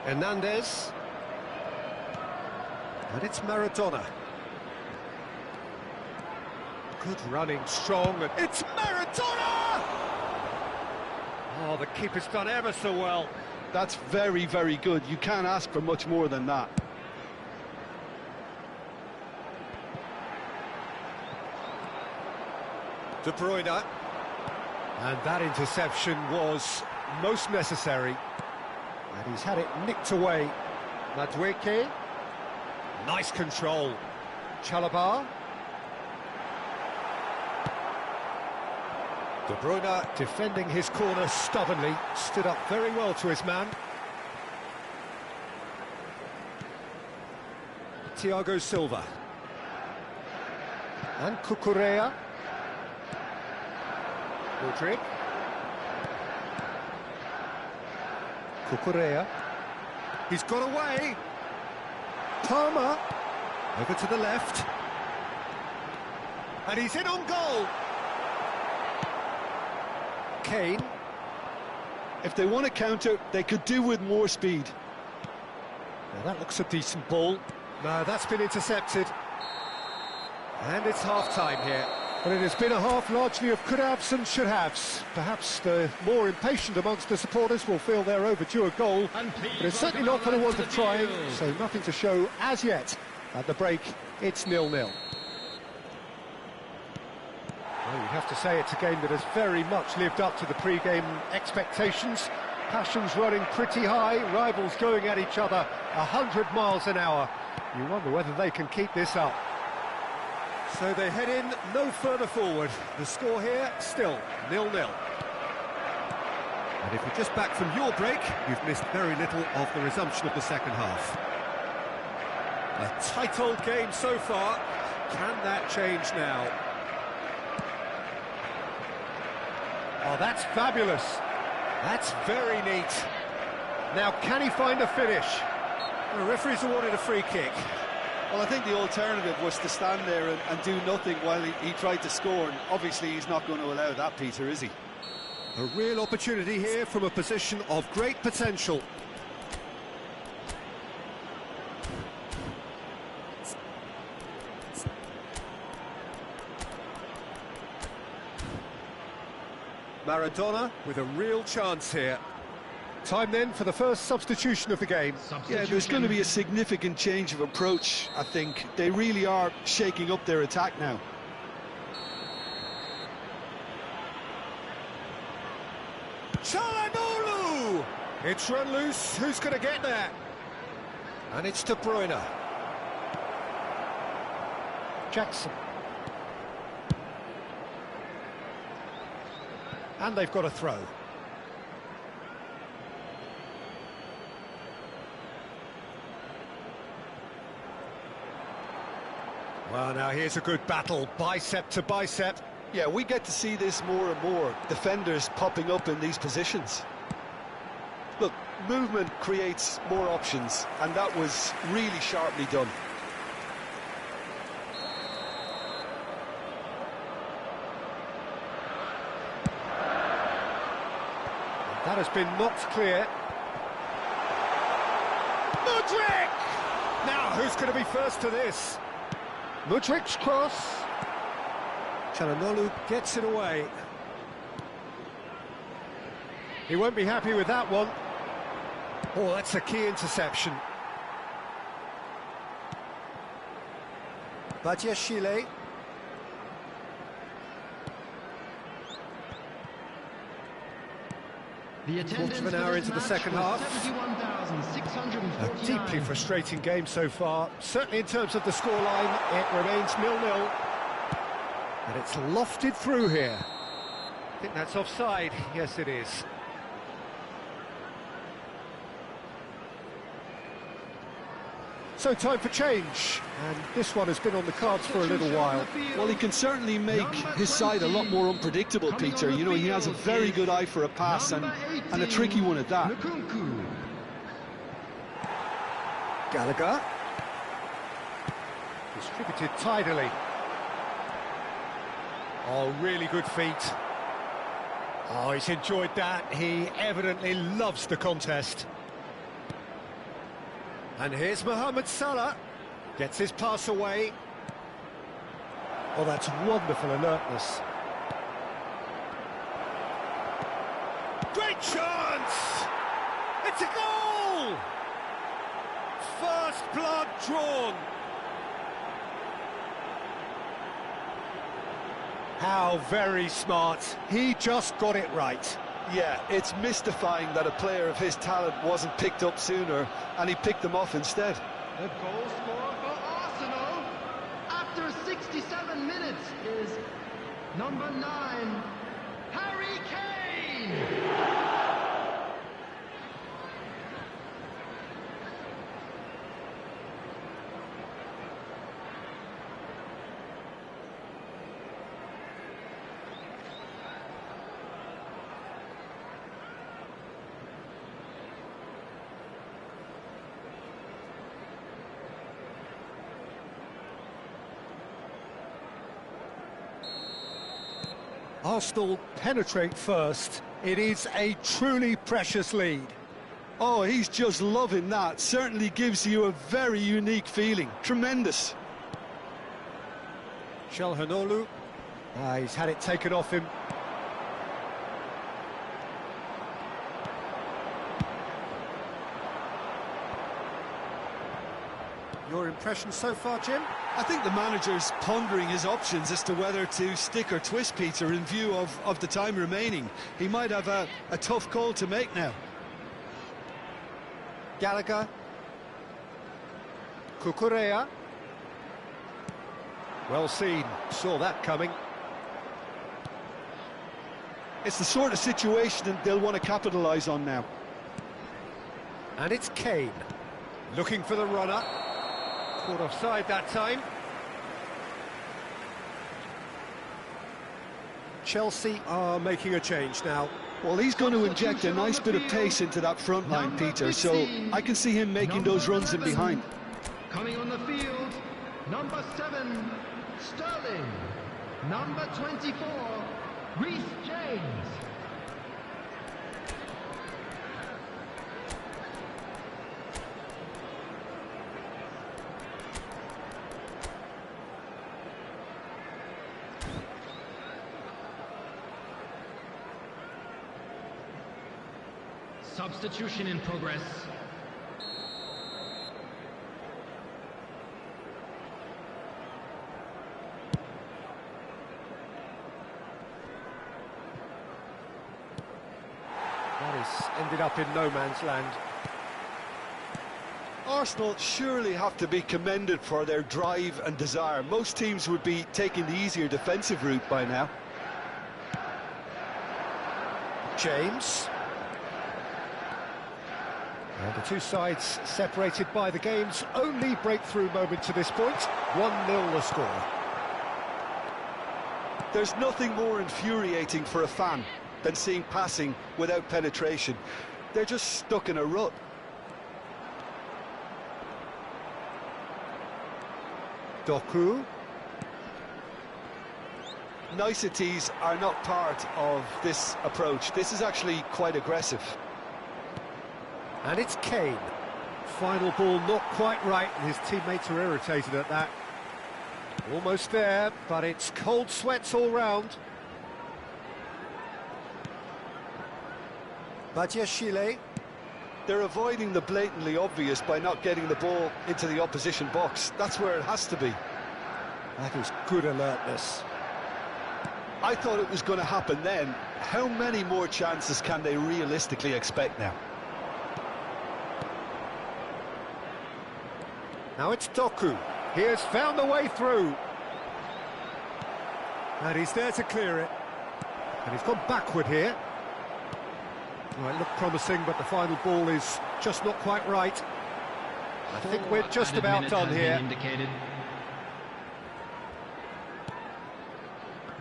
Hernandez. And it's Maradona. Good running, strong, and it's Maradona! Oh, the keeper's done ever so well. That's very, very good. You can't ask for much more than that. De Bruyne. And that interception was most necessary. And he's had it nicked away. Madueke. Nice control. Chalobah. De Bruyne defending his corner stubbornly. Stood up very well to his man. Thiago Silva. And Cucurella. Modric. Cucurella. He's got away. Palmer. Over to the left. And he's in on goal. Kane. If they want to counter, they could do with more speed. Now that looks a decent ball. No, that's been intercepted. And it's half-time here. But it has been a half largely of could-haves and should-haves. Perhaps the more impatient amongst the supporters will feel they're overdue a goal. But it's certainly not for the want of trying, so nothing to show as yet. At the break, it's 0-0. Well, you'd have to say it's a game that has very much lived up to the pre-game expectations. Passions running pretty high, rivals going at each other 100 miles an hour. You wonder whether they can keep this up. So they head in no further forward. The score here, still 0-0. And if you're just back from your break, you've missed very little of the resumption of the second half. A tight old game so far. Can that change now? Oh, that's fabulous. That's very neat. Now, can he find a finish? The referee's awarded a free kick. Well, I think the alternative was to stand there and do nothing while he tried to score, and obviously he's not going to allow that, Peter, is he? A real opportunity here from a position of great potential. Maradona with a real chance here. Time then for the first substitution of the game. Yeah, there's going to be a significant change of approach, I think. They really are shaking up their attack now. Çalhanoğlu! It's run loose, who's going to get there? And it's De Bruyne. Jackson. And they've got a throw. Well, now here's a good battle, bicep to bicep. Yeah, we get to see this more and more, defenders popping up in these positions. Look, movement creates more options, and that was really sharply done. That has been knocked clear. Modric! Now, who's going to be first to this? Modric's cross. Çalhanoğlu gets it away. He won't be happy with that one. Oh, that's a key interception. Badiashile. Quarter of an hour into the second half. A deeply frustrating game so far. Certainly in terms of the scoreline, it remains 0-0. And it's lofted through here. I think that's offside. Yes, it is. So time for change, and this one has been on the cards for a little while. Well, he can certainly make his side a lot more unpredictable, Peter. You know, he has a very good eye for a pass, and a tricky one at that. Gallagher. Distributed tidily. Oh, really good feet. Oh, he's enjoyed that. He evidently loves the contest. And here's Mohamed Salah. Gets his pass away. Oh, that's wonderful alertness. Great chance! It's a goal! First blood drawn. How very smart. He just got it right. Yeah, it's mystifying that a player of his talent wasn't picked up sooner, and he picked them off instead. The goal scorer for Arsenal after 67 minutes is number 9, Harry Kane! Arsenal penetrate first. It is a truly precious lead. Oh, he's just loving that. Certainly gives you a very unique feeling. Tremendous. Çalhanoğlu. He's had it taken off him. Your impression so far, Jim? I think the manager's pondering his options as to whether to stick or twist Peter in view of the time remaining. He might have a tough call to make now. Gallagher. Cucurella. Well seen, saw that coming. It's the sort of situation that they'll want to capitalise on now. And it's Kane, looking for the runner. Caught offside that time. Chelsea are making a change now. Well, he's going to inject a nice bit of pace into that front line, Peter, so I can see him making those runs in behind. Coming on the field, number 7, Sterling. Number 24, Reece James. Substitution in progress. That has ended up in no man's land. Arsenal surely have to be commended for their drive and desire. Most teams would be taking the easier defensive route by now. James. And the two sides separated by the game's only breakthrough moment to this point. 1-0 the score. There's nothing more infuriating for a fan than seeing passing without penetration. They're just stuck in a rut. Doku. Niceties are not part of this approach. This is actually quite aggressive. And it's Kane. Final ball not quite right, and his teammates are irritated at that. Almost there, but it's cold sweats all round. Badiashile. They're avoiding the blatantly obvious by not getting the ball into the opposition box. That's where it has to be. That is good alertness. I thought it was going to happen then. How many more chances can they realistically expect now? Now it's Doku. He has found the way through. And he's there to clear it. And he's gone backward here. Well, it looked promising, but the final ball is just not quite right. I think we're just about done here.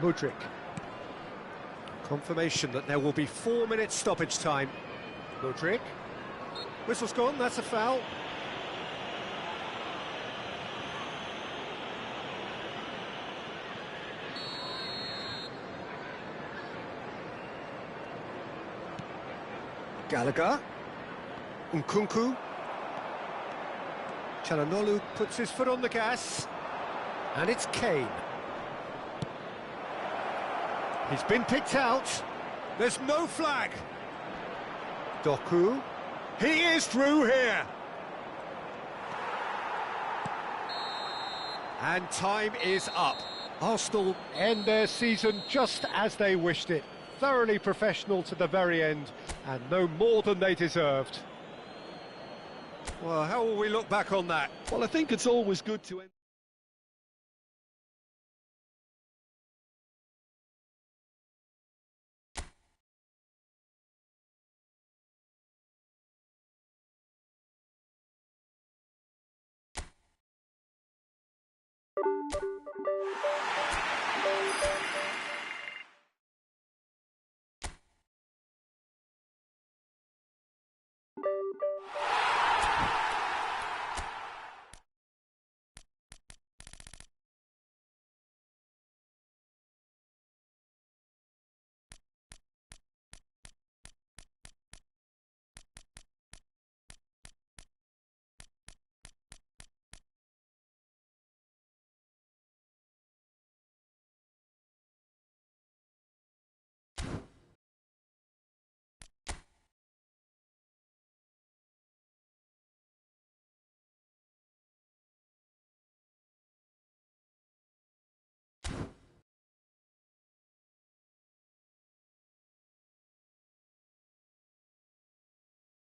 Mudryk. Confirmation that there will be 4 minutes stoppage time. Mudryk. Whistle's gone, that's a foul. Gallagher. Nkunku. Çalhanoğlu puts his foot on the gas. And it's Kane. He's been picked out. There's no flag. Doku. He is through here. And time is up. Arsenal end their season just as they wished it. thoroughly professional to the very end, and no more than they deserved. Well, how will we look back on that? Well, I think it's always good to end.